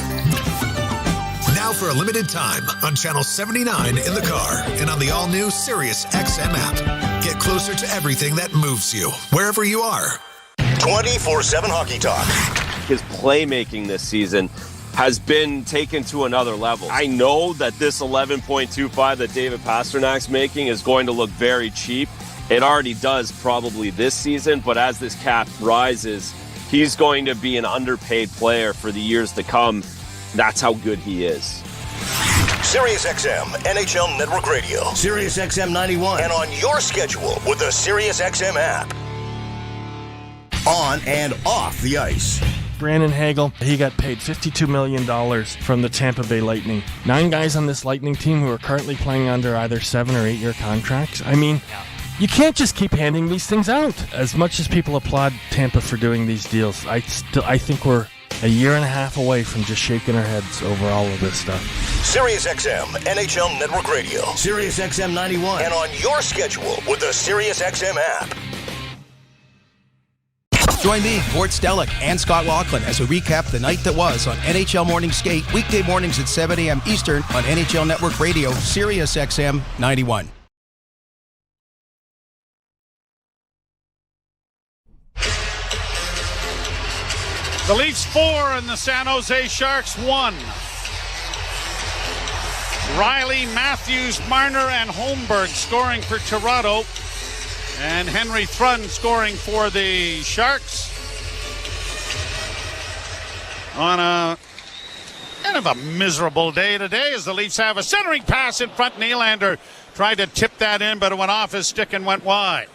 Now for a limited time on Channel 79 in the car and on the all-new Sirius XM app. Get closer to everything that moves you, wherever you are. 24/7 Hockey Talk. His playmaking this season has been taken to another level. I know that this 11.25 that David Pasternak's making is going to look very cheap. It already does probably this season, but as this cap rises, he's going to be an underpaid player for the years to come. That's how good he is. Sirius XM, NHL Network Radio. Sirius XM 91. And on your schedule with the Sirius XM app. On and off the ice. Brandon Hagel, he got paid $52 million from the Tampa Bay Lightning. 9 guys on this Lightning team who are currently playing under either 7 or 8 year contracts. I mean, you can't just keep handing these things out. As much as people applaud Tampa for doing these deals, I think we're a year and a half away from just shaking our heads over all of this stuff. Sirius XM, NHL Network Radio. Sirius XM 91. And on your schedule with the Sirius XM app. Join me, Gord Stellick, and Scott Laughlin as we recap the night that was on NHL Morning Skate, weekday mornings at 7 a.m. Eastern on NHL Network Radio, Sirius XM 91. The Leafs 4 and the San Jose Sharks 1. Riley, Matthews, Marner, and Holmberg scoring for Toronto. And Henry Thrun scoring for the Sharks on a Kind of a miserable day today as the Leafs have a centering pass in front. Nylander tried to tip that in, but it went off his stick and went wide.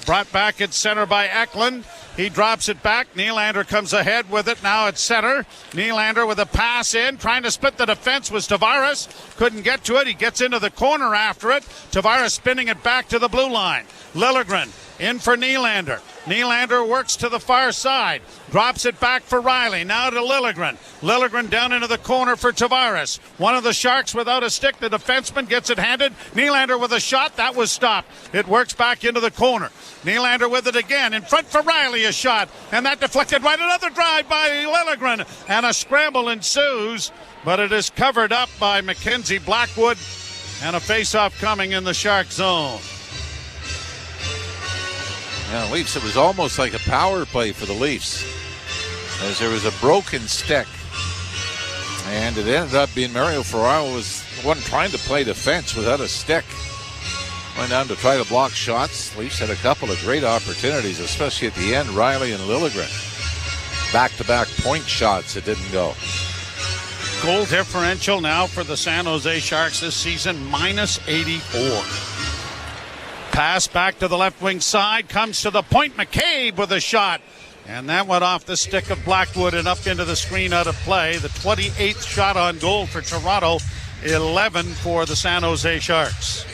Brought back at center by Eklund. He drops it back. Nylander comes ahead with it now at center. Nylander with a pass in. Trying to split the defense was Tavares. Couldn't get to it. He gets into the corner after it. Tavares spinning it back to the blue line. Liljegren in for Nylander. Nylander works to the far side. Drops it back for Riley. Now to Liljegren. Liljegren down into the corner for Tavares. One of the Sharks without a stick. The defenseman gets it handed. Nylander with a shot. That was stopped. It works back into the corner. Nylander with it again. In front for Riley, a shot. And that deflected right. Another drive by Liljegren. And a scramble ensues. But it is covered up by Mackenzie Blackwood. And a face-off coming in the Shark zone. Yeah, Leafs, it was almost like a power play for the Leafs as there was a broken stick. And it ended up being Mario Ferraro was the one trying to play defense without a stick. Went down to try to block shots. Leafs had a couple of great opportunities, especially at the end. Riley and Liljegren. Back-to-back point shots that didn't go. Goal differential now for the San Jose Sharks this season, minus 84. Pass back to the left wing side, comes to the point. McCabe with a shot. And that went off the stick of Blackwood and up into the screen out of play. The 28th shot on goal for Toronto, 11 for the San Jose Sharks.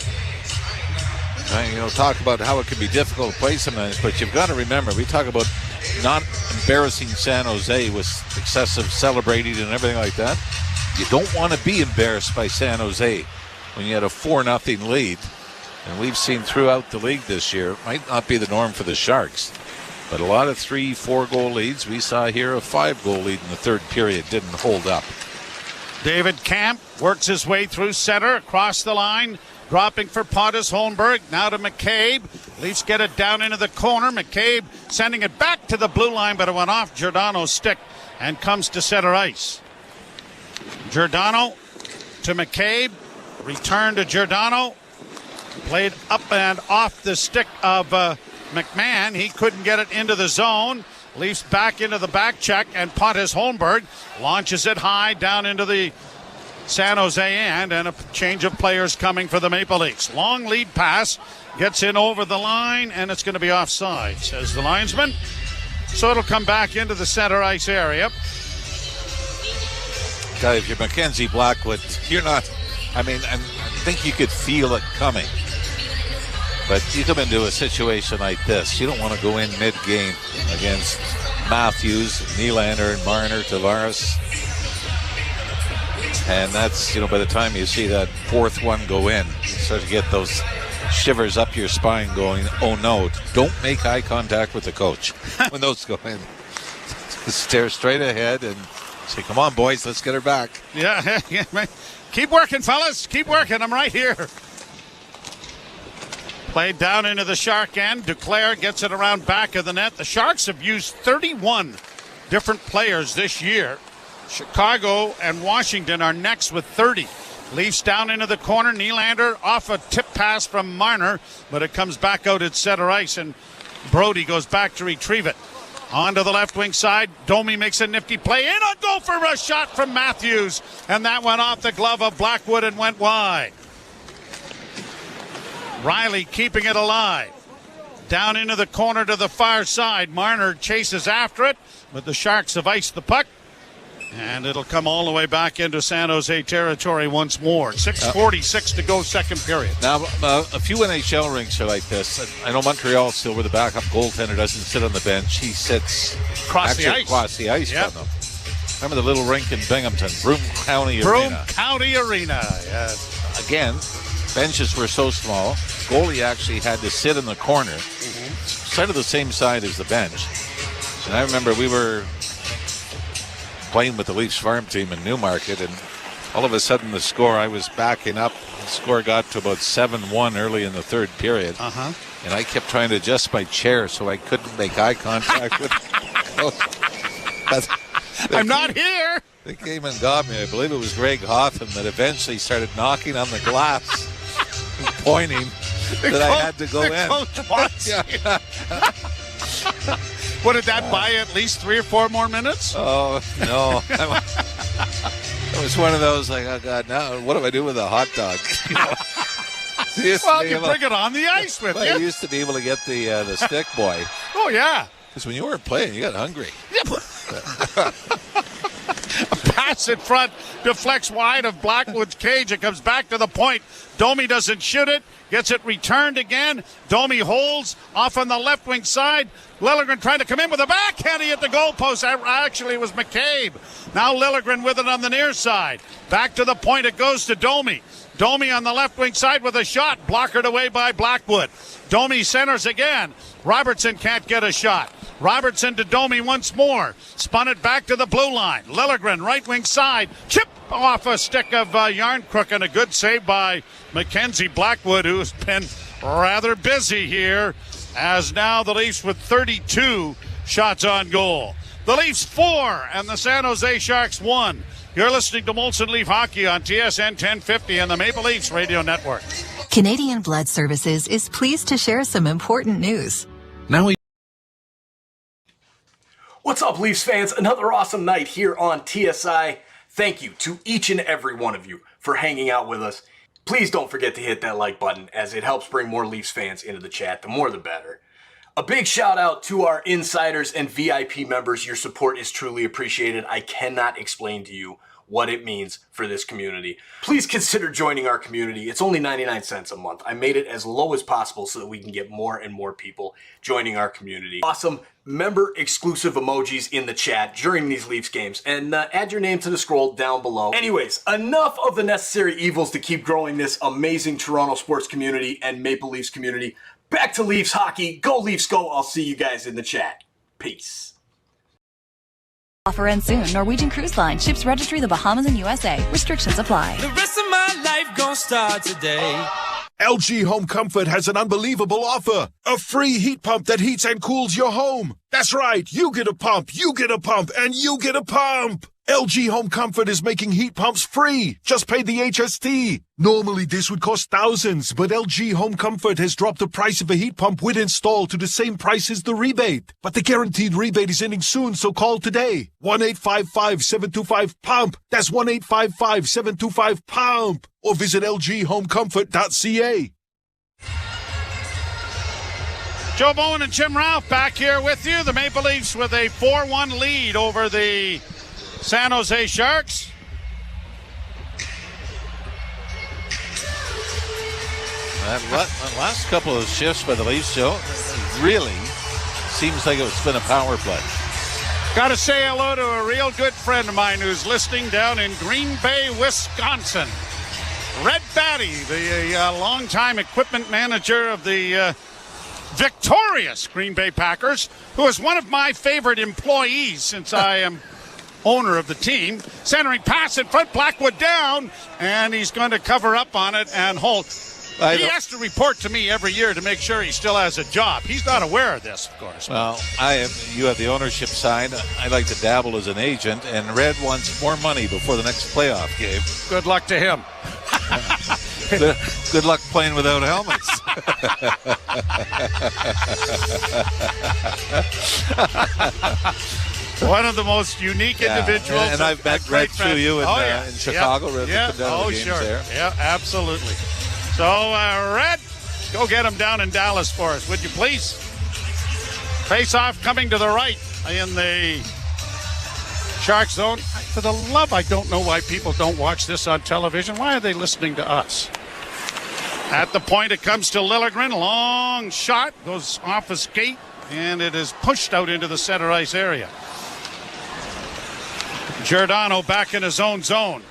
Talk about how it can be difficult to play sometimes, but you've got to remember, we talk about not embarrassing San Jose with excessive celebrating and everything like that. You don't want to be embarrassed by San Jose when you had a 4-0 lead. And we've seen throughout the league this year, it might not be the norm for the Sharks, but a lot of 3-4 goal leads. We saw here a 5-goal lead in the third period didn't hold up. David Camp works his way through center, across the line, dropping for Pontus Holmberg. Now to McCabe. Leafs get it down into the corner. McCabe sending it back to the blue line, but it went off Giordano's stick and comes to center ice. Giordano to McCabe. Return to Giordano. Played up and off the stick of McMahon. He couldn't get it into the zone. Leafs back into the back check, and Pontus Holmberg launches it high down into the San Jose end, and a change of players coming for the Maple Leafs. Long lead pass, gets in over the line, and it's going to be offside, says the linesman. So it'll come back into the center ice area. If you're Mackenzie Blackwood, you're not, I think you could feel it coming. But you come into a situation like this, you don't want to go in mid-game against Matthews, Nylander, and Marner, Tavares. And that's, by the time you see that fourth one go in, you start to get those shivers up your spine going, oh no, don't make eye contact with the coach when those go in. Stare straight ahead and say, come on, boys, let's get her back. Yeah. Keep working, fellas. Keep working. I'm right here. Played down into the Shark end. Duclair gets it around back of the net. The Sharks have used 31 different players this year. Chicago and Washington are next with 30. Leafs down into the corner. Nylander off a tip pass from Marner, but it comes back out at center ice, and Brody goes back to retrieve it. On to the left wing side. Domi makes a nifty play. In on goal for a shot from Matthews, and that went off the glove of Blackwood and went wide. Riley keeping it alive. Down into the corner to the far side. Marner chases after it, but the Sharks have iced the puck. And it'll come all the way back into San Jose territory once more. 6:46 to go, second period. Now, a few NHL rinks are like this. I know Montreal still, where the backup goaltender doesn't sit on the bench. He sits across the ice from them. Remember the little rink in Binghamton, Broome County Arena. Yes. Again, benches were so small, goalie actually had to sit in the corner, sort of the same side as the bench. And I remember we were playing with the Leafs farm team in Newmarket, and all of a sudden the score, I was backing up. The score got to about 7-1 early in the third period. And I kept trying to adjust my chair so I couldn't make eye contact with I'm not here. They came and got me. I believe it was Greg Hotham that eventually started knocking on the glass and pointing that I had to go in. What did that buy? At least 3 or 4 more minutes? Oh, no. was one of those like, oh God, now what do I do with a hot dog? Well, you bring it on the ice with you. You used to be able to get the stick boy. Oh, yeah. Because when you weren't playing, you got hungry. A pass in front, deflects wide of Blackwood's cage. It comes back to the point. Domi doesn't shoot it. Gets it returned again. Domi holds off on the left wing side. Liljegren trying to come in with a backhand. He hit the goalpost. Actually, it was McCabe. Now Liljegren with it on the near side. Back to the point. It goes to Domi. Domi on the left wing side with a shot. Blockered away by Blackwood. Domi centers again. Robertson can't get a shot. Robertson to Domi once more. Spun it back to the blue line. Liljegren, right wing side. Chip off a stick of Yarncrook, and a good save by Mackenzie Blackwood, who's been rather busy here, as now the Leafs with 32 shots on goal. The Leafs 4 and the San Jose Sharks 1. You're listening to Molson Leaf Hockey on TSN 1050 and the Maple Leafs Radio Network. Canadian Blood Services is pleased to share some important news. What's up, Leafs fans? Another awesome night here on TSI. Thank you to each and every one of you for hanging out with us. Please don't forget to hit that like button, as it helps bring more Leafs fans into the chat. The more the better. A big shout out to our insiders and VIP members. Your support is truly appreciated. I cannot explain to you what it means for this community. Please consider joining our community. It's only 99 cents a month. I made it as low as possible so that we can get more and more people joining our community. Awesome member exclusive emojis in the chat during these Leafs games, and add your name to the scroll down below. Anyways, enough of the necessary evils to keep growing this amazing Toronto sports community and Maple Leafs community. Back to Leafs hockey. Go Leafs go. I'll see you guys in the chat. Peace. Offer ends soon. Norwegian Cruise Line. Ships registry the Bahamas and USA. Restrictions apply. The rest of my life gon' start today. LG Home Comfort has an unbelievable offer. A free heat pump that heats and cools your home. That's right. You get a pump, you get a pump, and you get a pump. LG Home Comfort is making heat pumps free. Just pay the HST. Normally this would cost thousands, but LG Home Comfort has dropped the price of a heat pump with install to the same price as the rebate. But the guaranteed rebate is ending soon, so call today. 1-855-725-PUMP. That's 1-855-725-PUMP. Or visit lghomecomfort.ca. Joe Bowen and Jim Ralph back here with you. The Maple Leafs with a 4-1 lead over the San Jose Sharks. That last couple of shifts by the Leafs, Joe, really seems like it's been a power play. Got to say hello to a real good friend of mine who's listening down in Green Bay, Wisconsin. Red Batty, the longtime equipment manager of the victorious Green Bay Packers, who is one of my favorite employees since I am owner of the team. Centering pass in front, Blackwood down, and he's going to cover up on it and hold. He has to report to me every year to make sure he still has a job. He's not aware of this, of course. Well, you have the ownership side. I like to dabble as an agent, and Red wants more money before the next playoff game. Good luck to him. Good luck playing without helmets. One of the most unique individuals. And I've met Red through you in Chicago. Sure. There. Yeah, absolutely. So, Red, go get him down in Dallas for us, would you please? Face-off coming to the right in the Shark zone. For the love, I don't know why people don't watch this on television. Why are they listening to us? At the point, it comes to Liljegren. Long shot, goes off his skate, and it is pushed out into the center ice area. Giordano back in his own zone.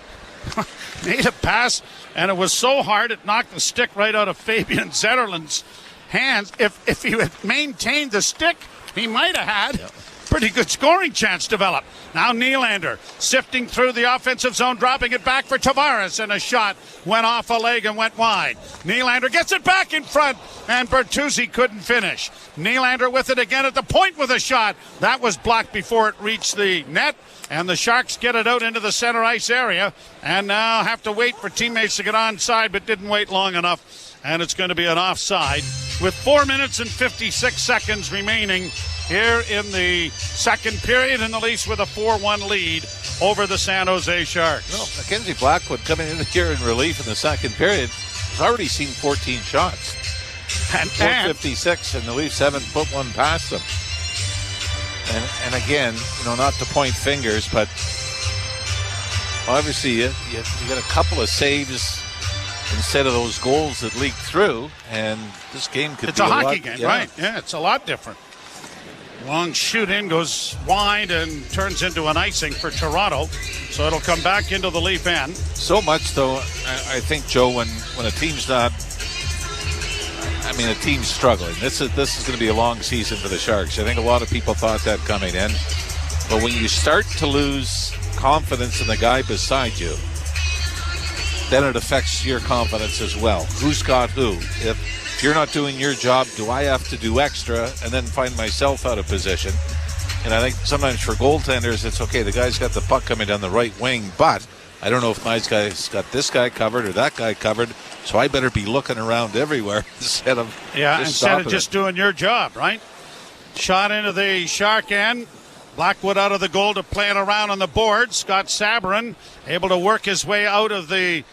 Made a pass, and it was so hard it knocked the stick right out of Fabian Zetterlund's hands. If he had maintained the stick, he might have had pretty good scoring chance develop. Now Nylander sifting through the offensive zone, dropping it back for Tavares, and a shot went off a leg and went wide. Nylander gets it back in front, and Bertuzzi couldn't finish. Nylander with it again at the point with a shot. That was blocked before it reached the net, and the Sharks get it out into the center ice area, and now have to wait for teammates to get onside, but didn't wait long enough. and it's going to be an offside with 4 minutes and 56 seconds remaining here in the second period, and the Leafs with a 4-1 lead over the San Jose Sharks. Well, Mackenzie Blackwood coming in here in relief in the second period has already seen 14 shots. And 456, and the Leafs haven't put one past them. And again, not to point fingers, but obviously you got a couple of saves instead of those goals that leaked through, and this game could be a hockey game, right? Yeah, it's a lot different. Long shoot in, goes wide, and turns into an icing for Toronto. So it'll come back into the Leaf end. So much, though, I think, Joe, when a team's not... a team's struggling. This is going to be a long season for the Sharks. I think a lot of people thought that coming in. But when you start to lose confidence in the guy beside you, then it affects your confidence as well. Who's got who? If you're not doing your job, do I have to do extra and then find myself out of position? And I think sometimes for goaltenders, it's okay. The guy's got the puck coming down the right wing, but I don't know if my guy's got this guy covered or that guy covered, so I better be looking around everywhere instead of just doing your job, right? Shot into the Shark end. Blackwood out of the goal to play it around on the board. Scott Sabourin able to work his way out of the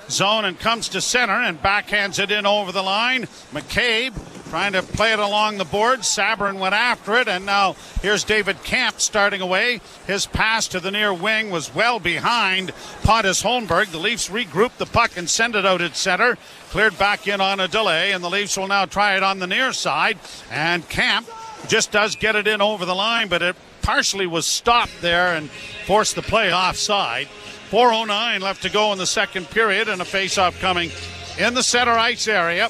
zone and comes to center and backhands it in over the line. McCabe trying to play it along the board. Sabourin went after it, and now here's David Kampf starting away. His pass to the near wing was well behind Pontus Holmberg. The Leafs regroup the puck and send it out at center. Cleared back in on a delay, and the Leafs will now try it on the near side. And Kampf just does get it in over the line, but it partially was stopped there and forced the play offside. 4:09 left to go in the second period, and a face-off coming in the center ice area.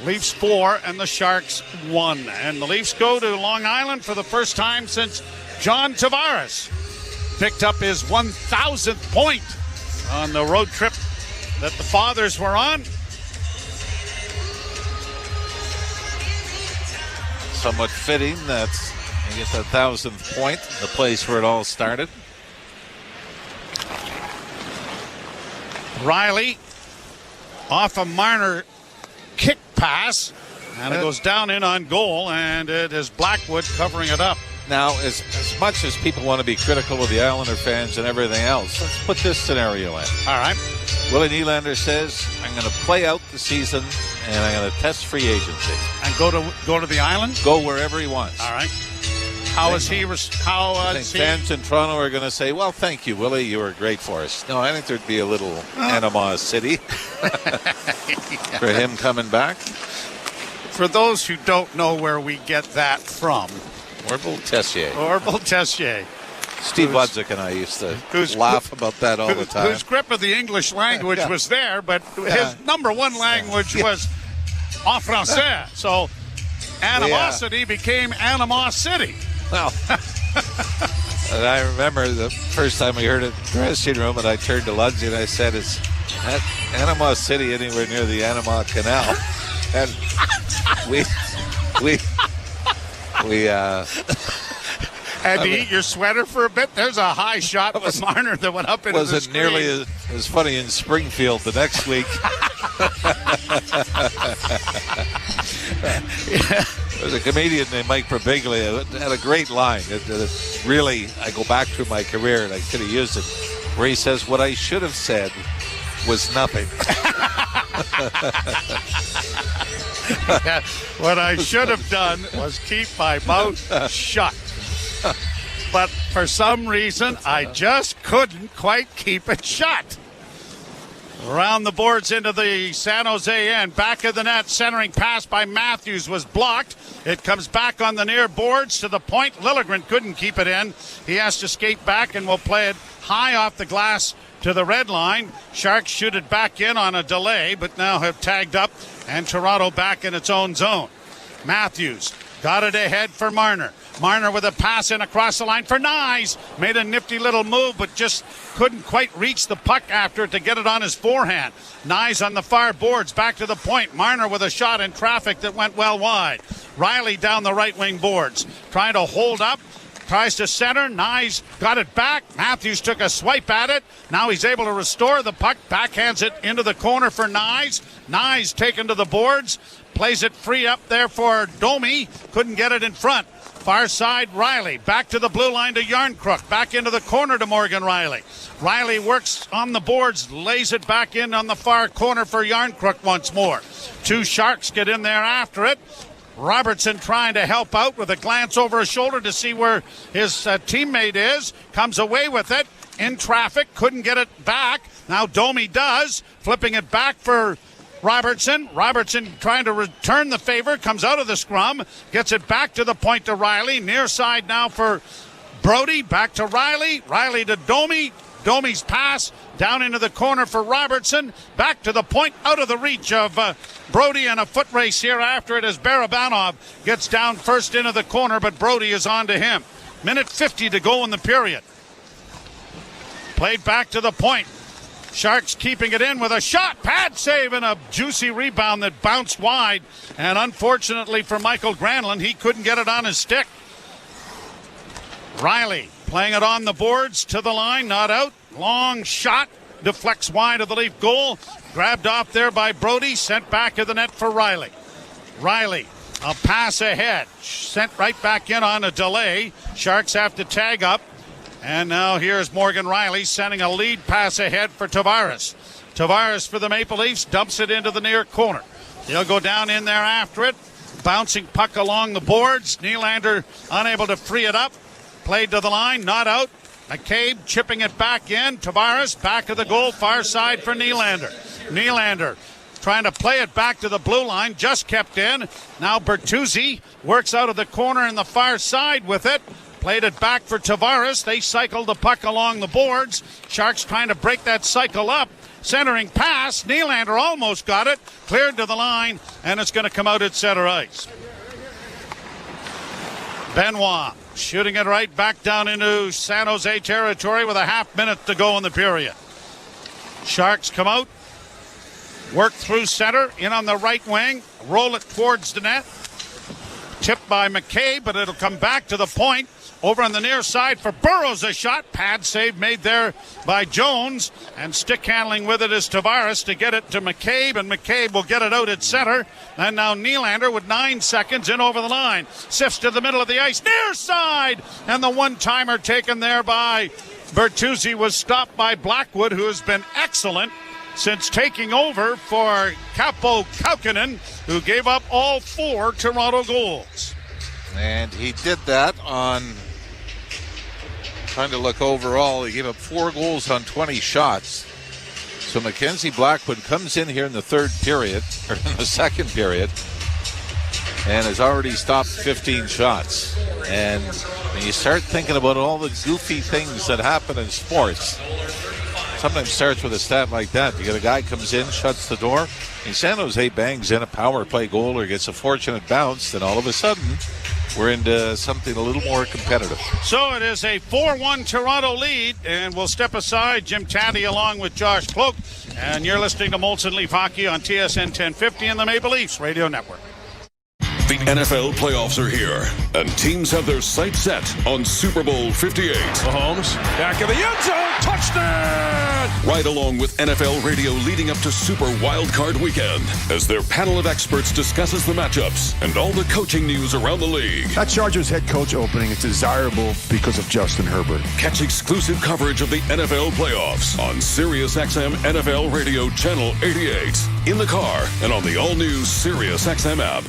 Leafs 4 and the Sharks 1. And the Leafs go to Long Island for the first time since John Tavares picked up his 1,000th point on the road trip that the fathers were on. Somewhat fitting that's he gets that 1,000th point, the place where it all started. Riley off a Marner kick pass, and it goes down in on goal, and it is Blackwood covering it up. Now, as much as people want to be critical of the Islander fans and everything else, let's put this scenario in. All right. Willie Nylander says, I'm going to play out the season, and I'm going to test free agency. And go to the island? Go wherever he wants. All right. I think fans in Toronto are going to say, well, thank you, Willie. You were great for us. No, I think there'd be a little animosity for him coming back. For those who don't know where we get that from. Orville Tessier. Steve Ludzik and I used to laugh about that all the time. Whose grip of the English language was there, but his number one language was en français. So animosity became animosity. Well, and I remember the first time we heard it in the dressing room, and I turned to Ludsey and I said, "Is that Anima City anywhere near the Anima Canal?" And we had to eat your sweater for a bit. There's a high shot from Marner that went up into the screen. Wasn't nearly as funny in Springfield the next week. There's a comedian named Mike Birbiglia who had a great line. Really, I go back through my career and I could have used it, where he says, "What I should have said was nothing." What I should have done was keep my mouth shut. But for some reason, I just couldn't quite keep it shut. Around the boards into the San Jose end. Back of the net, centering pass by Matthews was blocked. It comes back on the near boards to the point. Liljegren couldn't keep it in. He has to skate back and will play it high off the glass to the red line. Sharks shoot it back in on a delay, but now have tagged up, and Toronto back in its own zone. Matthews got it ahead for Marner. Marner with a pass in across the line for Nyes. Made a nifty little move, but just couldn't quite reach the puck after it to get it on his forehand. Nyes on the far boards, back to the point. Marner with a shot in traffic that went well wide. Riley down the right wing boards, trying to hold up. tries to center. Nyes got it back. Matthews took a swipe at it. Now he's able to restore the puck. Backhands it into the corner for Nyes. Nyes taken to the boards. Plays it free up there for Domi. Couldn't get it in front. Far side, Riley. Back to the blue line to Yarncrook. Back into the corner to Morgan Riley. Riley works on the boards, lays it back in on the far corner for Yarncrook once more. Two Sharks get in there after it. Robertson trying to help out with a glance over his shoulder to see where his teammate is. Comes away with it. In traffic. Couldn't get it back. Now Domi does. Flipping it back for Robertson. Robertson trying to return the favor. Comes out of the scrum. Gets it back to the point to Riley. Near side now for Brody. Back to Riley. Riley to Domi. Domi's pass down into the corner for Robertson. Back to the point, out of the reach of Brody, and a foot race here after it as Barabanov gets down first into the corner, but Brody is on to him. Minute 50 to go in the period. Played back to the point. Sharks keeping it in with a shot. Pad save and a juicy rebound that bounced wide. And unfortunately for Michael Granlund, he couldn't get it on his stick. Riley playing it on the boards to the line, not out. Long shot, deflects wide of the Leaf goal. Grabbed off there by Brody, sent back to the net for Riley. Riley, a pass ahead, sent right back in on a delay. Sharks have to tag up. And now here's Morgan Riley sending a lead pass ahead for Tavares. Tavares for the Maple Leafs dumps it into the near corner. They'll go down in there after it. Bouncing puck along the boards. Nylander unable to free it up. Played to the line, not out. McCabe chipping it back in. Tavares back of the goal, far side for Nylander. Nylander trying to play it back to the blue line, just kept in. Now Bertuzzi works out of the corner in the far side with it. Played it back for Tavares. They cycled the puck along the boards. Sharks trying to break that cycle up. Centering pass. Nylander almost got it. Cleared to the line, and it's going to come out at center ice. Benoit shooting it right back down into San Jose territory with a half minute to go in the period. Sharks come out, work through center, in on the right wing, roll it towards the net. Tipped by McCabe, but it'll come back to the point. Over on the near side for Burrows, a shot. Pad save made there by Jones. And stick handling with it is Tavares to get it to McCabe. And McCabe will get it out at center. And now Nylander with 9 seconds in over the line. Sifts to the middle of the ice. Near side. And the one-timer taken there by Bertuzzi was stopped by Blackwood, who has been excellent since taking over for Capo Kaukonen, who gave up all 4 Toronto goals. And he did that on, trying to look overall, he gave up 4 goals on 20 shots. So Mackenzie Blackwood comes in here in the third period, or in the second period, and has already stopped 15 shots. And when you start thinking about all the goofy things that happen in sports, sometimes starts with a stat like that. You get a guy comes in, shuts the door, and San Jose bangs in a power play goal or gets a fortunate bounce, then all of a sudden we're into something a little more competitive. So it is a 4-1 Toronto lead, and we'll step aside. Jim Taddy along with Josh Cloak, and you're listening to Molson Leaf Hockey on TSN 1050 and the Maple Leafs Radio Network. The NFL playoffs are here, and teams have their sights set on Super Bowl 58. Mahomes, back of the end zone, touchdown! Right along with NFL radio leading up to Super Wild Card Weekend, as their panel of experts discusses the matchups and all the coaching news around the league. That Chargers head coach opening is desirable because of Justin Herbert. Catch exclusive coverage of the NFL playoffs on SiriusXM NFL Radio Channel 88, in the car, and on the all-new SiriusXM app.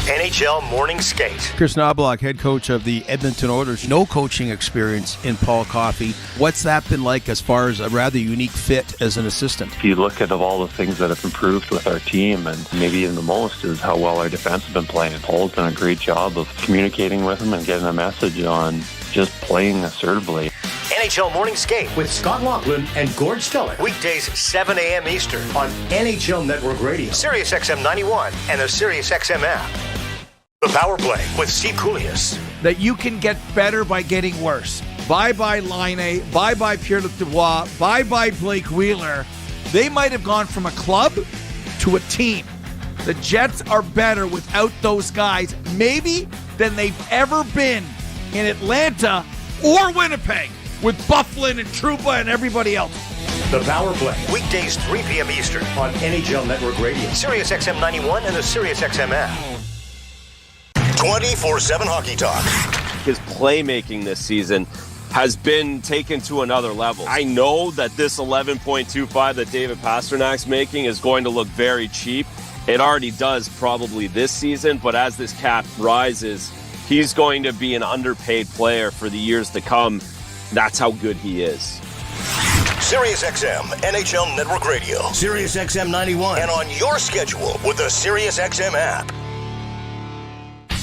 NHL Morning Skate. Chris Knobloch, head coach of the Edmonton Oilers. No coaching experience in Paul Coffey. What's that been like as far as a rather unique fit as an assistant? If you look at all the things that have improved with our team, and maybe even the most is how well our defense has been playing. Paul's done a great job of communicating with them and getting a message on just playing assertively. NHL Morning Skate with Scott Laughlin and Gord Stellick. Weekdays 7 a.m. Eastern on NHL Network Radio, SiriusXM 91, and the SiriusXM app. The Power Play with Steve Koulias. That you can get better by getting worse. Bye-bye Laine, bye-bye Pierre-Luc Dubois, bye-bye Blake Wheeler. They might have gone from a club to a team. The Jets are better without those guys, maybe, than they've ever been in Atlanta or Winnipeg with Bufflin and Trouba and everybody else. The Power Play, weekdays 3 p.m. Eastern on NHL Network Radio, Sirius XM 91, and the Sirius XM app. 24/7 hockey talk. His playmaking this season has been taken to another level. I know that this 11.25 that David Pasternak's making is going to look very cheap. It already does probably this season, but as this cap rises, he's going to be an underpaid player for the years to come. That's how good he is. Sirius XM NHL Network Radio, Sirius XM 91, and on your schedule with the Sirius XM app.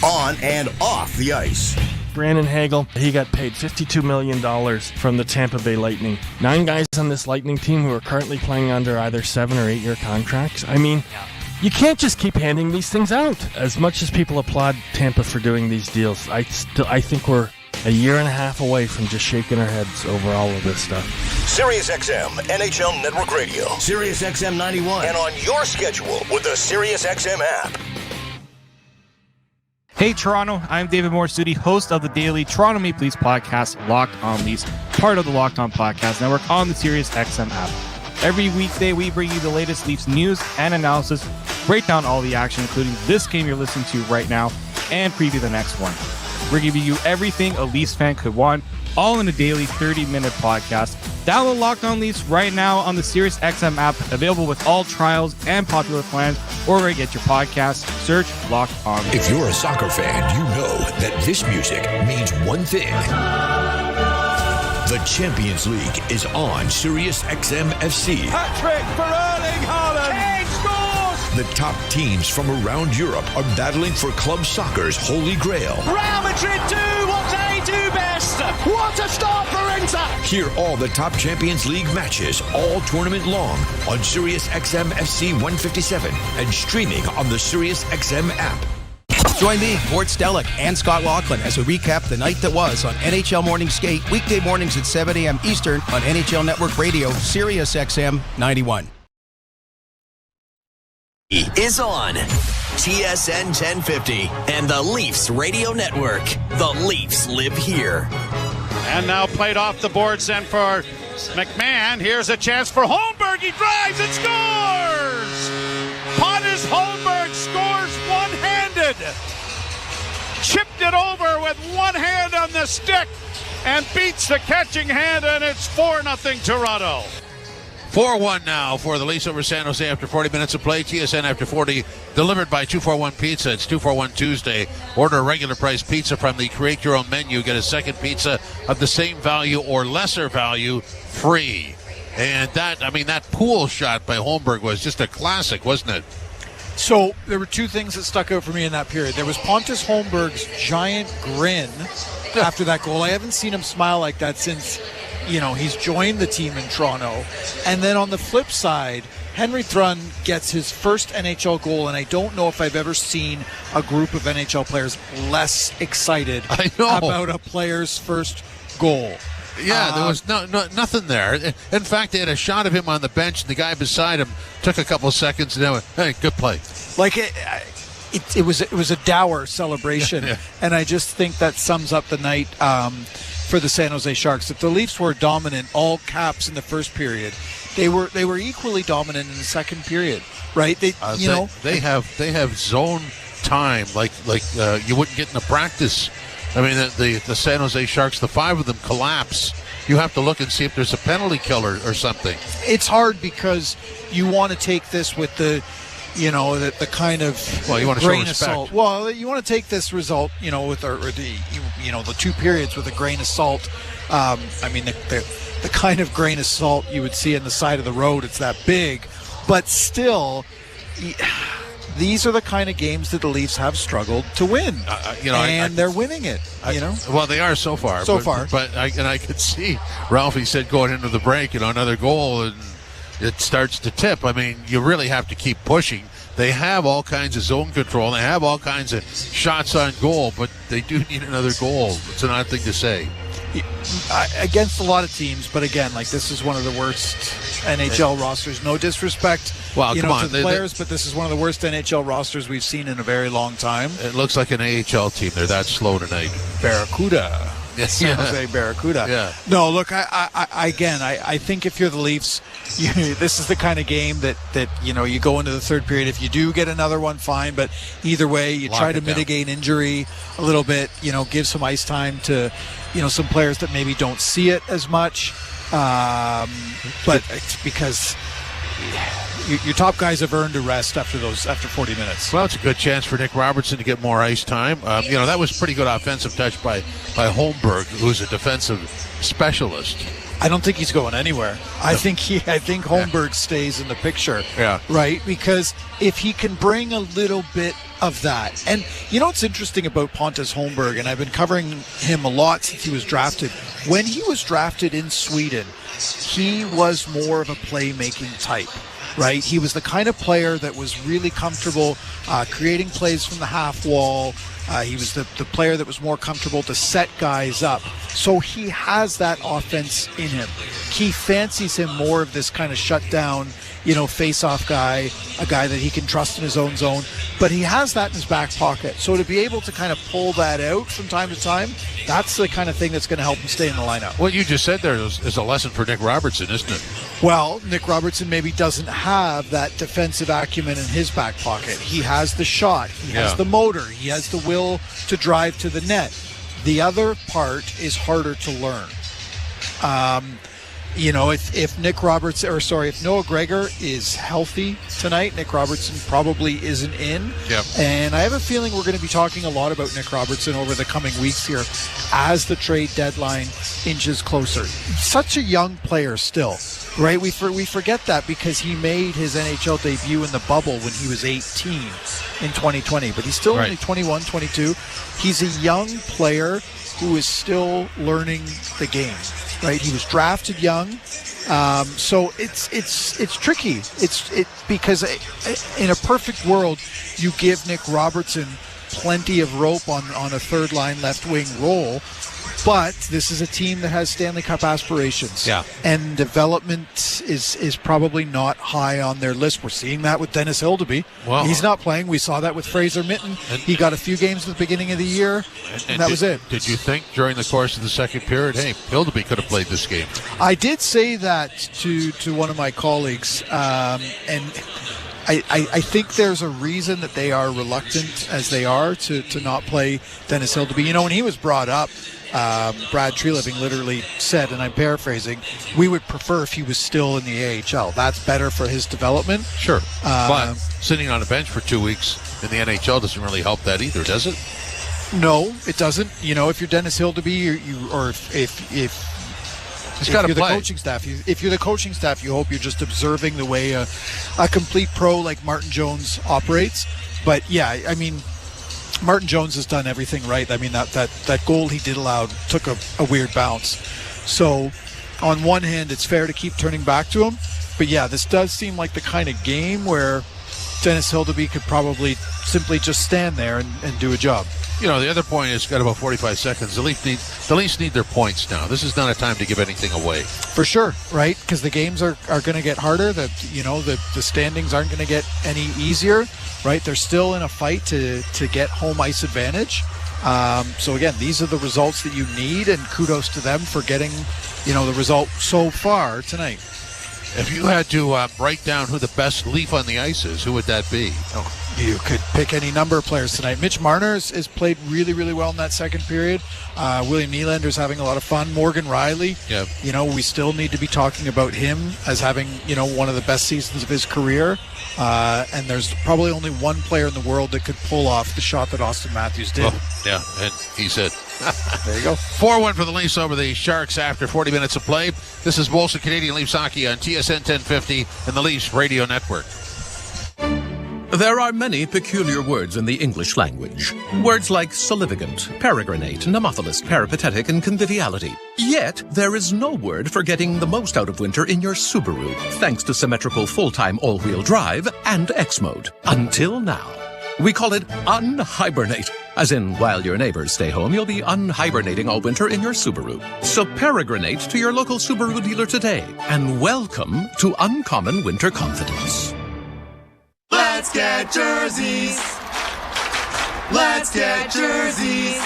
On and off the ice. Brandon Hagel, he got paid $52 million from the Tampa Bay Lightning. 9 guys on this Lightning team who are currently playing under either 7 or 8 year contracts. I mean, you can't just keep handing these things out. As much as people applaud Tampa for doing these deals, I think we're a year and a half away from just shaking our heads over all of this stuff. Sirius XM NHL Network Radio, Sirius XM 91, and on your schedule with the Sirius XM app. Hey Toronto, I'm David Morsuti, host of the daily Toronto Maple Leafs podcast, Locked On Leafs, part of the Locked On Podcast Network on the Sirius XM app. Every weekday, we bring you the latest Leafs news and analysis, break down all the action, including this game you're listening to right now, and preview the next one. We're giving you everything a Leafs fan could want, all in a daily 30-minute podcast. Download Locked On Leafs right now on the Sirius XM app, available with all trials and popular plans, or where you get your podcasts. Search Locked On Leafs. If you're a soccer fan, you know that this music means one thing. The Champions League is on Sirius XM FC. Hat-trick for Erling Haaland. Kane scores. The top teams from around Europe are battling for club soccer's holy grail. Real Madrid do what they do best. What a start for Inter. Hear all the top Champions League matches all tournament long on Sirius XM FC 157 and streaming on the Sirius XM app. Join me, Gord Stellick, and Scott Laughlin as we recap the night that was on NHL Morning Skate, weekday mornings at 7 a.m. Eastern on NHL Network Radio, Sirius XM 91. Is on TSN 1050 and the Leafs Radio Network. The Leafs live here. And now played off the boards then for McMahon. Here's a chance for Holmberg. He drives and scores! Pontus Holmberg scores one-handed. Chipped it over with one hand on the stick and beats the catching hand, and it's 4-0 Toronto. 4-1 now for the Leafs over San Jose after 40 minutes of play. TSN after 40, delivered by 241 Pizza. It's 241 Tuesday. Order a regular price pizza from the Create Your Own menu. Get a second pizza of the same value or lesser value free. And that pool shot by Holmberg was just a classic, wasn't it? So there were two things that stuck out for me in that period. There was Pontus Holmberg's giant grin after that goal. I haven't seen him smile like that since, he's joined the team in Toronto. And then on the flip side, Henry Thrun gets his first NHL goal, and I don't know if I've ever seen a group of NHL players less excited about a player's first goal. Yeah, there was nothing there. In fact, they had a shot of him on the bench, and the guy beside him took a couple of seconds, and then went, hey, good play. Like, it was a dour celebration, and I just think that sums up the night for the San Jose Sharks. If the Leafs were dominant, all caps in the first period, they were equally dominant in the second period, right? They have zone time like you wouldn't get in a practice. I mean, the San Jose Sharks, the 5 of them collapse. You have to look and see if there's a penalty killer or something. It's hard because you want to take this with the kind of you want to grain show of salt. Well, you want to take this result, with the 2 periods with a grain of salt. The kind of grain of salt you would see on the side of the road. It's that big, but still. These are the kind of games that the Leafs have struggled to win, they're winning it. Well, they are so far. But I could see Ralphie said going into the break, another goal, and it starts to tip. I mean, you really have to keep pushing. They have all kinds of zone control. They have all kinds of shots on goal, but they do need another goal. It's an odd thing to say. against a lot of teams, but again, like this is one of the worst NHL rosters. No disrespect, well, come on, to the players, but this is one of the worst NHL rosters we've seen in a very long time. It looks like an AHL team. They're that slow tonight. Barracuda. San Jose Barracuda. Yeah. No, look, I think if you're the Leafs, this is the kind of game that you go into the third period. If you do get another one, fine. But either way, you try to mitigate injury a little bit. Give some ice time to, some players that maybe don't see it as much. But it's because your top guys have earned a rest after 40 minutes. Well, it's a good chance for Nick Robertson to get more ice time. That was pretty good offensive touch by Holmberg, who's a defensive specialist. I don't think he's going anywhere. I think Holmberg stays in the picture. Yeah. Right? Because if he can bring a little bit of that. And what's interesting about Pontus Holmberg, and I've been covering him a lot since he was drafted. When he was drafted in Sweden, he was more of a playmaking type. Right? He was the kind of player that was really comfortable creating plays from the half wall. He was the player that was more comfortable to set guys up. So he has that offense in him. He fancies him more of this kind of shutdown, face-off guy, a guy that he can trust in his own zone. But he has that in his back pocket. So to be able to kind of pull that out from time to time, that's the kind of thing that's going to help him stay in the lineup. What you just said there is a lesson for Nick Robertson, isn't it? Well, Nick Robertson maybe doesn't have that defensive acumen in his back pocket. He has the shot. He has the motor. He has the will to drive to the net. The other part is harder to learn. If Noah Gregor is healthy tonight, Nick Robertson probably isn't in. Yep. And I have a feeling we're going to be talking a lot about Nick Robertson over the coming weeks here as the trade deadline inches closer. Such a young player still, right? We forget that because he made his NHL debut in the bubble when he was 18 in 2020. But he's still only 21, 22. He's a young player who is still learning the game. Right, he was drafted young, so it's tricky. Because in a perfect world, you give Nick Robertson plenty of rope on a third line left wing role, but this is a team that has Stanley Cup aspirations. Yeah, and development is probably not high on their list. We're seeing that with Dennis Hildeby. Well, he's not playing. We saw that with Fraser Mitten. He got a few games at the beginning of the year, and that was it. Did you think during the course of the second period, hey, Hildeby could have played this game? I did say that to one of my colleagues, and I think there's a reason that they are reluctant as they are to not play Dennis Hildeby. When he was brought up, Brad Treliving literally said, and I'm paraphrasing, we would prefer if he was still in the AHL. That's better for his development. Sure. But sitting on a bench for 2 weeks in the NHL doesn't really help that either, does it? No, it doesn't. If you're Dennis Hildeby, if you're the coaching staff, if you're the coaching staff, you hope you're just observing the way a complete pro like Martin Jones operates. But yeah, I mean, Martin Jones has done everything right. I mean, that goal he did allow took a weird bounce. So on one hand, it's fair to keep turning back to him. But yeah, this does seem like the kind of game where Dennis Hildeby could probably simply just stand there and do a job. The other point is, got about 45 seconds. The Leafs need their points now. This is not a time to give anything away. For sure, right? Because the games are going to get harder. The standings aren't going to get any easier, right? They're still in a fight to get home ice advantage. So again, these are the results that you need, and kudos to them for getting, the result so far tonight. If you had to write down who the best Leaf on the ice is, who would that be? You could pick any number of players tonight. Mitch Marner has played really, really well in that second period. William Nylander is having a lot of fun. Morgan Riley, we still need to be talking about him as having, one of the best seasons of his career. And there's probably only one player in the world that could pull off the shot that Austin Matthews did. Yeah, and he's it. There you go. 4-1 for the Leafs over the Sharks after 40 minutes of play. This is Molson Canadian Leafs Hockey on TSN 1050 and the Leafs Radio Network. There are many peculiar words in the English language. Words like salivigant, peregrinate, nemophilus, peripatetic, and conviviality. Yet, there is no word for getting the most out of winter in your Subaru, thanks to symmetrical full-time all-wheel drive and X-Mode. Until now. We call it unhibernate. As in, while your neighbors stay home, you'll be unhibernating all winter in your Subaru. So peregrinate to your local Subaru dealer today and welcome to uncommon winter confidence. Let's get jerseys. Let's get jerseys.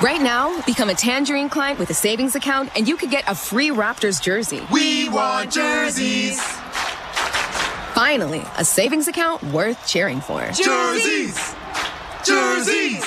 Right now, become a Tangerine client with a savings account and you could get a free Raptors jersey. We want jerseys. Finally, a savings account worth cheering for. Jerseys. Jerseys.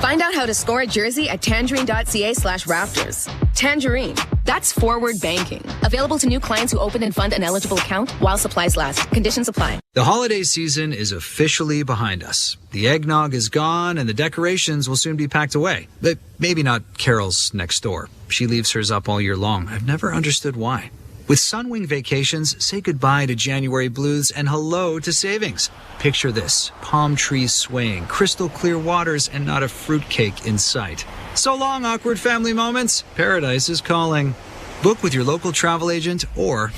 Find out how to score a jersey at tangerine.ca/Raptors. Tangerine. That's forward banking. Available to new clients who open and fund an eligible account while supplies last. Conditions apply. The holiday season is officially behind us. The eggnog is gone and the decorations will soon be packed away. But maybe not Carol's next door. She leaves hers up all year long. I've never understood why. With Sunwing Vacations, say goodbye to January blues and hello to savings. Picture this: palm trees swaying, crystal clear waters, and not a fruitcake in sight. So long, awkward family moments. Paradise is calling. Book with your local travel agent or...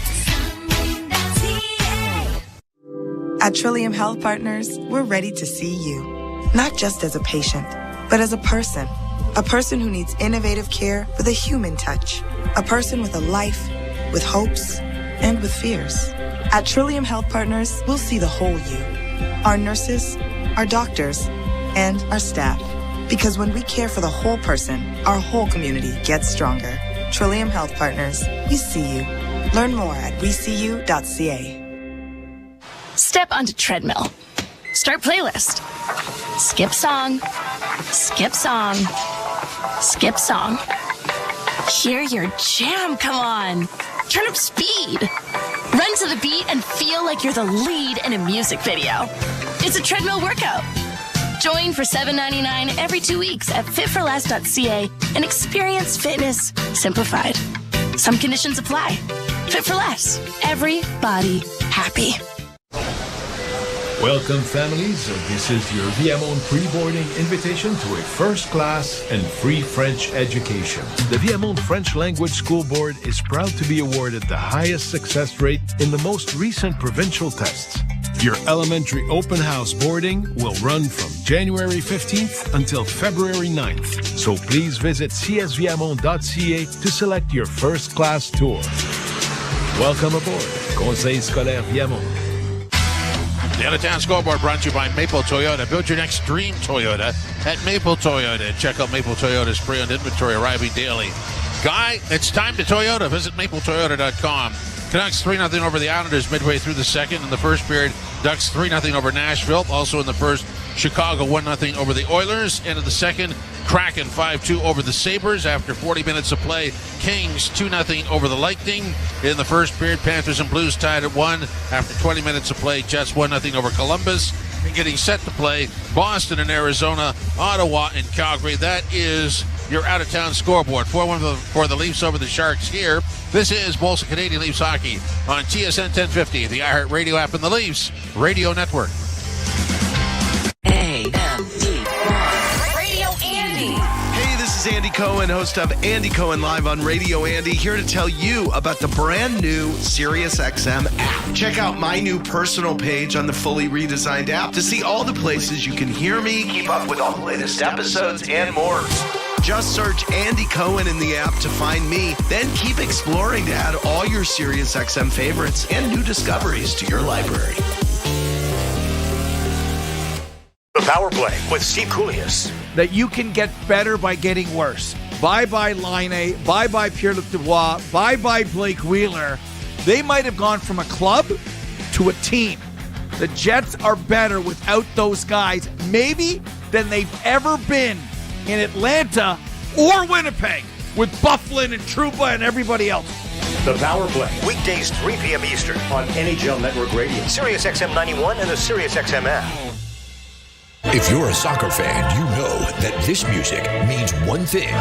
At Trillium Health Partners, we're ready to see you. Not just as a patient, but as a person. A person who needs innovative care with a human touch. A person with a life, with hopes, and with fears. At Trillium Health Partners, we'll see the whole you. Our nurses, our doctors, and our staff. Because when we care for the whole person, our whole community gets stronger. Trillium Health Partners, we see you. Learn more at weseeyou.ca. Step onto treadmill. Start playlist. Skip song. Skip song. Skip song. Hear your jam come on. Turn up speed. Run to the beat and feel like you're the lead in a music video. It's a treadmill workout. Join for $7.99 every 2 weeks at fitforless.ca and experience fitness simplified. Some conditions apply. Fit for less. Everybody happy. Welcome, families. This is your Viamone pre-boarding invitation to a first-class and free French education. The Viamone French Language School Board is proud to be awarded the highest success rate in the most recent provincial tests. Your elementary open house boarding will run from January 15th until February 9th. So please visit csviamone.ca to select your first-class tour. Welcome aboard. Conseil scolaire Viamone. The out-of-town scoreboard brought to you by Maple Toyota. Build your next dream Toyota at Maple Toyota. Check out Maple Toyota's pre-owned inventory arriving daily. Guy, it's time to Toyota. Visit mapletoyota.com. Canucks 3-0 over the Islanders midway through the second. In the first period, Ducks 3-0 over Nashville. Also in the first, Chicago 1-0 over the Oilers. And in the second, Kraken 5-2 over the Sabres. After 40 minutes of play, Kings 2-0 over the Lightning. In the first period, Panthers and Blues tied at 1. After 20 minutes of play, Jets 1-0 over Columbus. And getting set to play, Boston and Arizona, Ottawa and Calgary. That is your out-of-town scoreboard. 4-1 for the Leafs over the Sharks here. This is Molson Canadian Leafs Hockey on TSN 1050, the iHeart Radio app, and the Leafs Radio Network. Radio Andy. Hey, this is Andy Cohen, host of Andy Cohen Live on Radio Andy, here to tell you about the brand new SiriusXM app. Check out my new personal page on the fully redesigned app to see all the places you can hear me, keep up with all the latest episodes, and more. Just search Andy Cohen in the app to find me, then keep exploring to add all your SiriusXM favorites and new discoveries to your library. The Power Play with Steve Koulias. That you can get better by getting worse. Bye-bye Laine. Bye-bye Pierre-Luc Dubois. Bye-bye Blake Wheeler. They might have gone from a club to a team. The Jets are better without those guys, maybe, than they've ever been in Atlanta or Winnipeg with Bufflin and Trouba and everybody else. The Power Play, weekdays 3 p.m. Eastern on NHL Network Radio, SiriusXM 91 and the SiriusXM app. If you're a soccer fan, you know that this music means one thing.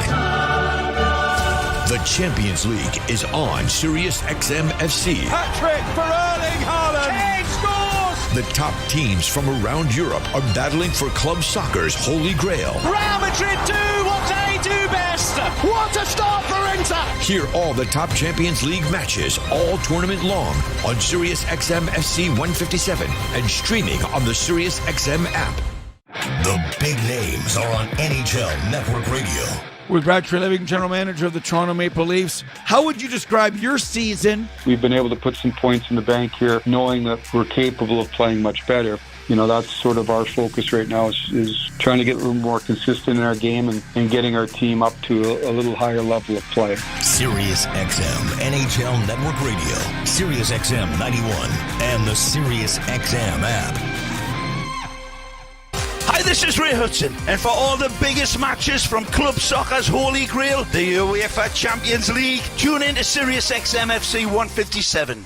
The Champions League is on SiriusXM FC. Hat-trick for Erling Haaland. Kane scores! The top teams from around Europe are battling for club soccer's holy grail. Real Madrid do what they do best. What a start for Inter! Hear all the top Champions League matches all tournament long on SiriusXM FC 157 and streaming on the SiriusXM app. The big games are on NHL Network Radio. With Brad Treliving, general manager of the Toronto Maple Leafs. How would you describe your season? We've been able to put some points in the bank here, knowing that we're capable of playing much better. You know, that's sort of our focus right now is trying to get a little more consistent in our game and getting our team up to a little higher level of play. Sirius XM NHL Network Radio, Sirius XM 91, and the Sirius XM app. Hi, this is Ray Hudson, and for all the biggest matches from club soccer's holy grail, the UEFA Champions League, tune in to Sirius XM FC 157.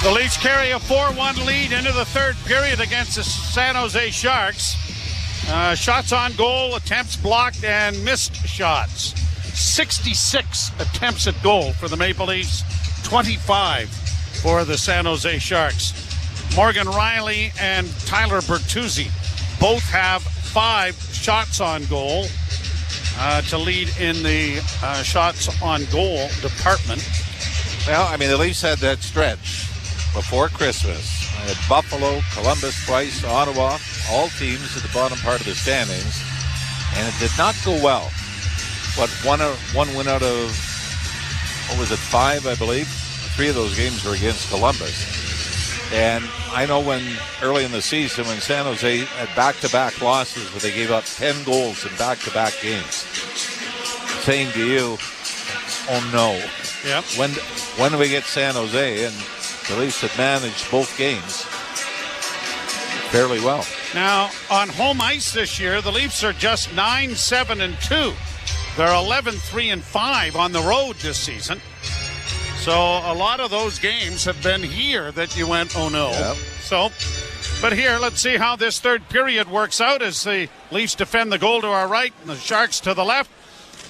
The Leafs carry a 4-1 lead into the third period against the San Jose Sharks. Shots on goal, attempts blocked, and missed shots. 66 attempts at goal for the Maple Leafs, 25 for the San Jose Sharks. Morgan Rielly and Tyler Bertuzzi both have 5 shots on goal to lead in the shots on goal department. Well, I mean, the Leafs had that stretch before Christmas. They had Buffalo, Columbus twice, Ottawa, all teams at the bottom part of the standings, and it did not go well. But one win out of, 5, I believe? 3 of those games were against Columbus. And I know when early in the season when San Jose had back-to-back losses where they gave up 10 goals in back-to-back games, saying to you, oh no. Yep. When do we get San Jose? And the Leafs had managed both games fairly well. Now, on home ice this year, the Leafs are just 9-7-2. They're 11-3-5 on the road this season. So a lot of those games have been here that you went, oh no. Yep. So, but here, let's see how this third period works out as the Leafs defend the goal to our right and the Sharks to the left.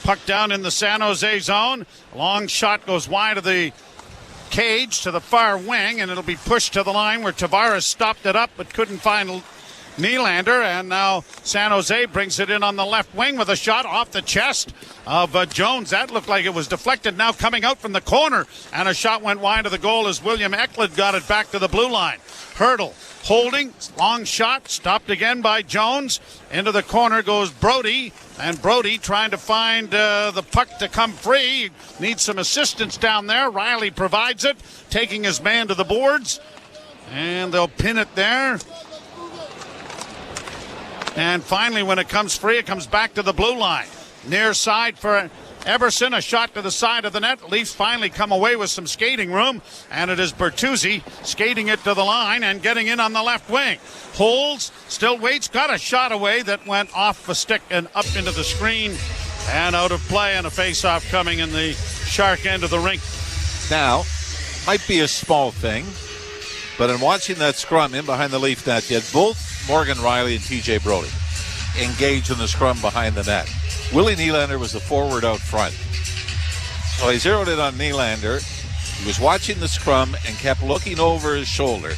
Puck down in the San Jose zone. Long shot goes wide of the cage to the far wing, and it'll be pushed to the line where Tavares stopped it up but couldn't find Nylander, and now San Jose brings it in on the left wing with a shot off the chest of Jones. That looked like it was deflected, now coming out from the corner, and a shot went wide of the goal as William Eklund got it back to the blue line. Hurdle holding, long shot, stopped again by Jones. Into the corner goes Brody, and Brody trying to find the puck to come free. Needs some assistance down there. Rielly provides it, taking his man to the boards, and they'll pin it there. And finally, when it comes free, it comes back to the blue line. Near side for Eberson, a shot to the side of the net. Leafs finally come away with some skating room, and it is Bertuzzi skating it to the line and getting in on the left wing. Holds, still waits, got a shot away that went off the stick and up into the screen and out of play, and a face-off coming in the Shark end of the rink. Now, might be a small thing, but in watching that scrum in behind the Leaf net, you had both Morgan Rielly and T.J. Brody engaged in the scrum behind the net. Willie Nylander was the forward out front. So I zeroed in on Nylander. He was watching the scrum and kept looking over his shoulder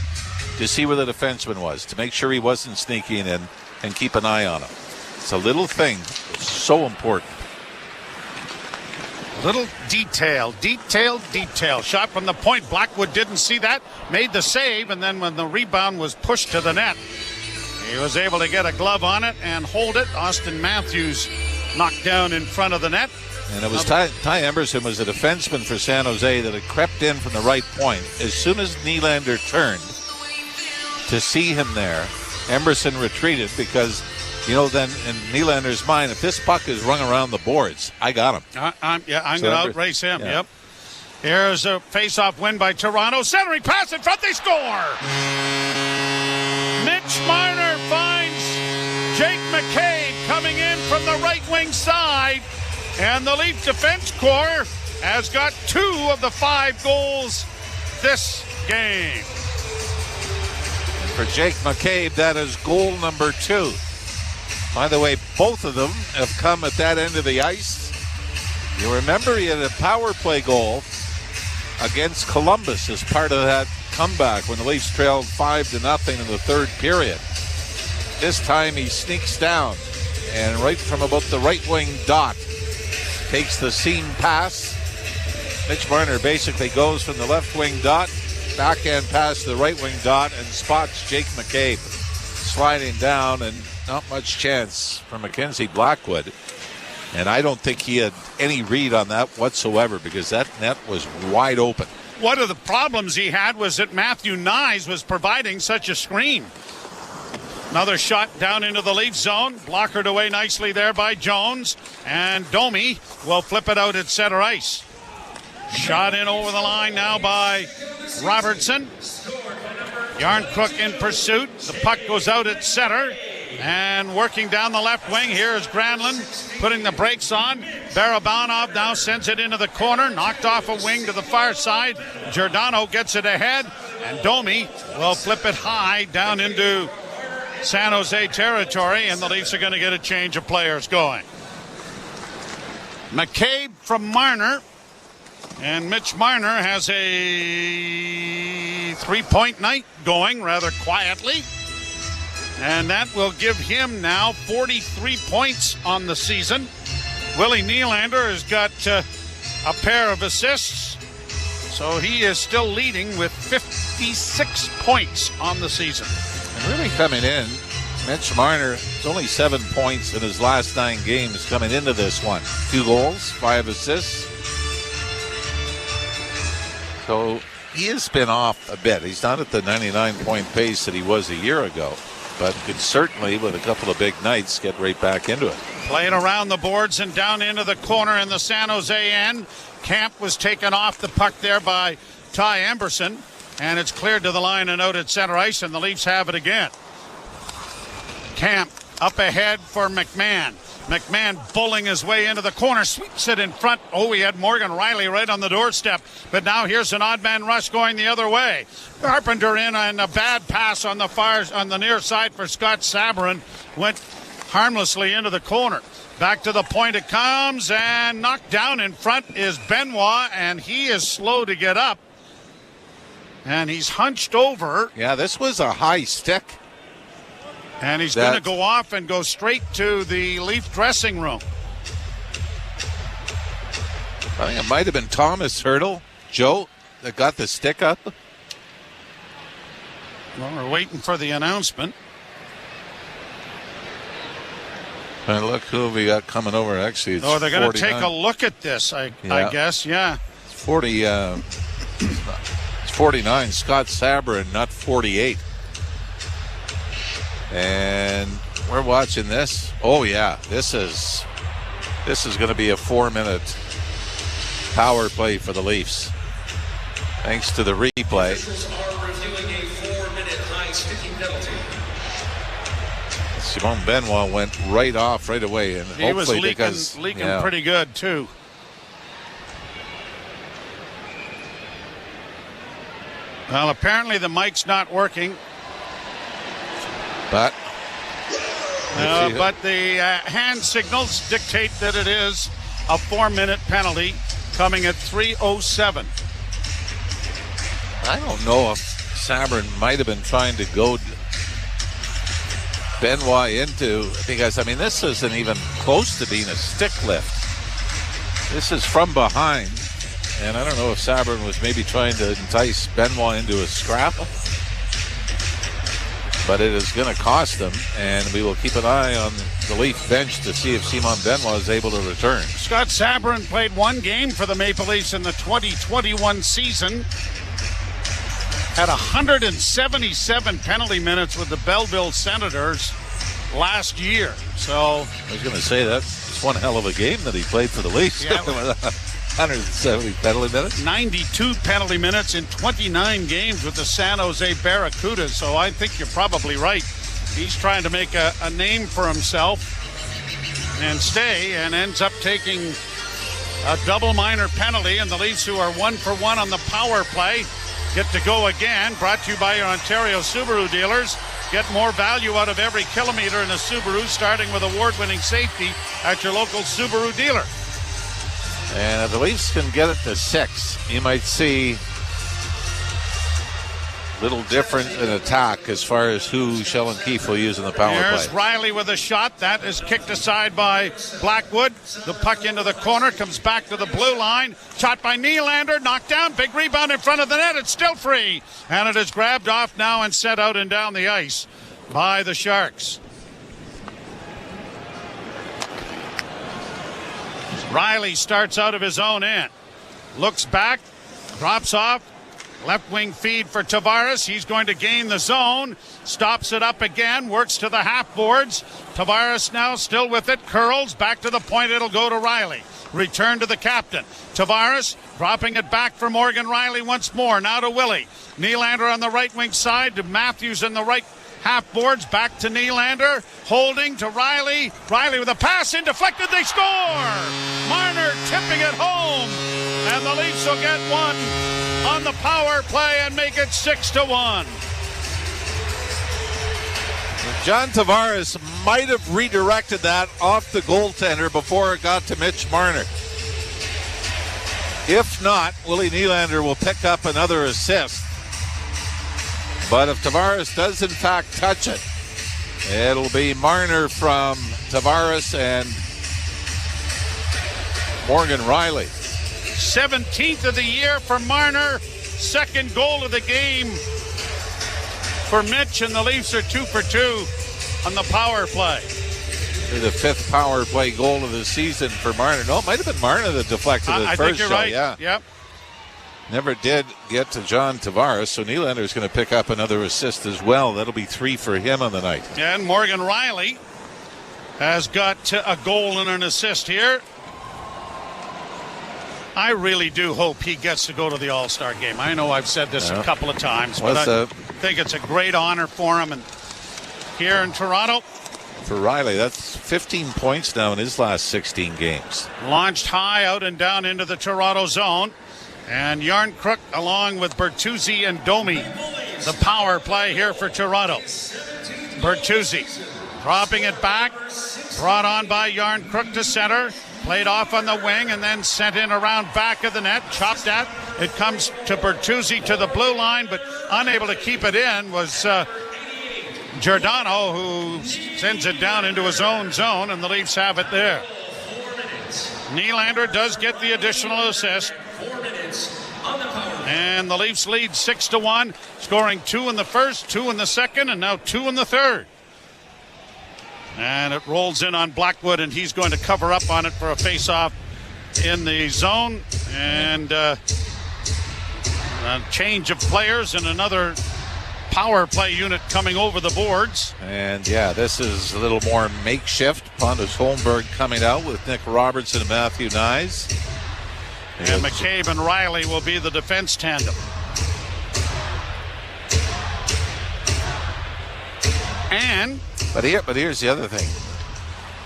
to see where the defenseman was, to make sure he wasn't sneaking in and keep an eye on him. It's a little thing. It's so important. Little detail. Shot from the point. Blackwood didn't see that, made the save, and then when the rebound was pushed to the net, he was able to get a glove on it and hold it. Austin Matthews knocked down in front of the net. And it was Ty Emberson was a defenseman for San Jose that had crept in from the right point. As soon as Nylander turned to see him there, Emberson retreated because, you know, then in Nylander's mind, if this puck is rung around the boards, I got him. I'm going to outrace him. Yeah. Yep. Here's a face-off win by Toronto. Centering pass in front. They score. Mitch Marner finds Jake McCabe coming in from the right wing side. And the Leaf Defense Corps has got 2 of the 5 goals this game. For Jake McCabe, that is goal number 2. By the way, both of them have come at that end of the ice. You remember he had a power play goal against Columbus as part of that comeback when the Leafs trailed 5-0 in the third period. This time he sneaks down and right from about the right wing dot takes the seam pass Mitch Marner basically goes from the left wing dot, backhand pass to the right wing dot, and spots Jake McCabe sliding down, and not much chance for Mackenzie Blackwood. And I don't think he had any read on that whatsoever, because that net was wide open. One of the problems he had was that Matthew Nyes was providing such a screen. Another shot down into the Leaf zone, blockered away nicely there by Jones, and Domi will flip it out at center ice. Shot in over the line now by Robertson. Yarncrook in pursuit. The puck goes out at center. And working down the left wing, here is Granlund putting the brakes on. Barabanov now sends it into the corner. Knocked off a wing to the far side. Giordano gets it ahead. And Domi will flip it high down into San Jose territory. And the Leafs are going to get a change of players going. McCabe from Marner. And Mitch Marner has a 3-point night going rather quietly. And that will give him now 43 points on the season. Willie Nylander has got a pair of assists. So he is still leading with 56 points on the season. And really coming in, Mitch Marner has only 7 points in his last 9 games coming into this one. 2 goals, 5 assists. So he has been off a bit. He's not at the 99-point pace that he was a year ago, but could certainly, with a couple of big nights, get right back into it. Playing around the boards and down into the corner in the San Jose end. Camp was taken off the puck there by Ty Emberson, and it's cleared to the line and out at center ice, and the Leafs have it again. Camp up ahead for McMahon. McMahon bulling his way into the corner, sweeps it in front. Oh, he had Morgan Riley right on the doorstep. But now here's an odd man rush going the other way. Carpenter in, and a bad pass on the near side for Scott Sabourin. Went harmlessly into the corner. Back to the point it comes, and knocked down in front is Benoit, and he is slow to get up. And he's hunched over. Yeah, this was a high stick. And he's going to go off and go straight to the Leaf dressing room. I think it might have been Thomas Hertl, Joe, that got the stick up. Well, we're waiting for the announcement. And look who we got coming over. Actually, it's they're going to 49. take a look at this, I guess, yeah. It's 40. It's 49. Scott Sabourin, not 48. And we're watching this. Oh yeah, this is going to be a 4-minute power play for the Leafs, thanks to the replay. Simon Benoit went right off right away, and he was leaking pretty good too. Well, apparently the mic's not working. But the hand signals dictate that it is a 4-minute penalty coming at 3:07. I don't know if Sabourin might have been trying to go Benoit into, because, I mean, this isn't even close to being a stick lift. This is from behind, and I don't know if Sabourin was maybe trying to entice Benoit into a scrap. But it is going to cost them, and we will keep an eye on the Leaf bench to see if Simon Benoit is able to return. Scott Sabourin played 1 game for the Maple Leafs in the 2021 season. Had 177 penalty minutes with the Belleville Senators last year. So I was going to say that's one hell of a game that he played for the Leafs. Yeah, 170 penalty minutes. 92 penalty minutes in 29 games with the San Jose Barracudas. So I think you're probably right. He's trying to make a name for himself and stay, and ends up taking a double minor penalty. And the Leafs, who are 1 for 1 on the power play, get to go again. Brought to you by your Ontario Subaru dealers. Get more value out of every kilometer in a Subaru, starting with award-winning safety at your local Subaru dealer. And if the Leafs can get it to 6, you might see little different in attack as far as who Sheldon Keefe will use in the power Here's play. Riley with a shot. That is kicked aside by Blackwood. The puck into the corner, comes back to the blue line. Shot by Nylander, knocked down. Big rebound in front of the net. It's still free. And it is grabbed off now and sent out and down the ice by the Sharks. Riley starts out of his own end. Looks back, drops off. Left wing feed for Tavares. He's going to gain the zone. Stops it up again. Works to the half boards. Tavares now still with it. Curls back to the point. It'll go to Riley. Return to the captain. Tavares dropping it back for Morgan Riley once more. Now to Willie. Nylander on the right wing side to Matthews in the right half boards. Back to Nylander. Holding to Riley. Riley with a pass in. Deflected. They score. Marner tipping it home. And the Leafs will get one on the power play and make it 6-1. John Tavares might have redirected that off the goaltender before it got to Mitch Marner. If not, Willie Nylander will pick up another assist. But if Tavares does in fact touch it, it'll be Marner from Tavares and Morgan Riley. 17th of the year for Marner. Second goal of the game for Mitch, and the Leafs are 2 for 2 on the power play. The 5th power play goal of the season for Marner. No, it might have been Marner that deflected it I first. think you're right. Yeah. Yep. Never did get to John Tavares, so Nylander's going to pick up another assist as well. That'll be 3 for him on the night. And Morgan Riley has got a goal and an assist here. I really do hope he gets to go to the All-Star game. I know I've said this a couple of times, but I think it's a great honor for him. And here in Toronto, for Riley, that's 15 points now in his last 16 games. Launched high out and down into the Toronto zone. And Yarncrook along with Bertuzzi and Domi. The power play here for Toronto. Bertuzzi dropping it back. Brought on by Yarncrook to center. Played off on the wing and then sent in around back of the net. Chopped at. It comes to Bertuzzi to the blue line, but unable to keep it in was Giordano, who sends it down into his own zone, and the Leafs have it there. Nylander does get the additional assist. And the Leafs lead 6-1, scoring 2 in the first, 2 in the second, and now 2 in the third. And it rolls in on Blackwood, and he's going to cover up on it for a face-off in the zone. And a change of players and another power play unit coming over the boards. And yeah, this is a little more makeshift. Pontus Holmberg coming out with Nick Robertson and Matthew Nyes. And McCabe and Riley will be the defense tandem. But here's the other thing.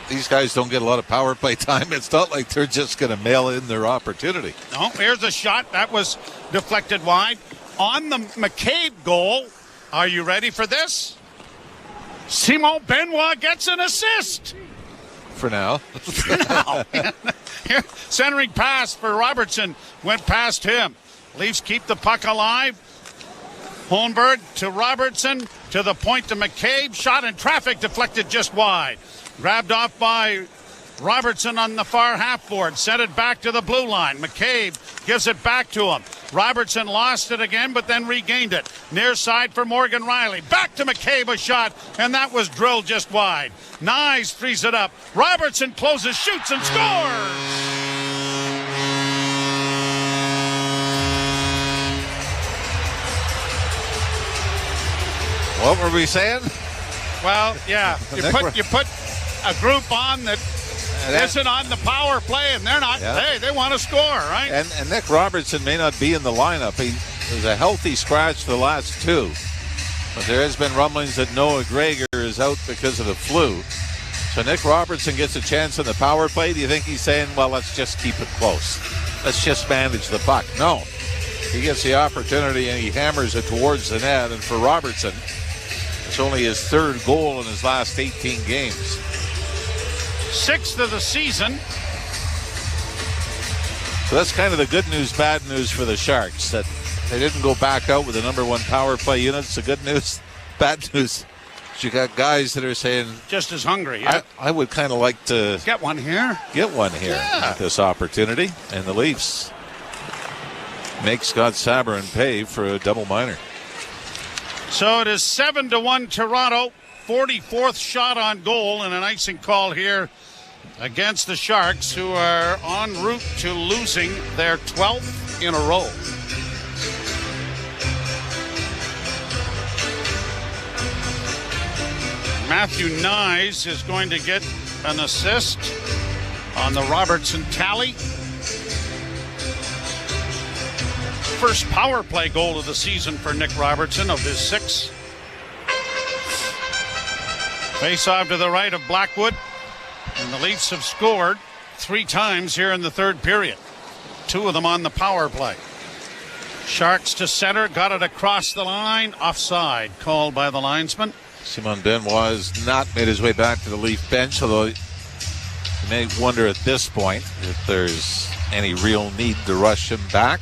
These guys don't get a lot of power play time. It's not like they're just going to mail in their opportunity. No, here's a shot. That was deflected wide. On the McCabe goal, are you ready for this? Simon Benoit gets an assist. For now. Centering pass for Robertson went past him. Leafs keep the puck alive. Holmberg to Robertson to the point to McCabe. Shot in traffic, deflected just wide. Grabbed off by Robertson on the far half board. Sent it back to the blue line. McCabe gives it back to him. Robertson lost it again, but then regained it. Near side for Morgan Riley. Back to McCabe, a shot, and that was drilled just wide. Nyes frees it up. Robertson closes, shoots, and scores! What were we saying? Well, yeah, you put a group on that isn't on the power play, and they're not. Yeah. Hey, they want to score, right? And Nick Robertson may not be in the lineup. He was a healthy scratch the last 2. But there has been rumblings that Noah Gregor is out because of the flu. So Nick Robertson gets a chance in the power play. Do you think he's saying, well, let's just keep it close. Let's just manage the puck? No. He gets the opportunity and he hammers it towards the net. And for Robertson, it's only his 3rd goal in his last 18 games. 6th of the season. So that's kind of the good news, bad news for the Sharks. That They didn't go back out with the number one power play unit. It's the good news. Bad news, you got guys that are saying, just as hungry. Yeah. I would kind of like to get one here at this opportunity. And the Leafs make Scott Sabourin pay for a double minor. So it is 7-1 Toronto. 44th shot on goal, and an icing call here against the Sharks, who are en route to losing their 12th in a row. Matthew Nyes is going to get an assist on the Robertson tally. First power play goal of the season for Nick Robertson of his 6. Face off to the right of Blackwood. And the Leafs have scored 3 times here in the third period. 2 of them on the power play. Sharks to center, got it across the line. Offside called by the linesman. Simon Benoit has not made his way back to the Leaf bench, although you may wonder at this point if there's any real need to rush him back.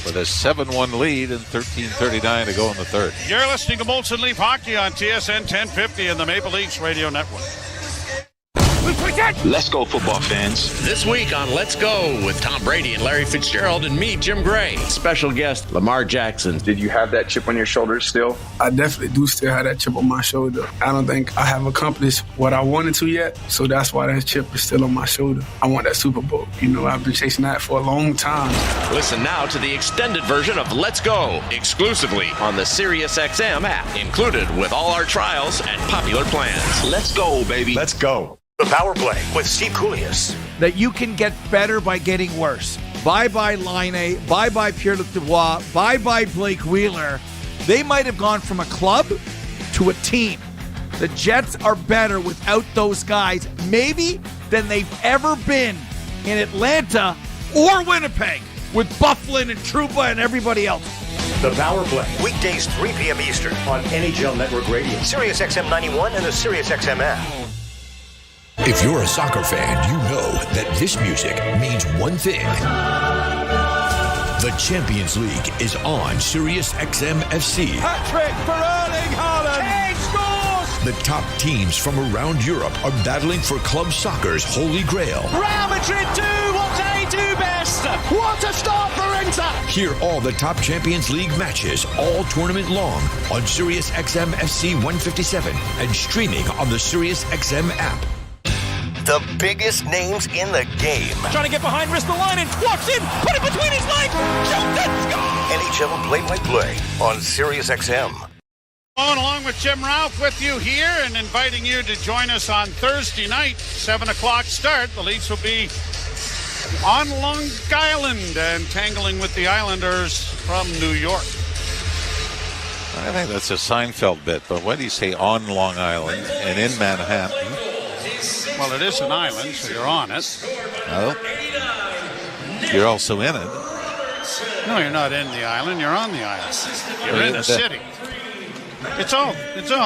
With a 7-1 lead and 13:39 to go in the third. You're listening to Molson Leaf Hockey on TSN 1050 and the Maple Leafs Radio Network. Let's go, football fans. This week on Let's Go with Tom Brady and Larry Fitzgerald and me, Jim Gray. Special guest, Lamar Jackson. Did you have that chip on your shoulder still? I definitely do still have that chip on my shoulder. I don't think I have accomplished what I wanted to yet, so that's why that chip is still on my shoulder. I want that Super Bowl. You know, I've been chasing that for a long time. Listen now to the extended version of Let's Go, exclusively on the SiriusXM app, included with all our trials and popular plans. Let's go, baby. Let's go. The Power Play with Steve Coulias. That you can get better by getting worse. Bye-bye Laine. Bye-bye Pierre-Luc Dubois. Bye-bye Blake Wheeler. They might have gone from a club to a team. The Jets are better without those guys, maybe, than they've ever been in Atlanta or Winnipeg with Bufflin and Trouba and everybody else. The Power Play, weekdays 3 p.m. Eastern on NHL Network Radio, SiriusXM 91 and the SiriusXM app. If you're a soccer fan, you know that this music means one thing. The Champions League is on Sirius XM FC. Hat-trick for Erling Haaland. He scores! The top teams from around Europe are battling for club soccer's holy grail. Real Madrid do what they do best. What a start for Inter! Hear all the top Champions League matches all tournament long on Sirius XM FC 157 and streaming on the Sirius XM app. The biggest names in the game. Trying to get behind Ristolainen, walks in, put it between his legs, shoots it, score! NHL play-by-play on SiriusXM. Along with Jim Ralph with you here and inviting you to join us on Thursday night, 7 o'clock start. The Leafs will be on Long Island and tangling with the Islanders from New York. I think that's a Seinfeld bit, but why do you say on Long Island and in Manhattan? Well, it is an island, so you're on it. Well, you're also in it. No, you're not in the island. You're on the island. You're in a city. It's all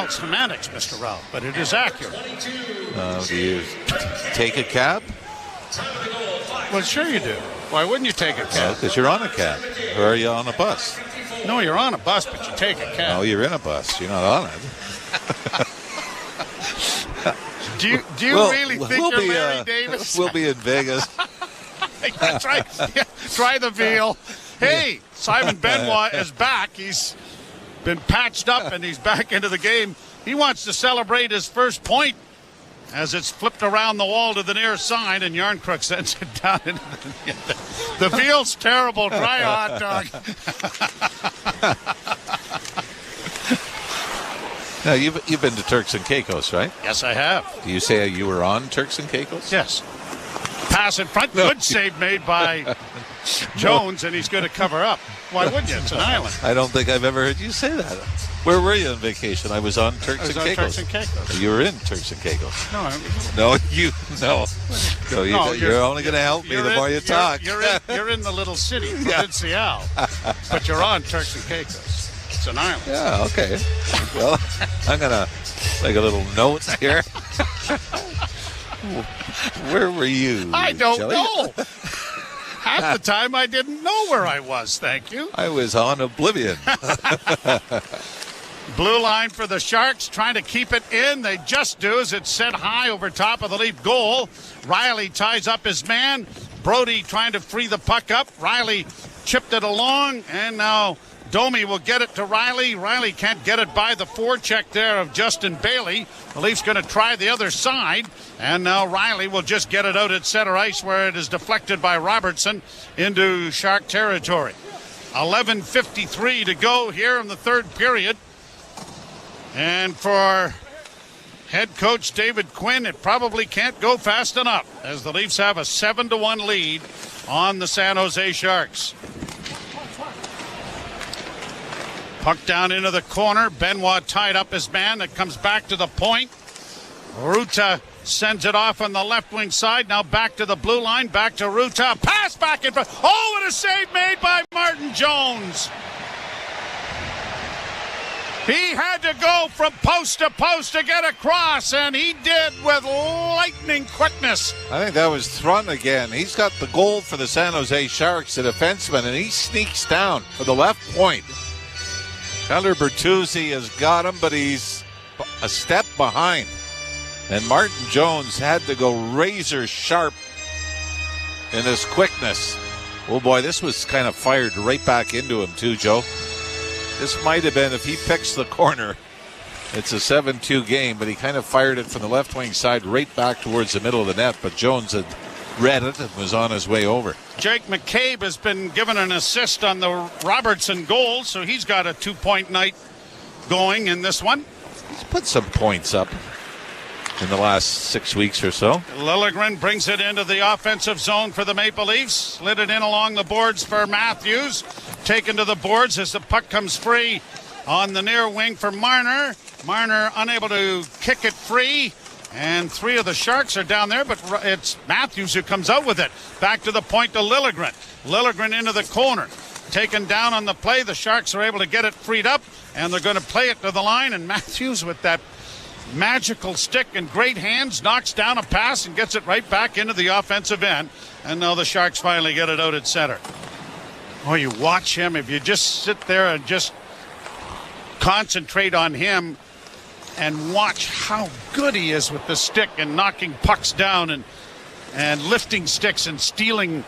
semantics, Mr. Ralph, but it is accurate. Do you take a cab? Well, sure you do. Why wouldn't you take a cab? Because you're on a cab. Or are you on a bus? No, you're on a bus, but you take a cab. No, you're in a bus. You're not on it. Do you really think you're Larry Davis? We'll be in Vegas. Try the veal. Hey, Simon Benoit is back. He's been patched up and he's back into the game. He wants to celebrate his first point as it's flipped around the wall to the near side, and Yarncrook sends it down into the veal's terrible. Try a hot dog. Now, you've been to Turks and Caicos, right? Yes, I have. Do you say you were on Turks and Caicos? Yes. Pass in front. Good save made by Jones, and he's going to cover up. Why wouldn't you? It's an island. I don't think I've ever heard you say that. Where were you on vacation? I was on Turks and Caicos. Turks and Caicos. You were in Turks and Caicos. No. You're only going to help me the more you talk. You're in the little city, Provincial, but you're on Turks and Caicos. It's an island. Yeah, okay. Well, I'm going to make a little note here. Where were you? I don't know. Half the time I didn't know where I was, thank you. I was on oblivion. Blue line for the Sharks, trying to keep it in. They just do as it's set high over top of the Leaf goal. Riley ties up his man. Brody trying to free the puck up. Riley chipped it along, and now Domi will get it to Riley. Riley can't get it by the forecheck there of Justin Bailey. The Leafs going to try the other side, and now Riley will just get it out at center ice where it is deflected by Robertson into Shark territory. 11:53 to go here in the third period. And for head coach David Quinn, it probably can't go fast enough as the Leafs have a 7-1 lead on the San Jose Sharks. Puck down into the corner. Benoit tied up his man. That comes back to the point. Ruta sends it off on the left wing side. Now back to the blue line. Back to Ruta. Pass back in front. Oh, what a save made by Martin Jones. He had to go from post to post to get across, and he did with lightning quickness. I think that was Thrun again. He's got the goal for the San Jose Sharks, the defenseman, and he sneaks down for the left point. Tyler Bertuzzi has got him, but he's a step behind. And Martin Jones had to go razor sharp in his quickness. Oh boy, this was kind of fired right back into him too, Joe. This might have been, if he picks the corner, it's a 7-2 game, but he kind of fired it from the left wing side right back towards the middle of the net, but Jones had read it and was on his way over. Jake McCabe has been given an assist on the Robertson goal, so he's got a 2-point night going in this one. He's put some points up in the last 6 weeks or so. Liljegren brings it into the offensive zone for the Maple Leafs. Slid it in along the boards for Matthews. Taken to the boards as the puck comes free on the near wing for Marner. Marner unable to kick it free. And three of the Sharks are down there, but it's Matthews who comes out with it. Back to the point to Liljegren. Liljegren into the corner. Taken down on the play. The Sharks are able to get it freed up, and they're going to play it to the line. And Matthews, with that magical stick and great hands, knocks down a pass and gets it right back into the offensive end. And now the Sharks finally get it out at center. Oh, you watch him. If you just sit there and just concentrate on him and watch how good he is with the stick and knocking pucks down and lifting sticks and stealing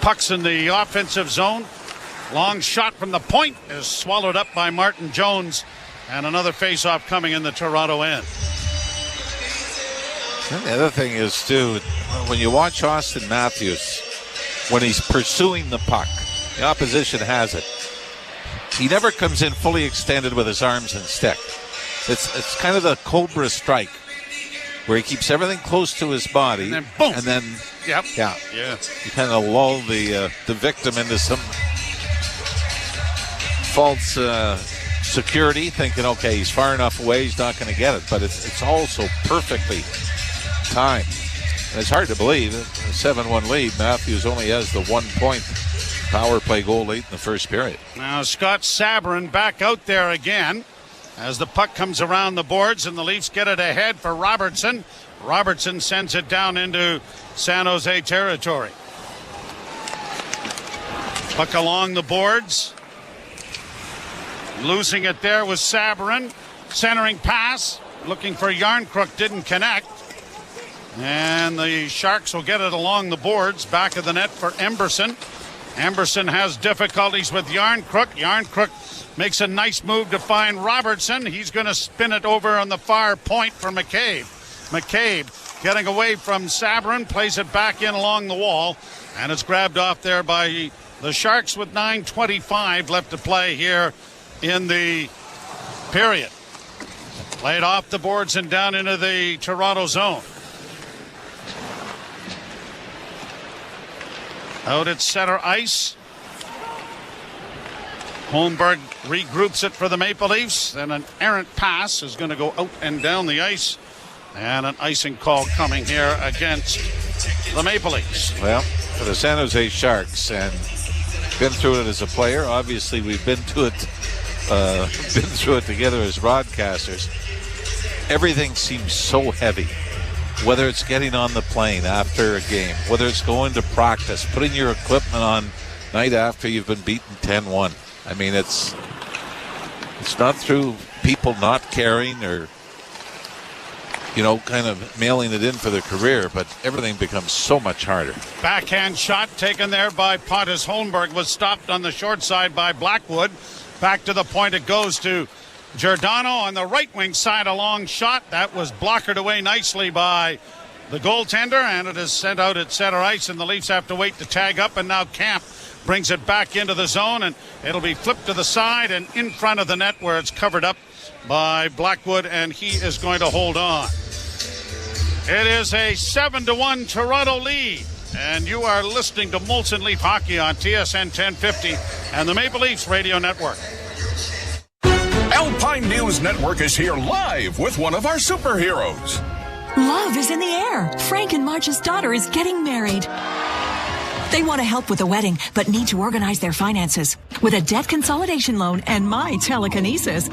pucks in the offensive zone. Long shot from the point is swallowed up by Martin Jones, and another face-off coming in the Toronto end. And the other thing is, too, when you watch Austin Matthews, when he's pursuing the puck, the opposition has it. He never comes in fully extended with his arms and stick. It's kind of the Cobra strike, where he keeps everything close to his body, and then boom, and then yep, yeah, you kind of lull the victim into some false security, thinking, okay, he's far enough away, he's not going to get it. But it's also perfectly timed. And it's hard to believe, a 7-1 lead. Matthews only has the 1 point power play goal late in the first period. Now Scott Sabourin back out there again as the puck comes around the boards, and the Leafs get it ahead for Robertson. Robertson sends it down into San Jose territory. Puck along the boards. Losing it there was Sabourin. Centering pass. Looking for Yarncrook. Didn't connect. And the Sharks will get it along the boards. Back of the net for Emberson. Emberson has difficulties with Yarncrook. Yarncrook makes a nice move to find Robertson. He's going to spin it over on the far point for McCabe. McCabe getting away from Sabourin. Plays it back in along the wall. And it's grabbed off there by the Sharks with 9:25 left to play here in the period. Played off the boards and down into the Toronto zone. Out at center ice. Holmberg regroups it for the Maple Leafs. And an errant pass is going to go out and down the ice. And an icing call coming here against the Maple Leafs. Well, for the San Jose Sharks, and been through it as a player. Obviously, we've been through it together as broadcasters. Everything seems so heavy. whether it's getting on the plane after a game, whether it's going to practice, putting your equipment on night after you've been beaten 10-1. I mean, it's not through people not caring or, kind of mailing it in for their career, but everything becomes so much harder. Backhand shot taken there by Pontus Holmberg was stopped on the short side by Blackwood. Back to the point it goes to Giordano on the right wing side, a long shot. That was blockered away nicely by the goaltender, and it is sent out at center ice, and the Leafs have to wait to tag up, and now Camp brings it back into the zone, and it'll be flipped to the side and in front of the net where it's covered up by Blackwood, and he is going to hold on. It is a 7-1 Toronto lead, and you are listening to Molson Leaf Hockey on TSN 1050 and the Maple Leafs Radio Network. Alpine News Network is here live with one of our superheroes. Love is in the air. Frank and Marge's daughter is getting married. They want to help with the wedding, but need to organize their finances. With a debt consolidation loan and my telekinesis,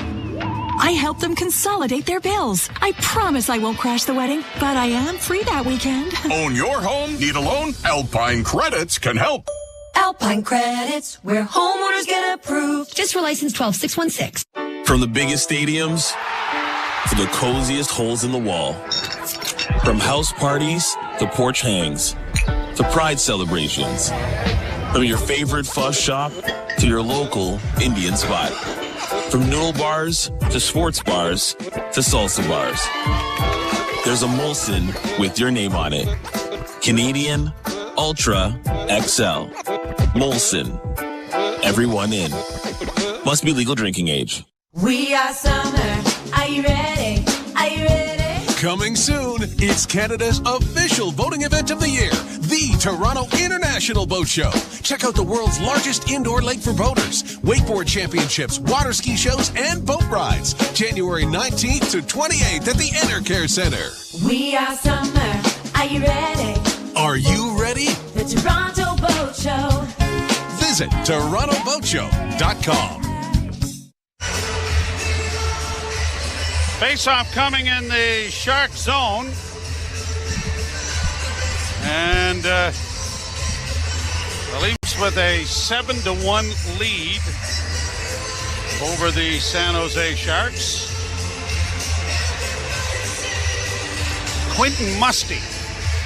I help them consolidate their bills. I promise I won't crash the wedding, but I am free that weekend. Own your home? Need a loan? Alpine Credits can help. Alpine Credits, where homeowners get approved. Just for license 12616. From the biggest stadiums to the coziest holes in the wall. From house parties to porch hangs to pride celebrations. From your favorite fuss shop to your local Indian spot. From noodle bars to sports bars to salsa bars. There's a Molson with your name on it. Canadian Ultra XL. Molson. Everyone in. Must be legal drinking age. We are summer. Are you ready? Are you ready? Coming soon, it's Canada's official boating event of the year, the Toronto International Boat Show. Check out the world's largest indoor lake for boaters, wakeboard championships, water ski shows, and boat rides. January 19th to 28th at the Intercare Center. We are summer. Are you ready? Are you ready? The Toronto Boat Show. Visit TorontoBoatShow.com. Face-off coming in the Shark zone. And the Leafs with a 7-1 lead over the San Jose Sharks. Quentin Musty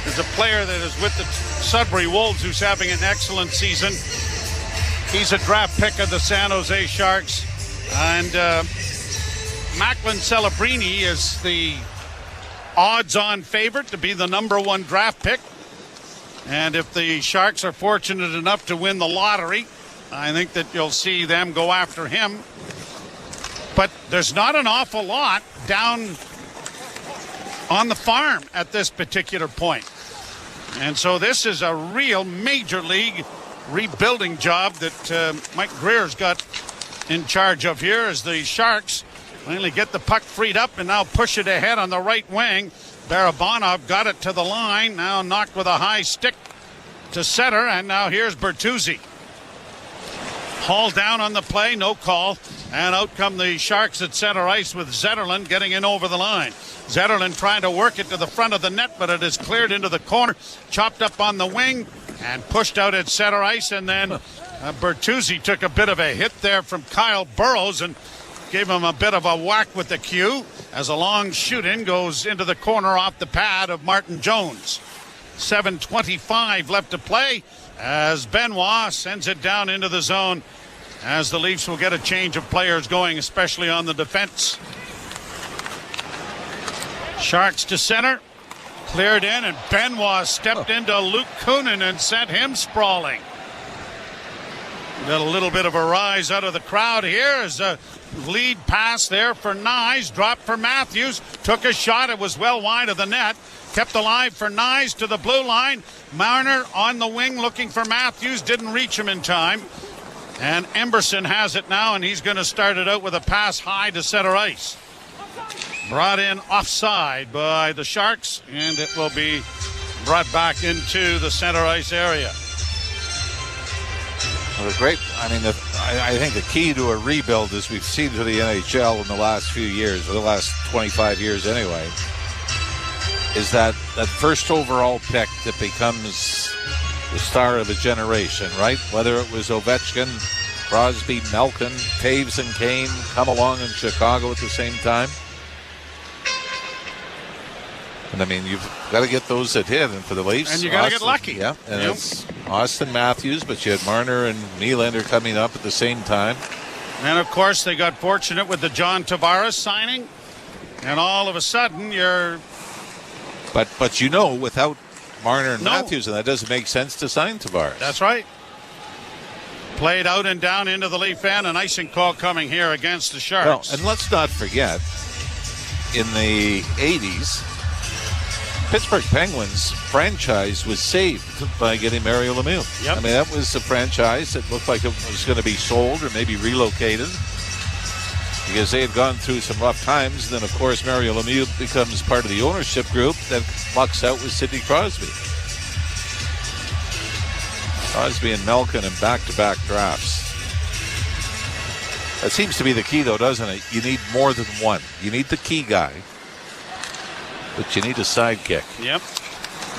is a player that is with the Sudbury Wolves who's having an excellent season. He's a draft pick of the San Jose Sharks. And Macklin Celebrini is the odds-on favorite to be the number one draft pick. And if the Sharks are fortunate enough to win the lottery, I think that you'll see them go after him. But there's not an awful lot down on the farm at this particular point. And so this is a real major league rebuilding job that Mike Greer's got in charge of here as the Sharks finally get the puck freed up and now push it ahead on the right wing. Barabanov got it to the line, now knocked with a high stick to center, and now here's Bertuzzi. Hauled down on the play, no call, and out come the Sharks at center ice with Zetterlund getting in over the line. Zetterlund trying to work it to the front of the net, but it is cleared into the corner, chopped up on the wing, and pushed out at center ice, and then Bertuzzi took a bit of a hit there from Kyle Burrows and gave him a bit of a whack with the cue as a long shoot-in goes into the corner off the pad of Martin Jones. 7:25 left to play as Benoit sends it down into the zone as the Leafs will get a change of players going, especially on the defense. Sharks to center, cleared in, and Benoit stepped into Luke Kunin and sent him sprawling. Got a little bit of a rise out of the crowd here as a lead pass there for Nyes, dropped for Matthews, took a shot, it was well wide of the net, kept alive for Nyes to the blue line. Marner on the wing looking for Matthews, didn't reach him in time, and Emberson has it now, and he's going to start it out with a pass high to center ice. Brought in offside by the Sharks, and it will be brought back into the center ice area. Well, I think the key to a rebuild, as we've seen to the NHL in the last few years, or the last 25 years anyway, is that first overall pick that becomes the star of a generation, right? Whether it was Ovechkin, Crosby, Malkin, Taves, and Kane come along in Chicago at the same time. And I mean, you've got to get those that hit, and for the Leafs, and you got to get lucky. Yeah, and it's Austin Matthews, but you had Marner and Nylander coming up at the same time. And of course, they got fortunate with the John Tavares signing, and all of a sudden, you're. But without Marner and Matthews, and that doesn't make sense to sign Tavares. That's right. Played out and down into the Leaf end, an icing call coming here against the Sharks. Well, and let's not forget, in the 80s, Pittsburgh Penguins franchise was saved by getting Mario Lemieux. Yep. I mean, that was a franchise that looked like it was going to be sold or maybe relocated because they had gone through some rough times. Then, of course, Mario Lemieux becomes part of the ownership group that lucks out with Sidney Crosby. Crosby and Malkin in back-to-back drafts. That seems to be the key, though, doesn't it? You need more than one. You need the key guy, but you need a sidekick. Yep.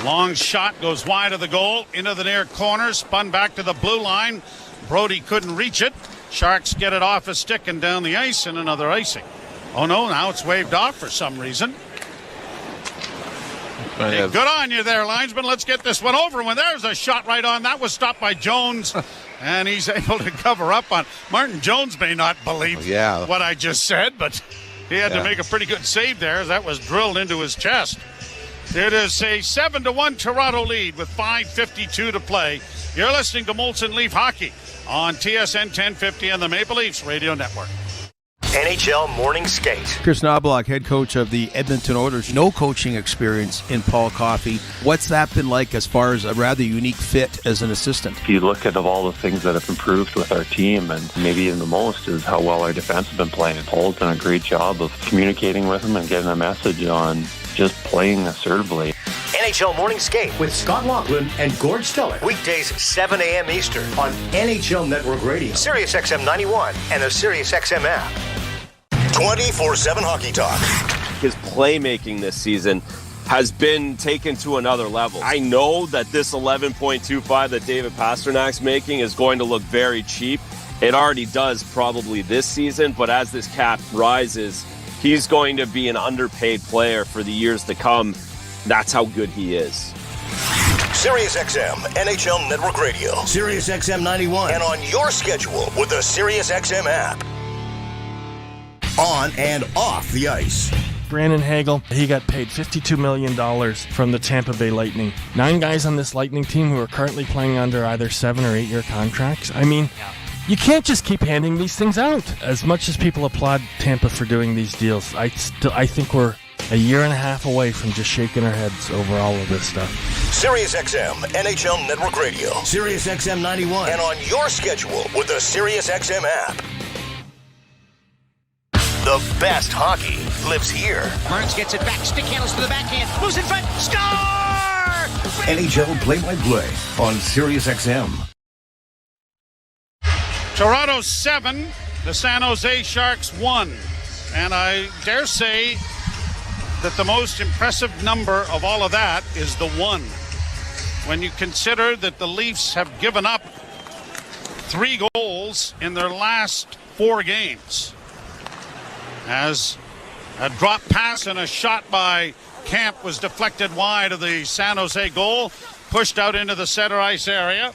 Long shot goes wide of the goal, into the near corner, spun back to the blue line. Brody couldn't reach it. Sharks get it off his stick and down the ice, and another icing. Oh no, now it's waved off for some reason. Hey, good on you there, linesman. Let's get this one over. When there's a shot right on, that was stopped by Jones, and he's able to cover up on. Martin Jones may not believe what I just said, but he had to make a pretty good save there. That was drilled into his chest. It is a 7-1 Toronto lead with 5:52 to play. You're listening to Molson Leaf Hockey on TSN 1050 and the Maple Leafs Radio Network. NHL Morning Skate. Chris Knobloch, head coach of the Edmonton Oilers. No coaching experience in Paul Coffey. What's that been like as far as a rather unique fit as an assistant? If you look at all the things that have improved with our team, and maybe even the most is how well our defense has been playing. Paul's done a great job of communicating with them and getting a message on just playing assertively. NHL Morning Skate with Scott Laughlin and Gord Stellick. Weekdays 7 a.m. Eastern on NHL Network Radio, Sirius XM 91, and the Sirius XM app. 24/7 Hockey Talk. His playmaking this season has been taken to another level. I know that this 11.25 that David Pasternak's making is going to look very cheap. It already does probably this season, but as this cap rises, he's going to be an underpaid player for the years to come. That's how good he is. Sirius XM, NHL Network Radio, Sirius XM 91, and on your schedule with the Sirius XM app. On and off the ice. Brandon Hagel, he got paid $52 million from the Tampa Bay Lightning. 9 guys on this Lightning team who are currently playing under either 7 or 8 year contracts. I mean, you can't just keep handing these things out. As much as people applaud Tampa for doing these deals, I think we're a year and a half away from just shaking our heads over all of this stuff. Sirius XM, NHL Network Radio, Sirius XM 91, and on your schedule with the Sirius XM app. The best hockey lives here. Burns gets it back, stick handles to the backhand, moves in front, score! NHL play-by-play on Sirius XM. Toronto 7, the San Jose Sharks 1. And I dare say that the most impressive number of all of that is the 1. When you consider that the Leafs have given up 3 goals in their last 4 games. As a drop pass and a shot by Camp was deflected wide of the San Jose goal, pushed out into the center ice area.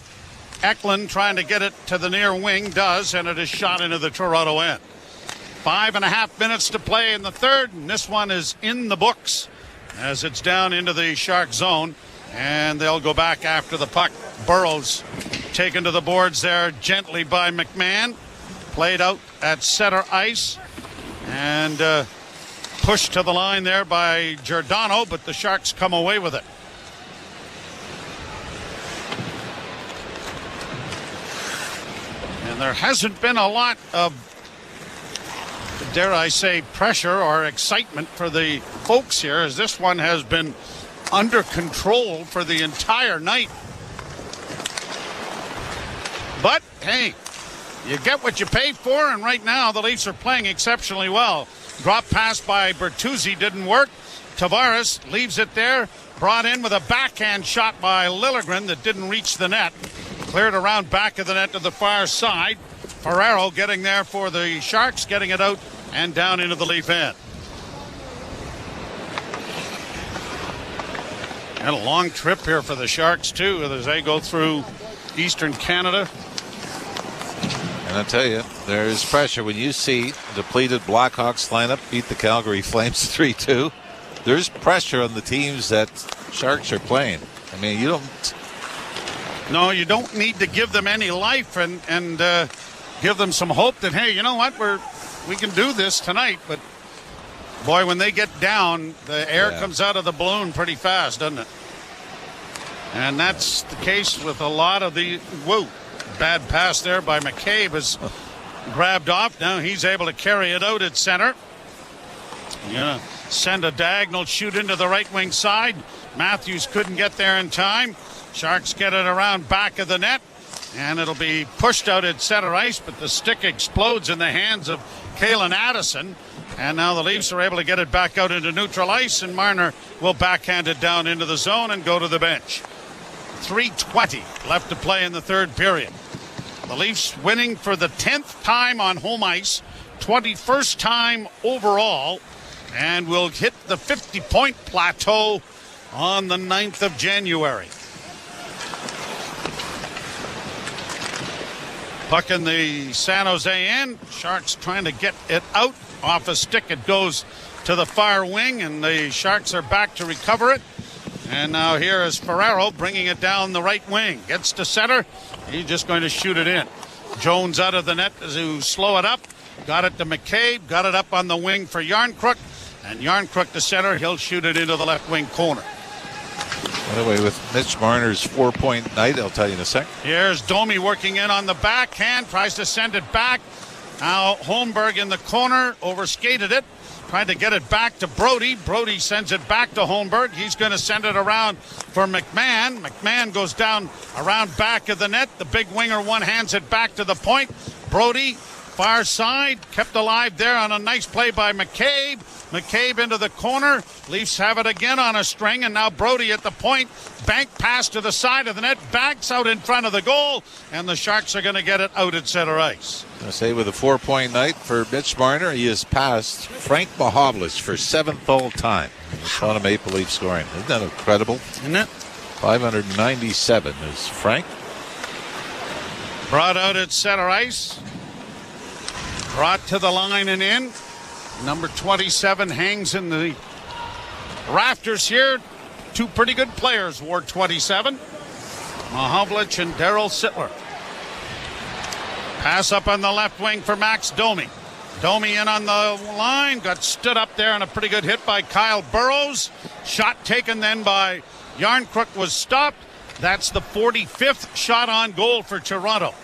Eklund trying to get it to the near wing does, and it is shot into the Toronto end. 5.5 minutes to play in the third, and this one is in the books as it's down into the Shark zone, and they'll go back after the puck. Burrows taken to the boards there gently by McMahon, played out at center ice, and pushed to the line there by Giordano, but the Sharks come away with it. And there hasn't been a lot of, dare I say, pressure or excitement for the folks here, as this one has been under control for the entire night. But, hey, you get what you pay for, and right now the Leafs are playing exceptionally well. Drop pass by Bertuzzi didn't work. Tavares leaves it there. Brought in with a backhand shot by Liljegren that didn't reach the net. Cleared around back of the net to the far side. Ferraro getting there for the Sharks, getting it out and down into the Leaf end. And a long trip here for the Sharks, too, as they go through Eastern Canada. And I tell you, there's pressure when you see depleted Blackhawks lineup beat the Calgary Flames 3-2. There's pressure on the teams that Sharks are playing. I mean, you don't. No, you don't need to give them any life and give them some hope that, hey, you know what, we can do this tonight. But boy, when they get down, the air comes out of the balloon pretty fast, doesn't it? And that's the case with a lot of the bad pass there by McCabe is grabbed off. Now he's able to carry it out at center. Yeah, send a diagonal shoot into the right wing side. Matthews couldn't get there in time. Sharks get it around back of the net, and it'll be pushed out at center ice, but the stick explodes in the hands of Kalen Addison. And now the Leafs are able to get it back out into neutral ice, and Marner will backhand it down into the zone and go to the bench. 3:20 left to play in the third period. The Leafs winning for the 10th time on home ice, 21st time overall, and will hit the 50-point plateau on the 9th of January. Puck in the San Jose end. Sharks trying to get it out. Off a stick, it goes to the far wing, and the Sharks are back to recover it. And now here is Ferraro bringing it down the right wing. Gets to center. He's just going to shoot it in. Jones out of the net to slow it up. Got it to McCabe. Got it up on the wing for Yarncrook. And Yarncrook to center. He'll shoot it into the left wing corner. By the way, with Mitch Marner's 4-point night, I'll tell you in a sec. Here's Domi working in on the backhand. Tries to send it back. Now Holmberg in the corner. Overskated it. Trying to get it back to Brody. Brody sends it back to Holmberg. He's going to send it around for McMahon. McMahon goes down around back of the net. The big winger one hands it back to the point. Brody, far side, kept alive there on a nice play by McCabe. McCabe into the corner. Leafs have it again on a string, and now Brody at the point. Bank pass to the side of the net. Backs out in front of the goal, and the Sharks are going to get it out at center ice. I say with a 4-point night for Mitch Marner, he has passed Frank Mahovlich for 7th all time in the Toronto Maple Leaf scoring. Isn't that incredible? Isn't it? 597 is Frank. Brought out at center ice. Brought to the line and in. Number 27 hangs in the rafters here. Two pretty good players wore 27. Mahovlich and Darryl Sittler. Pass up on the left wing for Max Domi. Domi in on the line. Got stood up there on a pretty good hit by Kyle Burrows. Shot taken then by Yarncrook was stopped. That's the 45th shot on goal for Toronto.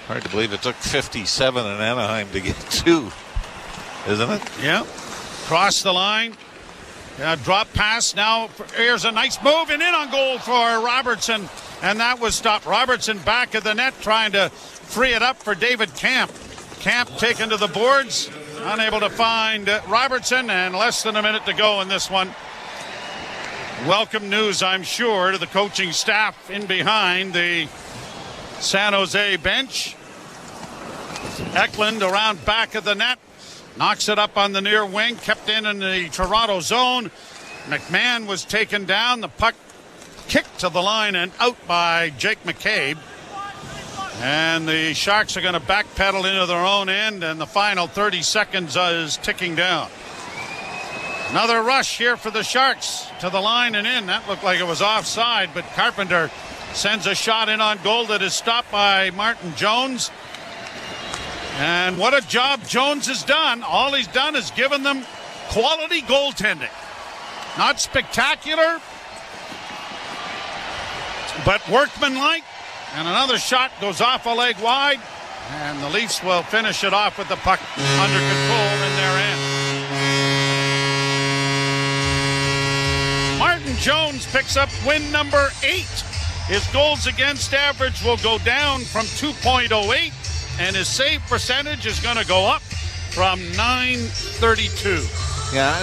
Hard to believe it took 57 in Anaheim to get 2, isn't it? Yeah. Cross the line. Drop pass now. Here's a nice move and in on goal for Robertson. And that was stopped. Robertson back of the net trying to free it up for David Camp. Camp taken to the boards. Unable to find Robertson, and less than a minute to go in this one. Welcome news, I'm sure, to the coaching staff in behind the San Jose bench. Eklund around back of the net. Knocks it up on the near wing. Kept in the Toronto zone. McMahon was taken down. The puck kicked to the line and out by Jake McCabe. And the Sharks are going to backpedal into their own end. And the final 30 seconds is ticking down. Another rush here for the Sharks to the line and in. That looked like it was offside, but Carpenter sends a shot in on goal that is stopped by Martin Jones. And what a job Jones has done. All he's done is given them quality goaltending. Not spectacular, but workmanlike. And another shot goes off a leg wide. And the Leafs will finish it off with the puck under control in their end. Martin Jones picks up win number 8. His goals against average will go down from 2.08, and his save percentage is going to go up from 9:32. Yeah,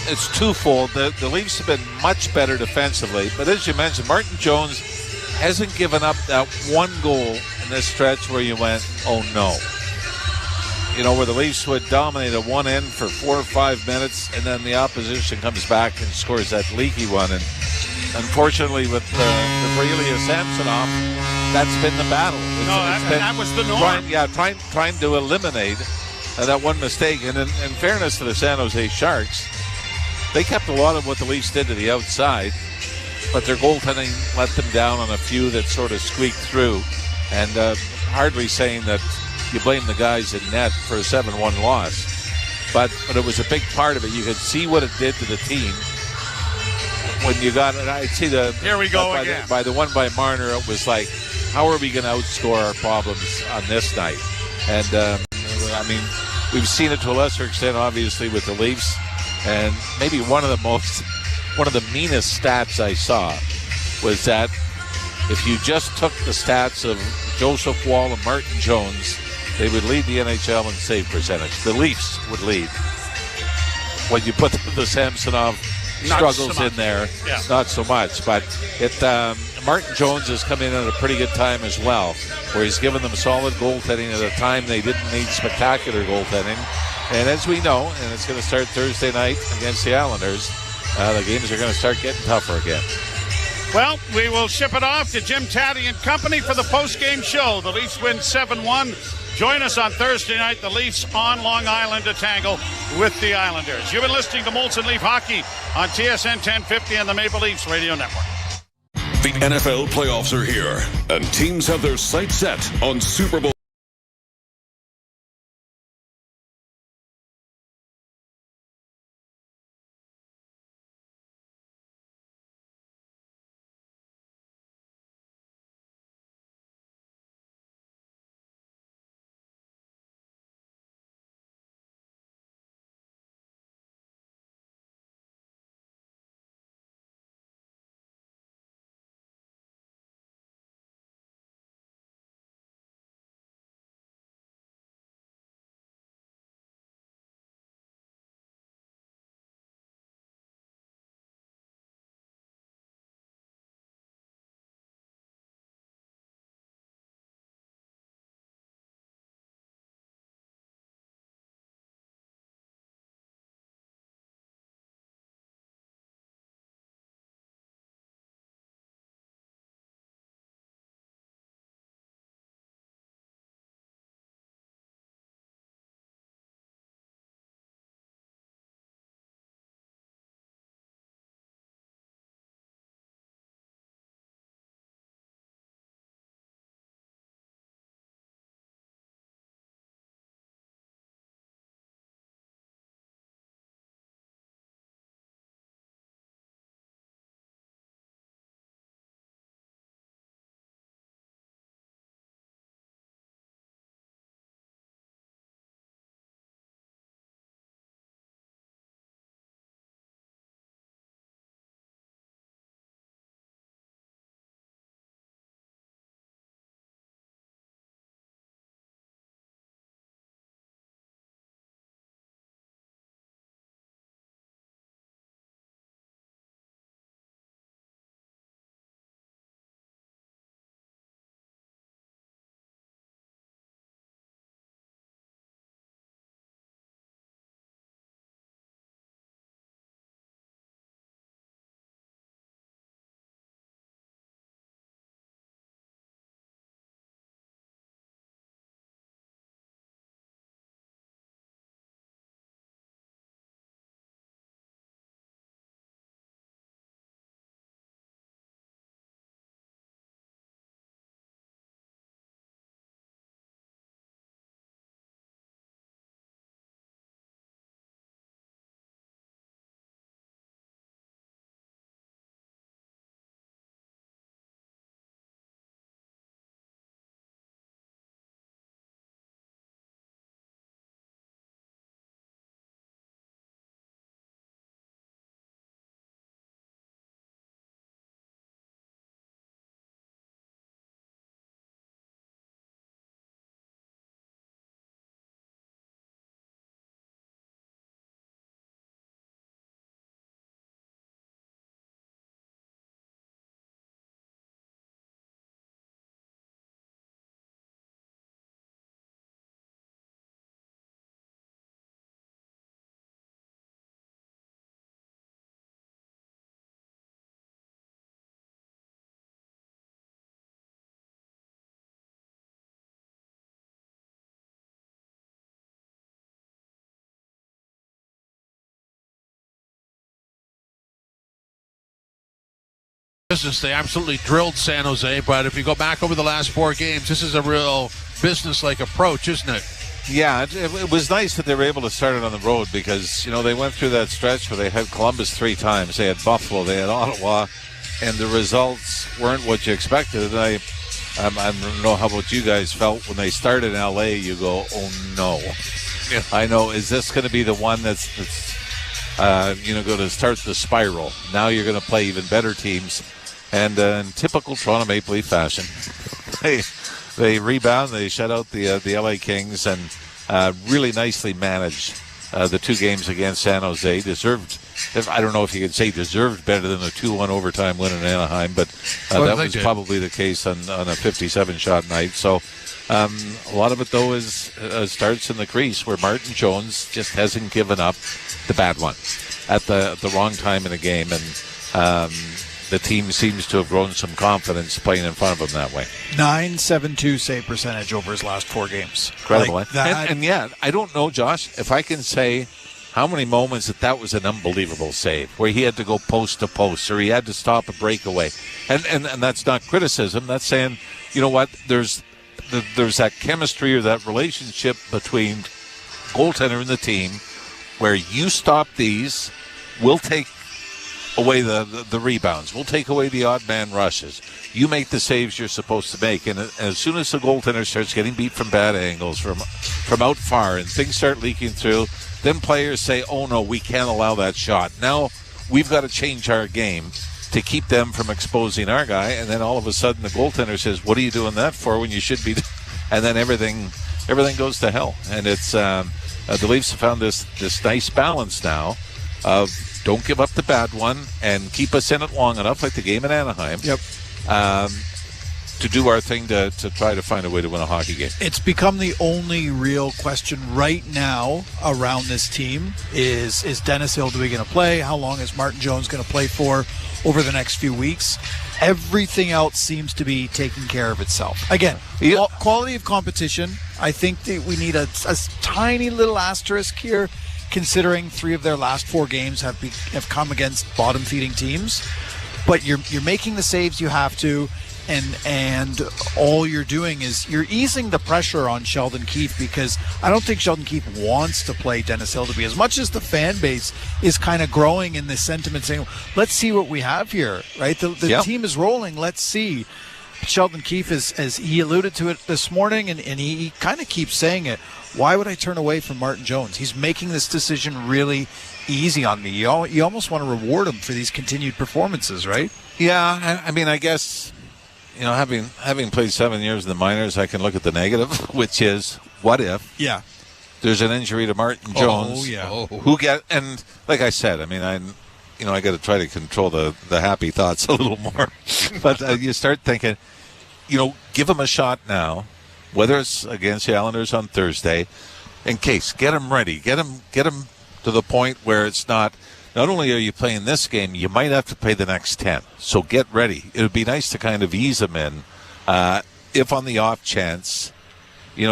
it's twofold. The Leafs have been much better defensively, but as you mentioned, Martin Jones hasn't given up that one goal in this stretch where you went, oh no. You know, where the Leafs would dominate at one end for 4 or 5 minutes, and then the opposition comes back and scores that leaky one. And unfortunately, with the Aurelia Samsonov, that's been the battle. That was the norm. Trying to eliminate that one mistake. And in fairness to the San Jose Sharks, they kept a lot of what the Leafs did to the outside, but their goaltending let them down on a few that sort of squeaked through. And hardly saying that you blame the guys in net for a 7-1 loss. But it was a big part of it. You could see what it did to the team when you got it. I'd see Here we go again. By the one by Marner, it was like, how are we going to outscore our problems on this night? And, we've seen it to a lesser extent, obviously, with the Leafs. And maybe one of the meanest stats I saw was that if you just took the stats of Joseph Wall and Martin Jones, they would lead the NHL in save percentage. The Leafs would lead. When you put the Samsonov struggles in there, not so much. But Martin Jones has come in at a pretty good time as well, where he's given them solid goaltending at a time they didn't need spectacular goaltending. And as we know, and it's going to start Thursday night against the Islanders, the games are going to start getting tougher again. Well, we will ship it off to Jim Taddy and company for the post-game show. The Leafs win 7-1. Join us on Thursday night, the Leafs on Long Island to tangle with the Islanders. You've been listening to Molson Leaf Hockey on TSN 1050 and the Maple Leafs Radio Network. The NFL playoffs are here, and teams have their sights set on Super Bowl. business. They absolutely drilled San Jose, but if you go back over the last 4 games, this is a real business-like approach, isn't it? Yeah, it was nice that they were able to start it on the road because, they went through that stretch where they had Columbus 3 times. They had Buffalo, they had Ottawa, and the results weren't what you expected. And I don't know how about you guys felt when they started in L.A. You go, oh, no. Yeah. I know, is this going to be the one that's going to start the spiral? Now you're going to play even better teams. And in typical Toronto Maple Leaf fashion, they rebound, they shut out the LA Kings, and really nicely managed the 2 games against San Jose. Deserved, I don't know if you could say deserved better than a 2-1 overtime win in Anaheim, but that was probably the case on a 57-shot night. So a lot of it, though, is starts in the crease where Martin Jones just hasn't given up the bad one at the wrong time in the game, and the team seems to have grown some confidence playing in front of him that way. 9.72 save percentage over his last 4 games. Incredible. And yet, I don't know, Josh, if I can say how many moments that was an unbelievable save, where he had to go post to post or he had to stop a breakaway. And that's not criticism. That's saying, you know what, there's that chemistry or that relationship between goaltender and the team where you stop these, we'll take away the rebounds. We'll take away the odd man rushes. You make the saves you're supposed to make. And as soon as the goaltender starts getting beat from bad angles, from out far, and things start leaking through, then players say, oh, no, we can't allow that shot. Now we've got to change our game to keep them from exposing our guy. And then all of a sudden the goaltender says, what are you doing that for when you should be? And then everything goes to hell. And it's the Leafs have found this nice balance now of don't give up the bad one and keep us in it long enough, like the game in Anaheim. Yep. To do our thing to try to find a way to win a hockey game. It's become the only real question right now around this team is Dennis Hildeby going to play? How long is Martin Jones going to play for over the next few weeks? Everything else seems to be taking care of itself. Again, quality of competition, I think that we need a tiny little asterisk here, considering 3 of their last 4 games have come against bottom-feeding teams. But you're making the saves you have to, and all you're doing is you're easing the pressure on Sheldon Keefe, because I don't think Sheldon Keefe wants to play Dennis Hildeby. As much as the fan base is kind of growing in this sentiment saying, let's see what we have here, right? The team is rolling, let's see. Sheldon Keefe, as he alluded to it this morning, and he kind of keeps saying it, why would I turn away from Martin Jones? He's making this decision really easy on me. You almost want to reward him for these continued performances, right? Yeah, I mean, I guess, having played 7 years in the minors, I can look at the negative, which is, what if there's an injury to Martin Jones? And like I said, I mean, I got to try to control the happy thoughts a little more. But you start thinking, give him a shot now, whether it's against the Islanders on Thursday, in case. Get him ready. Get him to the point where it's not only are you playing this game, you might have to play the next 10. So get ready. It would be nice to kind of ease him in. If on the off chance, you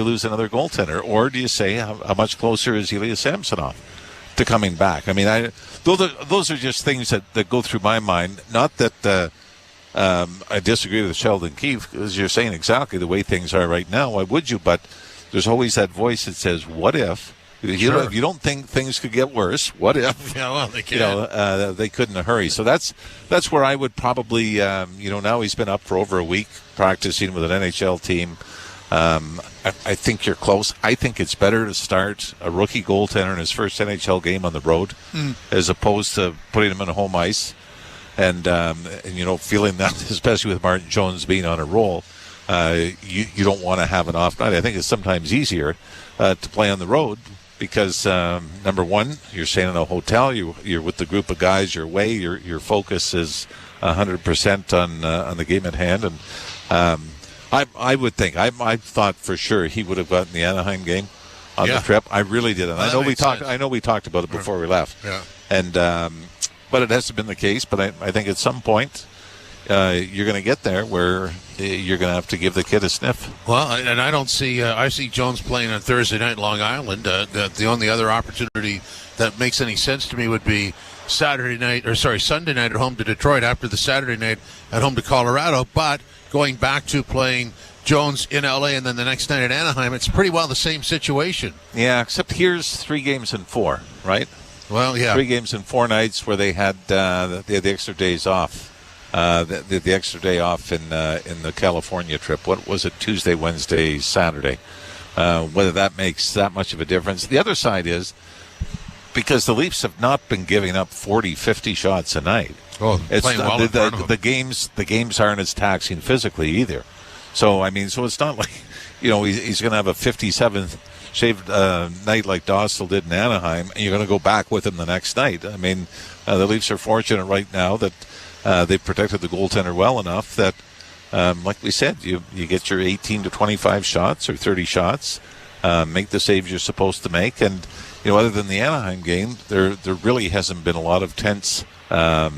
lose another goaltender. Or do you say, how much closer is Ilya Samsonov to coming back? I mean, those are just things that go through my mind. Not that I disagree with Sheldon Keefe, because you're saying exactly the way things are right now. Why would you? But there's always that voice that says, what if? You don't think things could get worse. What if? Yeah, well, they can. They couldn't in a hurry. So that's where I would probably, now he's been up for over a week practicing with an NHL team. I think you're close. I think it's better to start a rookie goaltender in his first NHL game on the road as opposed to putting him in a home ice. And feeling that, especially with Martin Jones being on a roll, you don't want to have an off night. I think it's sometimes easier to play on the road because, number one, you're staying in a hotel, you're with the group of guys you're away, your focus is 100% on the game at hand. And I would think, I thought for sure he would have gotten the Anaheim game on the trip. I really did. And I know we talked about it before we left. Yeah. And but it hasn't been the case. But I think at some point, you're going to get there where you're going to have to give the kid a sniff. Well, and I don't see. I see Jones playing on Thursday night in Long Island. The only other opportunity that makes any sense to me would be Sunday night at home to Detroit after the Saturday night at home to Colorado. But going back to playing Jones in LA and then the next night at Anaheim, it's pretty well the same situation. Yeah, except here's 3 games in 4, right? Well, yeah. 3 games in 4 nights where they had the extra days off. The extra day off in the California trip. What was it? Tuesday, Wednesday, Saturday. Whether that makes that much of a difference. The other side is because the Leafs have not been giving up 40, 50 shots a night. Oh, playing well in front of them. The games aren't as taxing physically either. So it's not like he's going to have a 57th shaved night like Dostal did in Anaheim, and you're going to go back with him the next night. The Leafs are fortunate right now that they've protected the goaltender well enough that, like we said, you get your 18 to 25 shots or 30 shots, make the saves you're supposed to make, and other than the Anaheim game, there really hasn't been a lot of tense. I'm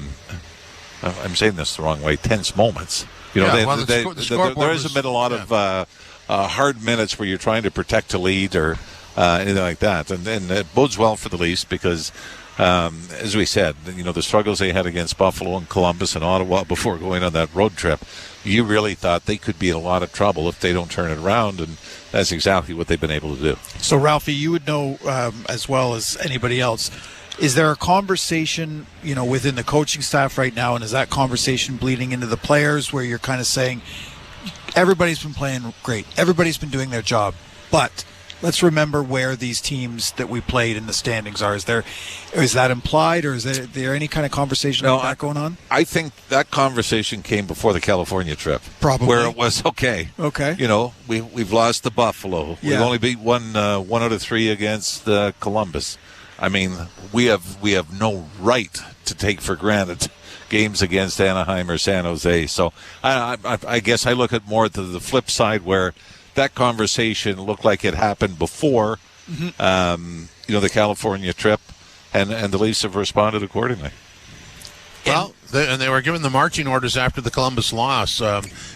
saying this the wrong way. Tense moments. There hasn't been a lot of hard minutes where you're trying to protect a lead or anything like that, and it bodes well for the Leafs because. As we said, the struggles they had against Buffalo and Columbus and Ottawa before going on that road trip, you really thought they could be in a lot of trouble if they don't turn it around, and that's exactly what they've been able to do. So, Ralphie, you would know as well as anybody else, is there a conversation, within the coaching staff right now, and is that conversation bleeding into the players where you're kind of saying, everybody's been playing great, everybody's been doing their job, but let's remember where these teams that we played in the standings are. Is that implied, or is there any kind of conversation like that going on? I think that conversation came before the California trip. Probably. Where it was, okay. We've lost to Buffalo. Yeah. We've only beat one out of 3 against Columbus. We have no right to take for granted games against Anaheim or San Jose. So I guess I look at more to the flip side where that conversation looked like it happened before, the California trip, and the Leafs have responded accordingly. Well, they were given the marching orders after the Columbus loss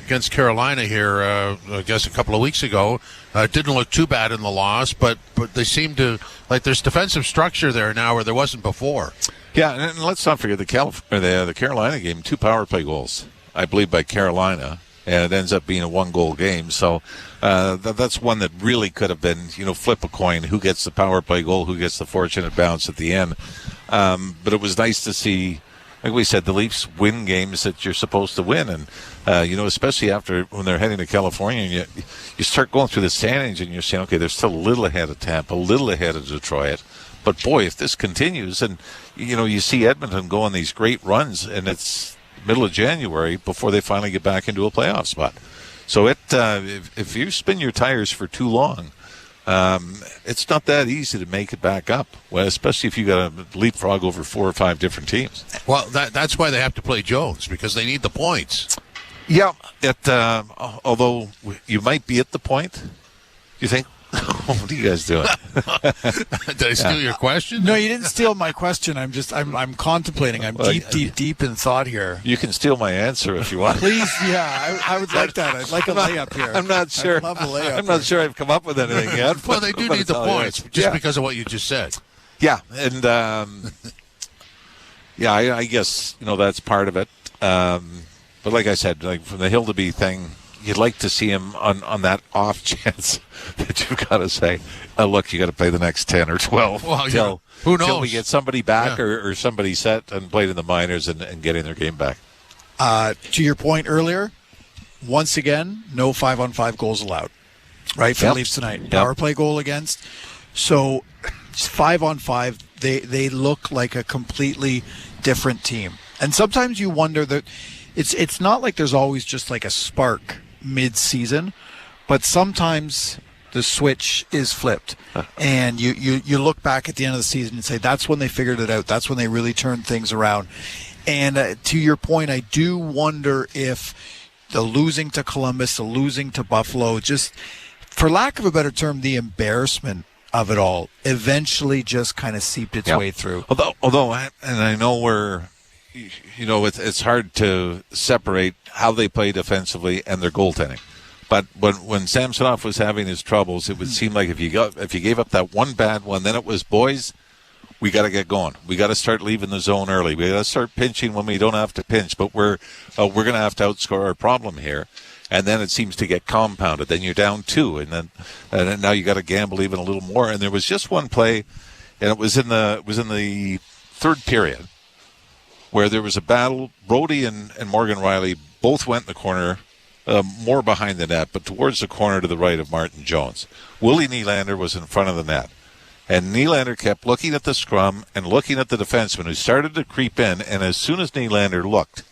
against Carolina here, I guess a couple of weeks ago. Didn't look too bad in the loss, but they seem to, like there's defensive structure there now where there wasn't before. Yeah, and let's not forget the Carolina game, 2 power play goals, I believe, by Carolina. And it ends up being a 1-goal game. So that's one that really could have been, flip a coin. Who gets the power play goal? Who gets the fortunate bounce at the end? But it was nice to see, like we said, the Leafs win games that you're supposed to win. And, especially when they're heading to California, and you start going through the standings and you're saying, okay, they're still a little ahead of Tampa, a little ahead of Detroit. But, boy, if this continues and, you see Edmonton go on these great runs and it's middle of January before they finally get back into a playoff spot. So if you spin your tires for too long, it's not that easy to make it back up, especially if you got to leapfrog over 4 or 5 different teams. Well, that's why they have to play Jones, because they need the points. Yeah, although you might be at the point, you think, what are you guys doing? Did I steal your question? No, you didn't steal my question. I'm contemplating. I'm deep in thought here. You can steal my answer if you want. Please, yeah, I would like that. I'd like a layup here. I'm not sure. I'd love a layup. I'm not sure I've come up with anything yet. Well, they do need the points just because of what you just said. Yeah, and I guess that's part of it. But like I said, from the Hildeby thing, you'd like to see him on that off chance that you've got to say, look, you got to play the next 10 or 12 well, who knows? Till we get somebody back or somebody set and played in the minors and getting their game back. To your point earlier, once again, no 5-on-5 goals allowed, right, for the Leafs tonight. Power play goal against. So 5-on-5, they look like a completely different team. And sometimes you wonder that it's not like there's always just like a spark mid-season, but sometimes the switch is flipped, and you look back at the end of the season and say that's when they figured it out. That's when they really turned things around. And to your point, I do wonder if the losing to Columbus, the losing to Buffalo, just for lack of a better term, the embarrassment of it all eventually just kind of seeped its way through. Although, and I know we're it's hard to separate how they play defensively and their goaltending. But when Samsonov was having his troubles, it would seem like if you gave up that one bad one, then it was, boys, we got to get going. We got to start leaving the zone early. We got to start pinching when we don't have to pinch. But we're going to have to outscore our problem here. And then it seems to get compounded. Then you're down 2, and now you got to gamble even a little more. And there was just one play, and it was in the third period, where there was a battle. Brody and Morgan Riley both went in the corner, more behind the net, but towards the corner to the right of Martin Jones. Willie Nylander was in front of the net. And Nylander kept looking at the scrum and looking at the defenseman, who started to creep in. And as soon as Nylander looked,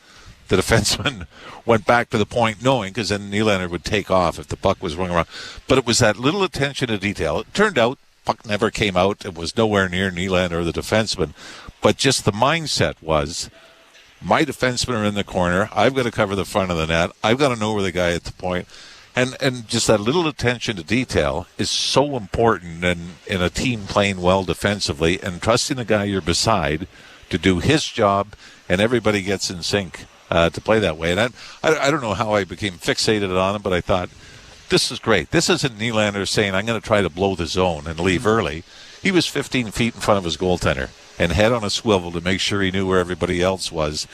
the defenseman went back to the point, knowing, because then Nylander would take off if the puck was running around. But it was that little attention to detail. It turned out puck never came out. It was nowhere near Nylander or the defenseman. But just the mindset was, my defensemen are in the corner. I've got to cover the front of the net. I've got to know where the guy at the point. And just that little attention to detail is so important in a team playing well defensively, and trusting the guy you're beside to do his job, and everybody gets in sync to play that way. And I don't know how I became fixated on him, but I thought, this is great. This isn't Nylander saying, I'm going to try to blow the zone and leave early. He was 15 feet in front of his goaltender and head on a swivel to make sure he knew where everybody else was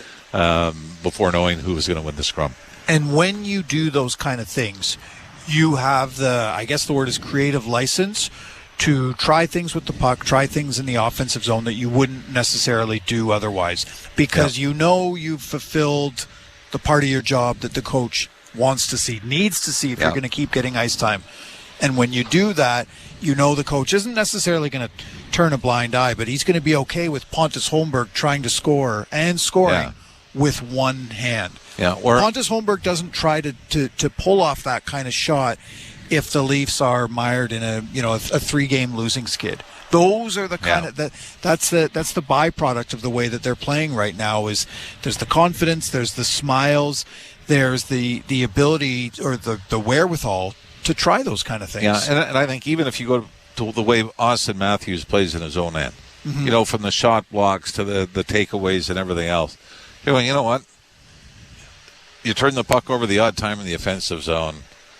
before knowing who was going to win the scrum. And when you do those kind of things, you have the word is creative license to try things with the puck, try things in the offensive zone that you wouldn't necessarily do otherwise, because you've fulfilled the part of your job that the coach wants to see, needs to see if you're going to keep getting ice time. And when you do that, the coach isn't necessarily going to turn a blind eye, but he's going to be okay with Pontus Holmberg trying to score and scoring with one hand. Yeah, or Pontus Holmberg doesn't try to pull off that kind of shot if the Leafs are mired in a 3-game losing skid. Those are the kind of that's the byproduct of the way that they're playing right now. Is there's the confidence, there's the smiles, there's the ability or the wherewithal to try those kind of things. Yeah, and I think even if you go to the way Austin Matthews plays in his own end, from the shot blocks to the takeaways and everything else, you're going, you know what? You turn the puck over the odd time in the offensive zone.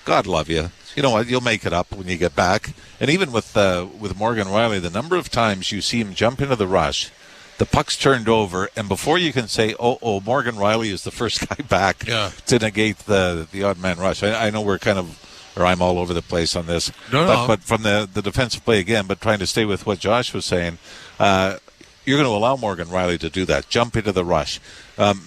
God love you. You know what? You'll make it up when you get back. And even with Morgan Riley, the number of times you see him jump into the rush, the puck's turned over, and before you can say, Morgan Riley is the first guy back to negate the odd man rush. I know we're I'm all over the place on this. But from the defensive play again, but trying to stay with what Josh was saying, you're going to allow Morgan Riley to do that, jump into the rush,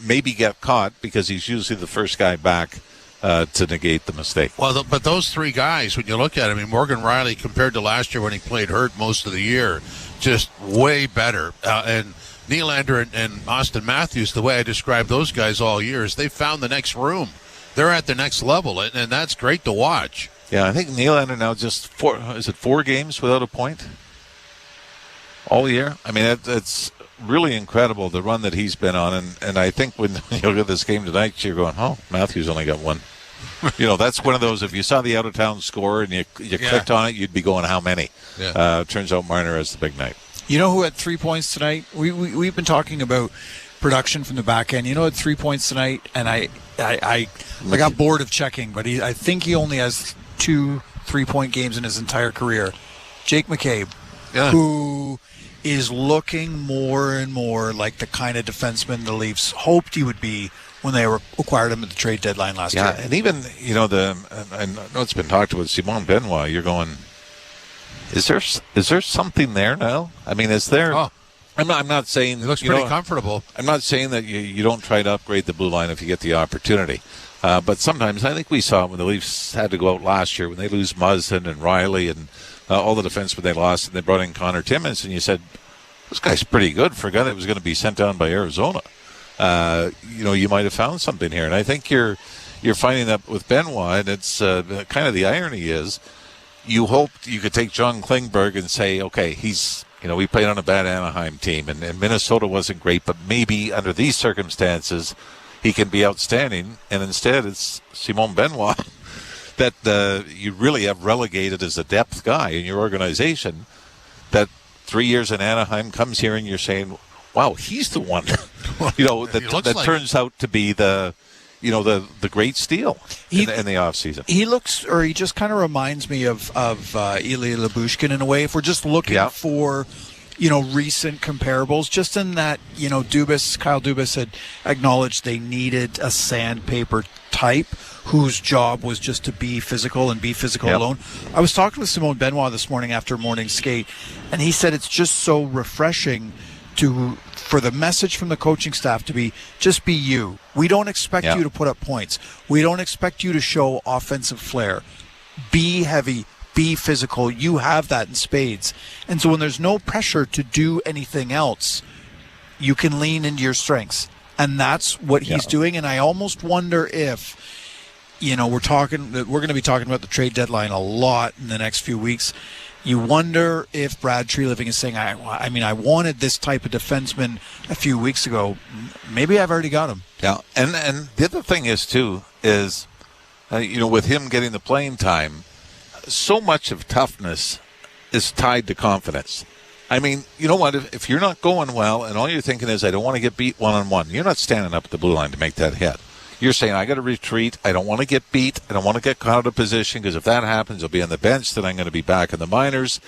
maybe get caught because he's usually the first guy back to negate the mistake. Well, but those three guys, when you look at it, Morgan Riley compared to last year when he played hurt most of the year, just way better. And Nylander and Austin Matthews, the way I described those guys all year is they found the next room. They're at the next level, and that's great to watch. Yeah, I think Nylander now just 4 games without a point all year? It's really incredible, the run that he's been on. And I think when you look at this game tonight, you're going, Matthews only got 1. That's one of those, if you saw the out-of-town score and you clicked on it, you'd be going, how many? Yeah. Turns out Marner has the big night. You know who had 3 points tonight? We've been talking about production from the back end. Had 3 points tonight, and I got bored of checking, but I think he only has 2 3-point games in his entire career. Jake McCabe, who is looking more and more like the kind of defenseman the Leafs hoped he would be when they acquired him at the trade deadline last year. Yeah, and even, I know it's been talked about Simon Benoit, you're going, is there something there now? Is there... Oh. I'm not saying... It looks pretty comfortable. I'm not saying that you don't try to upgrade the blue line if you get the opportunity. But sometimes, I think we saw when the Leafs had to go out last year, when they lose Muzzin and Riley and all the defensemen they lost, and they brought in Connor Timmins, and you said, this guy's pretty good for a guy that was going to be sent down by Arizona. You might have found something here. And I think you're finding that with Benoit, and it's kind of the irony is you hoped you could take John Klingberg and say, okay, he's... we played on a bad Anaheim team, and Minnesota wasn't great, but maybe under these circumstances, he can be outstanding. And instead, it's Simon Benoit that you really have relegated as a depth guy in your organization that 3 years in Anaheim comes here and you're saying, wow, he's the one that turns out to be the great steal in the offseason. He looks, or he just kind of reminds me of Ilya Lyubushkin in a way. If we're just looking for, recent comparables, just in that, Kyle Dubas had acknowledged they needed a sandpaper type whose job was just to be physical and be physical alone. I was talking with Simone Benoit this morning after morning skate, and he said it's just so refreshing for the message from the coaching staff to be, just be you. We don't expect you to put up points. We don't expect you to show offensive flair. Be heavy, be physical. You have that in spades. And so when there's no pressure to do anything else, you can lean into your strengths. And that's what he's doing. And I almost wonder if, we're going to be talking about the trade deadline a lot in the next few weeks. You wonder if Brad Treliving is saying, I wanted this type of defenseman a few weeks ago. Maybe I've already got him. Yeah, and the other thing is, too, is, with him getting the playing time, so much of toughness is tied to confidence. I mean, you know what? If you're not going well and all you're thinking is, I don't want to get beat one-on-one, you're not standing up at the blue line to make that hit. You're saying, I got to retreat. I don't want to get beat. I don't want to get caught out of position, because if that happens, I'll be on the bench. Then I'm going to be back in the minors.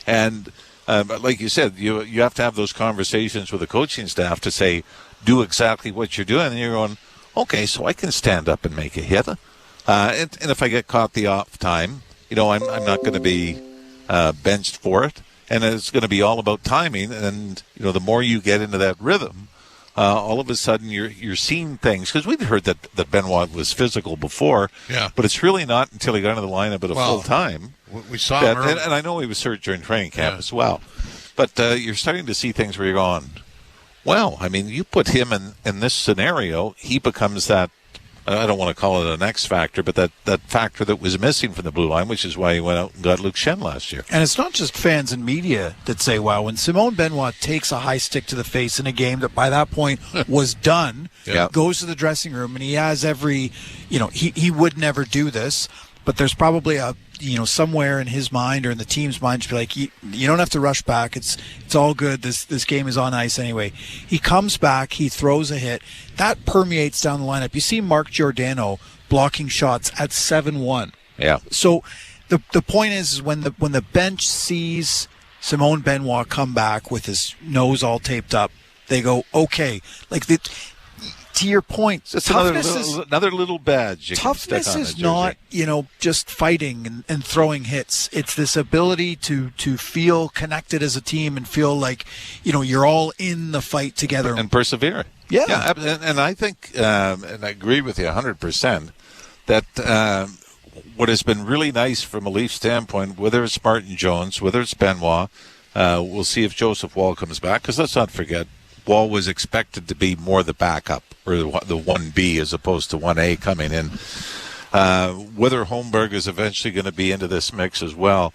And like you said, you have to have those conversations with the coaching staff to say, do exactly what you're doing. And you're going, okay, so I can stand up and make a hit. And if I get caught the off time, I'm not going to be benched for it. And it's going to be all about timing. And, the more you get into that rhythm, all of a sudden you're seeing things, because we'd heard that Benoit was physical before, but it's really not until he got into the lineup at a full time. We saw him early. And I know he was hurt during training camp as well, but you're starting to see things where you're going, well, I mean, you put him in this scenario, he becomes that, I don't want to call it an X factor, but that factor that was missing from the blue line, which is why he went out and got Luke Schenn last year. And it's not just fans and media that say, wow, when Simone Benoit takes a high stick to the face in a game that by that point was done, goes to the dressing room, and he has every, he would never do this, but there's probably a, somewhere in his mind or in the team's mind to be like, you don't have to rush back. It's all good. This game is on ice anyway. He comes back. He throws a hit. That permeates down the lineup. You see Mark Giordano blocking shots at 7-1. Yeah. So the point is when the bench sees Simone Benoit come back with his nose all taped up, they go, okay. Like to your point, it's another little badge. Toughness is not, just fighting and throwing hits. It's this ability to feel connected as a team and feel like, you're all in the fight together. And persevere. Yeah. And I think, and I agree with you 100%, that what has been really nice from a Leaf standpoint, whether it's Martin Jones, whether it's Benoit, we'll see if Joseph Woll comes back, because let's not forget, Woll was expected to be more the backup, or the 1B as opposed to 1A coming in. Whether Holmberg is eventually going to be into this mix as well.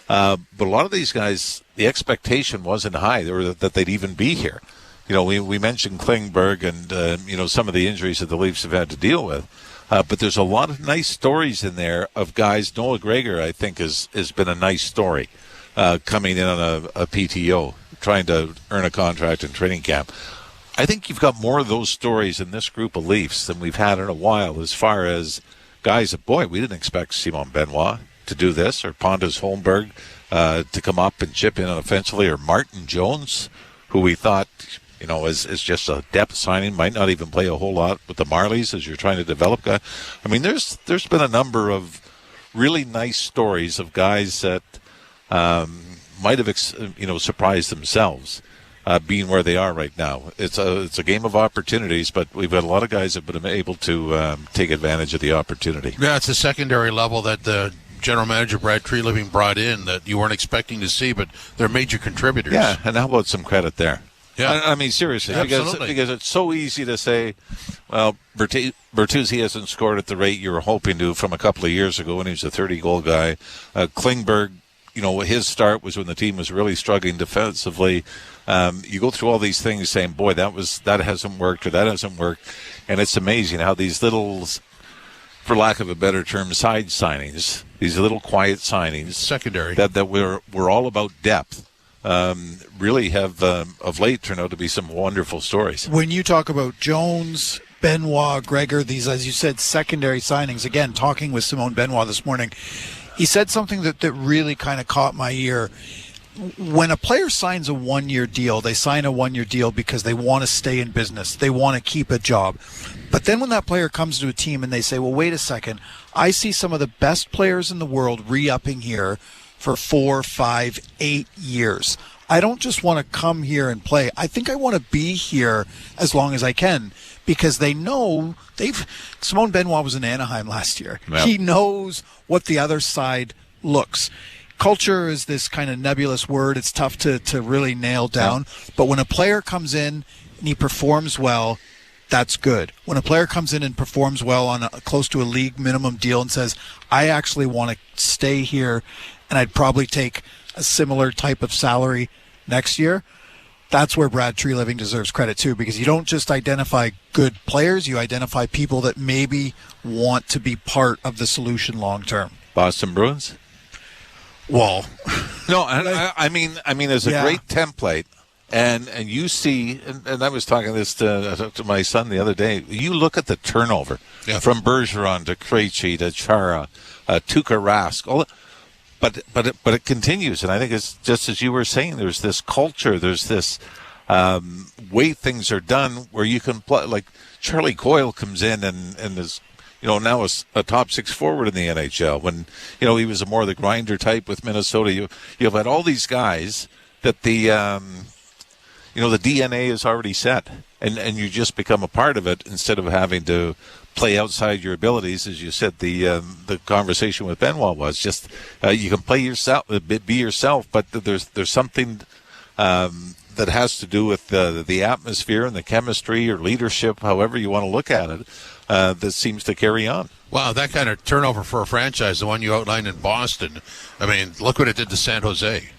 But a lot of these guys, the expectation wasn't high or that they'd even be here. We mentioned Klingberg and, some of the injuries that the Leafs have had to deal with. But there's a lot of nice stories in there of guys. Noah Gregor, I think, has been a nice story coming in on a PTO, trying to earn a contract in training camp. I think you've got more of those stories in this group of Leafs than we've had in a while, as far as guys that, boy, we didn't expect Simon Benoit to do this, or Pontus Holmberg to come up and chip in offensively, or Martin Jones, who we thought, is just a depth signing, might not even play a whole lot with the Marlies as you're trying to develop guys. I mean, there's been a number of really nice stories of guys that might have surprised themselves being where they are right now. It's a game of opportunities, but we've got a lot of guys that have been able to take advantage of the opportunity. Yeah, it's a secondary level that the general manager Brad Treliving brought in that you weren't expecting to see, but they're major contributors. Yeah, and how about some credit there? Yeah, I mean, seriously, because it's so easy to say, well, Bertuzzi hasn't scored at the rate you were hoping to from a couple of years ago when he was a 30-goal guy. Klingberg, his start was when the team was really struggling defensively. You go through all these things saying, boy, that hasn't worked or that hasn't worked. And it's amazing how these little, for lack of a better term, side signings, these little quiet signings, secondary, that we're all about depth. really have, of late, turned out to be some wonderful stories. When you talk about Jones, Benoit, Gregor, these, as you said, secondary signings, again, talking with Simone Benoit this morning, he said something that really kind of caught my ear. When a player signs a one-year deal, they sign a one-year deal because they want to stay in business. They want to keep a job. But then when that player comes to a team and they say, well, wait a second, I see some of the best players in the world re-upping here for 4, 5, 8 years. I don't just want to come here and play. I think I want to be here as long as I can, because they know Simone Benoit was in Anaheim last year. Yep. He knows what the other side looks. Culture is this kind of nebulous word. It's tough to really nail down. But when a player comes in and he performs well, that's good. When a player comes in and performs well on close to a league minimum deal and says, I actually want to stay here and I'd probably take a similar type of salary next year, that's where Brad Treliving deserves credit too, because you don't just identify good players, you identify people that maybe want to be part of the solution long term. Boston Bruins? Well, no, I mean, there's a great template, and you see, and I was talking this to my son the other day. You look at the turnover from Bergeron to Krejci to Chara, Tuukka Rask, but it continues, and I think it's just as you were saying. There's this culture, there's this way things are done where you can play. Like Charlie Coyle comes in and is, now is a top 6 forward in the NHL. When, he was more of the grinder type with Minnesota. You've had all these guys that the DNA is already set, and you just become a part of it instead of having to play outside your abilities. As you said, the conversation with Benoit was just you can play yourself, be yourself, but there's something that has to do with the atmosphere and the chemistry or leadership, however you want to look at it. That seems to carry on. Wow, that kind of turnover for a franchise, the one you outlined in Boston. I mean, look what it did to San Jose.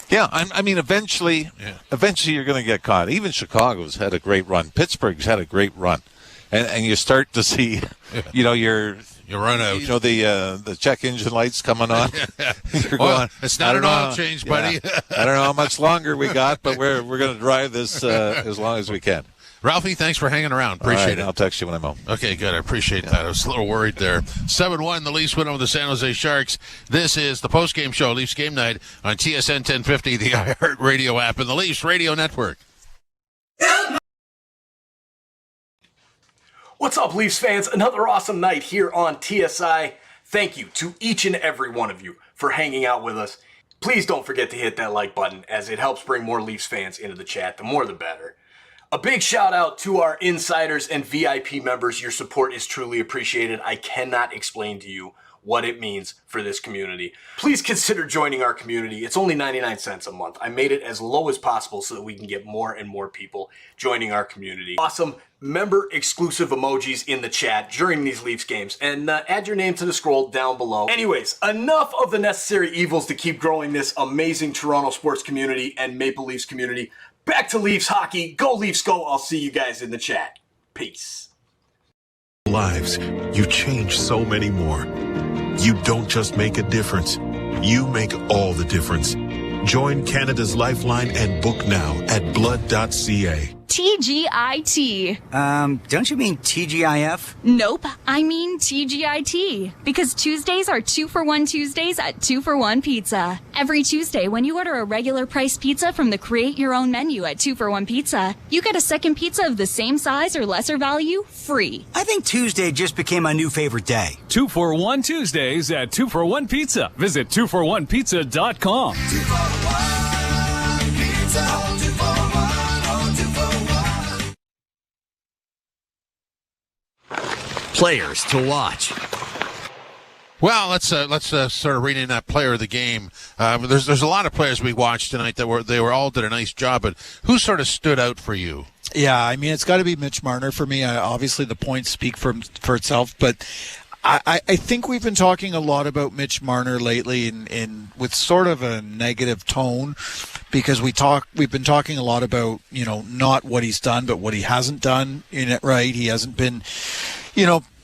Yeah, I mean, eventually you're going to get caught. Even Chicago's had a great run. Pittsburgh's had a great run. And you start to see, you run out. The check engine lights coming on. You're going, it's not an oil change, buddy. Yeah. I don't know how much longer we got, but we're going to drive this as long as we can. Ralphie, thanks for hanging around. Appreciate it. I'll text you when I'm home. Okay, good. I appreciate that. I was a little worried there. 7-1, the Leafs win over the San Jose Sharks. This is the post-game show, Leafs Game Night, on TSN 1050, the iHeart Radio app, and the Leafs Radio Network. What's up, Leafs fans? Another awesome night here on TSI. Thank you to each and every one of you for hanging out with us. Please don't forget to hit that like button, as it helps bring more Leafs fans into the chat. The more, the better. A big shout out to our insiders and VIP members. Your support is truly appreciated. I cannot explain to you what it means for this community. Please consider joining our community. It's only 99 cents a month. I made it as low as possible so that we can get more and more people joining our community. Awesome member exclusive emojis in the chat during these Leafs games, and add your name to the scroll down below. Anyways, enough of the necessary evils to keep growing this amazing Toronto sports community and Maple Leafs community. Back to Leafs hockey. Go Leafs go. I'll see you guys in the chat. Peace. Lives, you change so many more. You don't just make a difference. You make all the difference. Join Canada's Lifeline and book now at blood.ca. TGIT. Don't you mean TGIF? Nope, I mean TGIT. Because Tuesdays are 2-for-1 Tuesdays at 2-for-1 Pizza. Every Tuesday, when you order a regular price pizza from the Create Your Own menu at 2-for-1 Pizza, you get a second pizza of the same size or lesser value free. I think Tuesday just became my new favorite day. 2-for-1 Tuesdays at 2-for-1 Pizza. Visit 2for1pizza.com. 2-for-1 Pizza. 2-for-1. Players to watch. Well, let's start reading that player of the game. There's a lot of players we watched tonight that they all did a nice job, but who sort of stood out for you? Yeah, I mean, it's got to be Mitch Marner for me. Obviously, the points speak for itself, but I think we've been talking a lot about Mitch Marner lately in with sort of a negative tone, because we've been talking a lot about, not what he's done, but what he hasn't done in it, right? He hasn't been,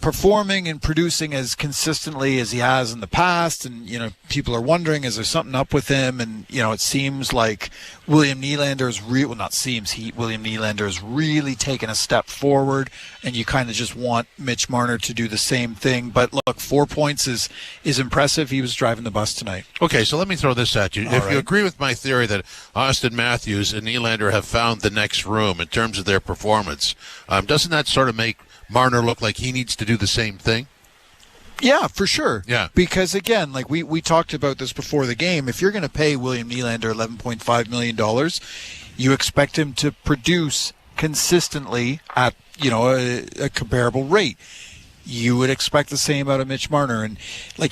performing and producing as consistently as he has in the past, and people are wondering, is there something up with him? And it seems like William Nylander is William Nylander has really taken a step forward, and you kind of just want Mitch Marner to do the same thing. But look, 4 points is impressive. He was driving the bus tonight. Okay, so let me throw this at you. If you agree with my theory that Austin Matthews and Nylander have found the next room in terms of their performance, doesn't that sort of make Marner look like he needs to do the same thing? Yeah, for sure. Yeah. Because, again, like we talked about this before the game, if you're going to pay William Nylander $11.5 million, you expect him to produce consistently at, a comparable rate. You would expect the same out of Mitch Marner. And,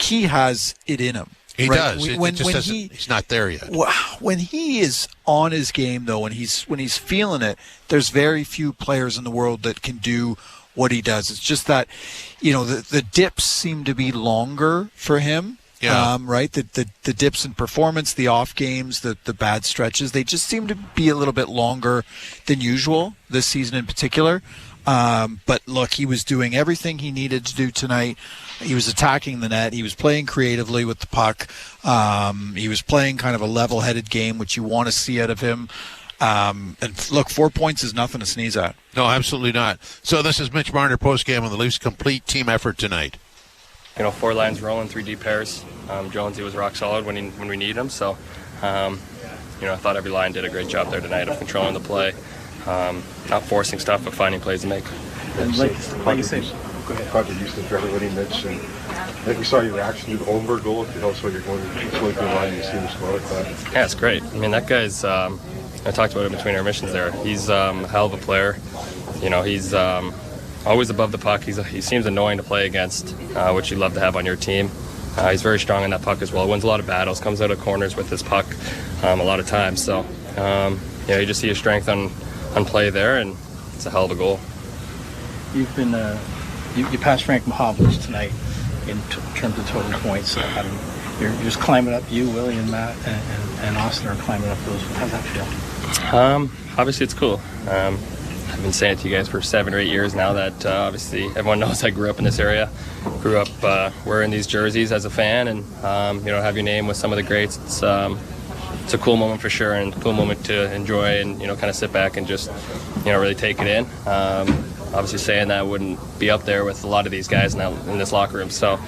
he has it in him. He does. He's not there yet. When he is on his game, though, when he's feeling it, there's very few players in the world that can do what he does. It's just that, the dips seem to be longer for him. Yeah. Right? The dips in performance, the off games, the bad stretches, they just seem to be a little bit longer than usual this season in particular. But look, he was doing everything he needed to do tonight. He was attacking the net. He was playing creatively with the puck. He was playing kind of a level-headed game, which you want to see out of him. And look, 4 points is nothing to sneeze at. No, absolutely not. So this is Mitch Marner postgame on the Leafs' complete team effort tonight. 4 lines rolling, 3 deep pairs. Jonesy was rock solid when we needed him. So, I thought every line did a great job there tonight of controlling the play, not forcing stuff, but finding plays to make. And like you said, project used to for everybody, Mitch, and I think we saw your reaction to the Holmberg goal. If you tell us what you're going to line, you see him score like that. Yeah, it's great. I mean, that guy's. I talked about it between our missions there. He's a hell of a player. He's always above the puck. He seems annoying to play against, which you love to have on your team. He's very strong in that puck as well. Wins a lot of battles. Comes out of corners with his puck a lot of times. So, you just see his strength on play there, and it's a hell of a goal. You've been you passed Frank Mahovlich tonight in terms of total points. You're just climbing up. You, Willie, and Matt, and Austin are climbing up those. How's that feel? Obviously, it's cool. I've been saying it to you guys for 7 or 8 years now that obviously everyone knows I grew up in this area. Grew up wearing these jerseys as a fan, and have your name with some of the greats. It's a cool moment for sure, and a cool moment to enjoy and kind of sit back and just really take it in. Obviously, saying that I wouldn't be up there with a lot of these guys in this locker room. So,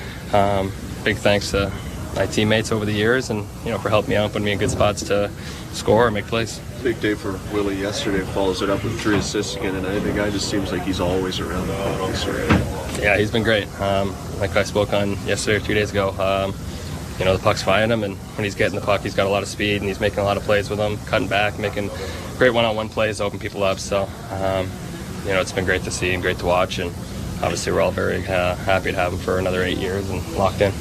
big thanks to my teammates over the years, and for helping me out, putting me in good spots to score and make plays. Big day for Willie yesterday. Follows it up with 3 assists again tonight. The guy just seems like he's always around the puck. Yeah, he's been great. Like I spoke on yesterday or 2 days ago, the puck's finding him, and when he's getting the puck, he's got a lot of speed, and he's making a lot of plays with him, cutting back, making great one-on-one plays, open people up. So, it's been great to see and great to watch, and obviously we're all very happy to have him for another 8 years and locked in.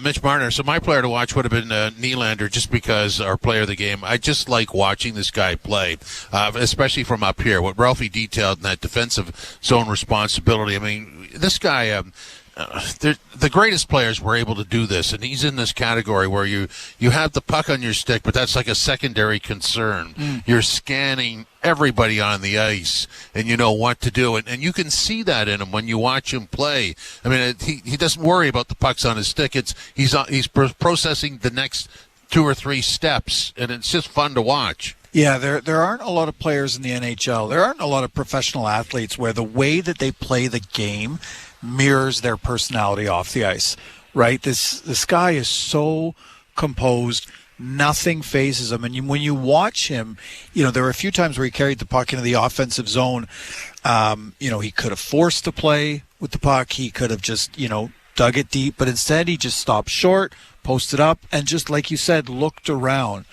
Mitch Marner. So my player to watch would have been Nylander, just because our player of the game. I just like watching this guy play, especially from up here. What Ralphie detailed in that defensive zone responsibility. I mean, this guy. The greatest players were able to do this, and he's in this category where you have the puck on your stick, but that's like a secondary concern. You're scanning everybody on the ice, and you know what to do, and you can see that in him when you watch him play. I mean, he doesn't worry about the pucks on his stick. He's processing the next 2 or 3 steps, and it's just fun to watch. Yeah, there aren't a lot of players in the NHL. There aren't a lot of professional athletes where the way that they play the game mirrors their personality off the ice, right? This guy is so composed. Nothing phases him. And when you watch him, there were a few times where he carried the puck into the offensive zone. He could have forced the play with the puck. He could have just, dug it deep. But instead, he just stopped short, posted up, and just like you said, looked around.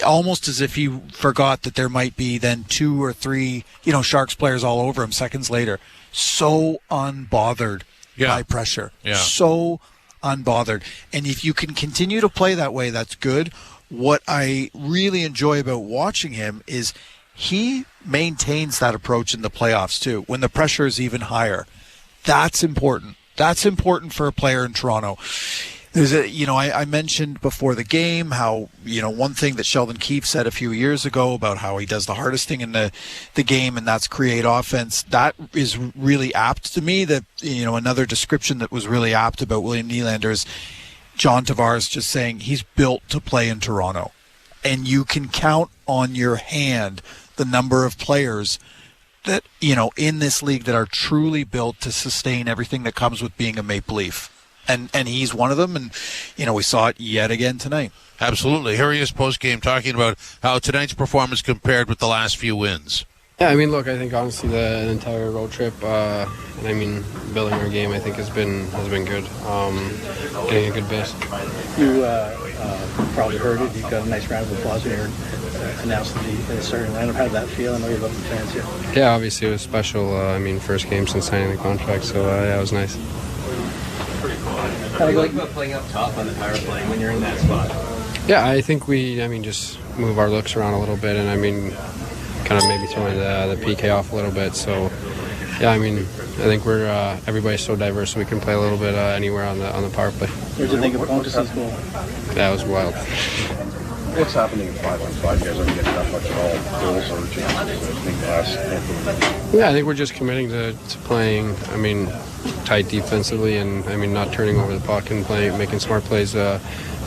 Almost as if he forgot that there might be then 2 or 3, Sharks players all over him seconds later. So unbothered by pressure. Yeah. So unbothered. And if you can continue to play that way, that's good. What I really enjoy about watching him is he maintains that approach in the playoffs too, when the pressure is even higher. That's important. That's important for a player in Toronto. There's I mentioned before the game how, one thing that Sheldon Keefe said a few years ago about how he does the hardest thing in the game, and that's create offense. That is really apt to me. That, another description that was really apt about William Nylander is John Tavares just saying he's built to play in Toronto. And you can count on your hand the number of players that, in this league that are truly built to sustain everything that comes with being a Maple Leaf. And he's one of them, and, we saw it yet again tonight. Absolutely. Here he is post-game talking about how tonight's performance compared with the last few wins. Yeah, look, I think honestly the entire road trip, and building our game, I think has been good. Getting a good base. You probably heard it. You got a nice round of applause when you announced the starting lineup. How did that feel? I know you love the fans here. Yeah, obviously it was special. First game since signing the contract, so it was nice. How do you like about playing up top on the power play when you're in that spot? Yeah, I think we, just move our looks around a little bit, and kind of maybe throwing the PK off a little bit. So, yeah, I think we're everybody's so diverse, so we can play a little bit anywhere on the power play. What did you think of Pontus's goal? Yeah, it was wild. What's happening in 5-on-5? You guys aren't getting that much at all. Goals or chances? Yeah, I think we're just committing to playing. Tight defensively, and not turning over the puck and making smart plays to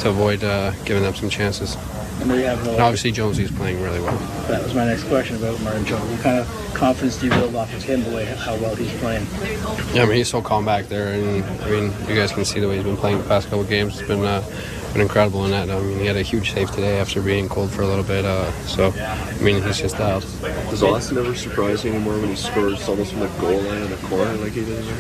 avoid giving them some chances. And obviously Jonesy's playing really well. That was my next question about Martin Jones. What kind of confidence do you build off of him, the way how well he's playing? Yeah, he's so calm back there, and you guys can see the way he's been playing the past couple of games. It's been incredible in that. He had a huge save today after being cold for a little bit. He's just dialed. Does Austin ever surprise you anymore when he scores almost from the goal line in the corner like he did there?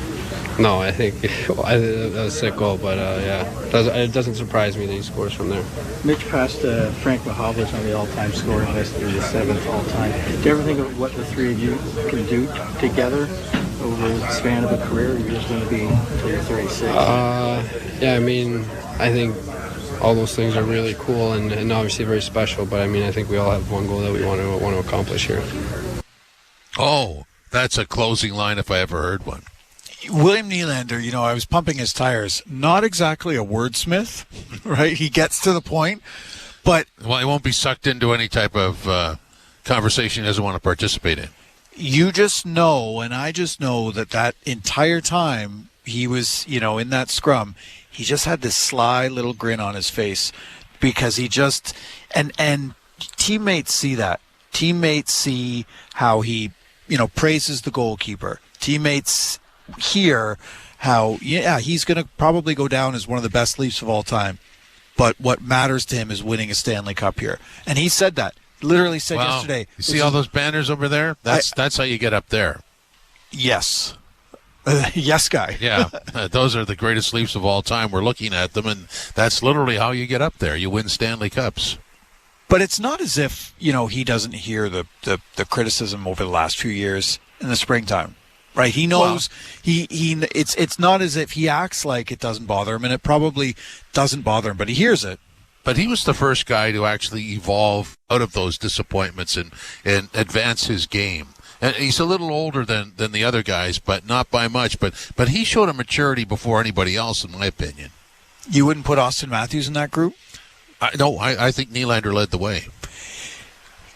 No, I think that was a sick goal, but it doesn't surprise me that he scores from there. Mitch passed Frank Mahovlich on the all-time scoring list, the 7th all-time. Do you ever think of what the three of you can do together over the span of a career? You're just going to be until you're 36. I think all those things are really cool and obviously very special, but I think we all have one goal that we want to accomplish here. Oh, that's a closing line if I ever heard one. William Nylander, I was pumping his tires. Not exactly a wordsmith, right? He gets to the point, but... Well, he won't be sucked into any type of conversation he doesn't want to participate in. You just know, and I just know that entire time he was, in that scrum, he just had this sly little grin on his face because he just... And teammates see that. Teammates see how he, praises the goalkeeper. Teammates hear how, he's going to probably go down as one of the best Leafs of all time. But what matters to him is winning a Stanley Cup here. And he said that. Literally said yesterday. You see all those banners over there? That's how you get up there. Yes. Yes, guy. Yeah. Those are the greatest Leafs of all time. We're looking at them, and that's literally how you get up there. You win Stanley Cups. But it's not as if, he doesn't hear the criticism over the last few years in the springtime. Right, he knows it's not as if he acts like it doesn't bother him, and it probably doesn't bother him, but he hears it. But he was the first guy to actually evolve out of those disappointments and advance his game. And he's a little older than the other guys, but not by much. But he showed a maturity before anybody else, in my opinion. You wouldn't put Austin Matthews in that group? No, I think Nylander led the way.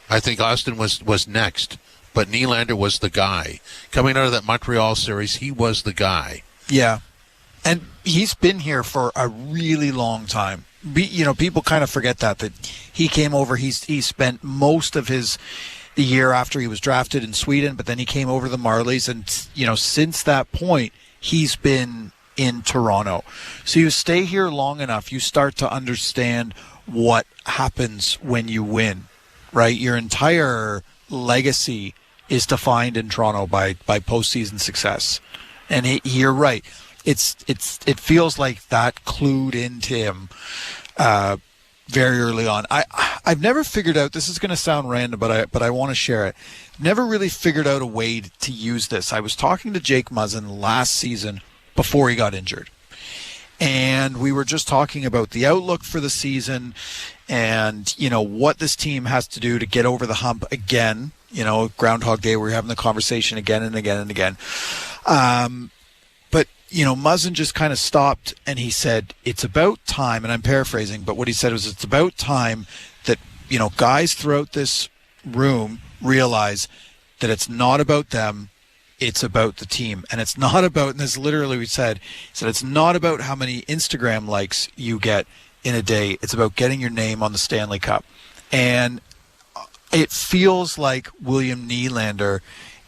I think Austin was next. But Nylander was the guy. Coming out of that Montreal series, he was the guy. Yeah. And he's been here for a really long time. People kind of forget that he came over, he spent most of the year after he was drafted in Sweden, but then he came over to the Marlies, and, since that point, he's been in Toronto. So you stay here long enough, you start to understand what happens when you win, right? Your entire legacy is defined in Toronto by postseason success, and you're right. It feels like that clued into him very early on. I've never figured out. This is going to sound random, but I want to share it. Never really figured out a way to use this. I was talking to Jake Muzzin last season before he got injured, and we were just talking about the outlook for the season, and what this team has to do to get over the hump again. Groundhog Day, we're having the conversation again and again and again. But, Muzzin just kind of stopped and he said, it's about time, and I'm paraphrasing, but what he said was, it's about time that, guys throughout this room realize that it's not about them, it's about the team. And it's not about, and this literally he said it's not about how many Instagram likes you get in a day, it's about getting your name on the Stanley Cup. And it feels like William Nylander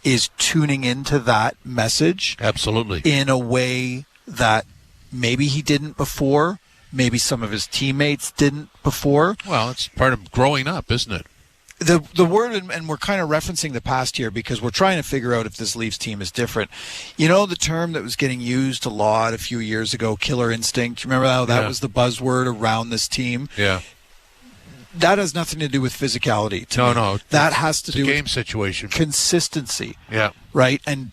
is tuning into that message. Absolutely. In a way that maybe he didn't before, maybe some of his teammates didn't before. Well, it's part of growing up, isn't it? The word, and we're kind of referencing the past here because we're trying to figure out if this Leafs team is different. The term that was getting used a lot a few years ago, killer instinct. Remember how that was the buzzword around this team? Yeah. That has nothing to do with physicality. No. That has to do with game situation. Consistency. Yeah. Right? And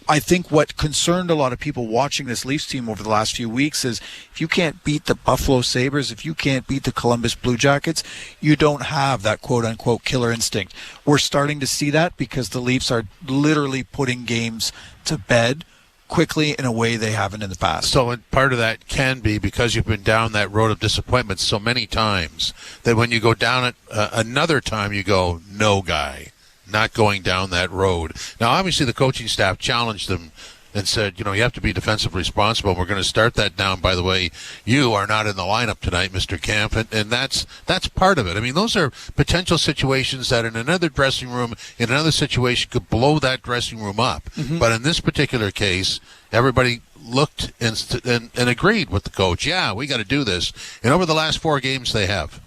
I think what concerned a lot of people watching this Leafs team over the last few weeks is if you can't beat the Buffalo Sabres, if you can't beat the Columbus Blue Jackets, you don't have that quote-unquote killer instinct. We're starting to see that because the Leafs are literally putting games to bed quickly in a way they haven't in the past. So part of that can be because you've been down that road of disappointment so many times that when you go down it another time, you go, no, guy, not going down that road. Now, obviously, the coaching staff challenged them and said, you have to be defensively responsible. We're going to start that down. By the way, you are not in the lineup tonight, Mr. Camp, and that's part of it. I mean, those are potential situations that in another dressing room, in another situation, could blow that dressing room up. Mm-hmm. But in this particular case, everybody looked and agreed with the coach. Yeah, we got to do this. And over the last 4 games, they have.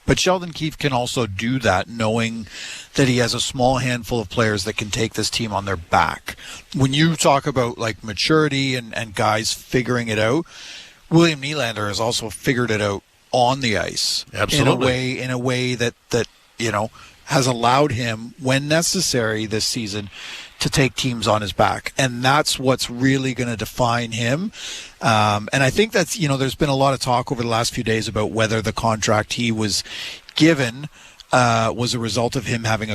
But Sheldon Keefe can also do that knowing that he has a small handful of players that can take this team on their back. When you talk about like maturity and guys figuring it out, William Nylander has also figured it out on the ice. Absolutely. In a way that has allowed him, when necessary this season, to take teams on his back. And that's what's really going to define him. And I think that's, there's been a lot of talk over the last few days about whether the contract he was given was a result of him having a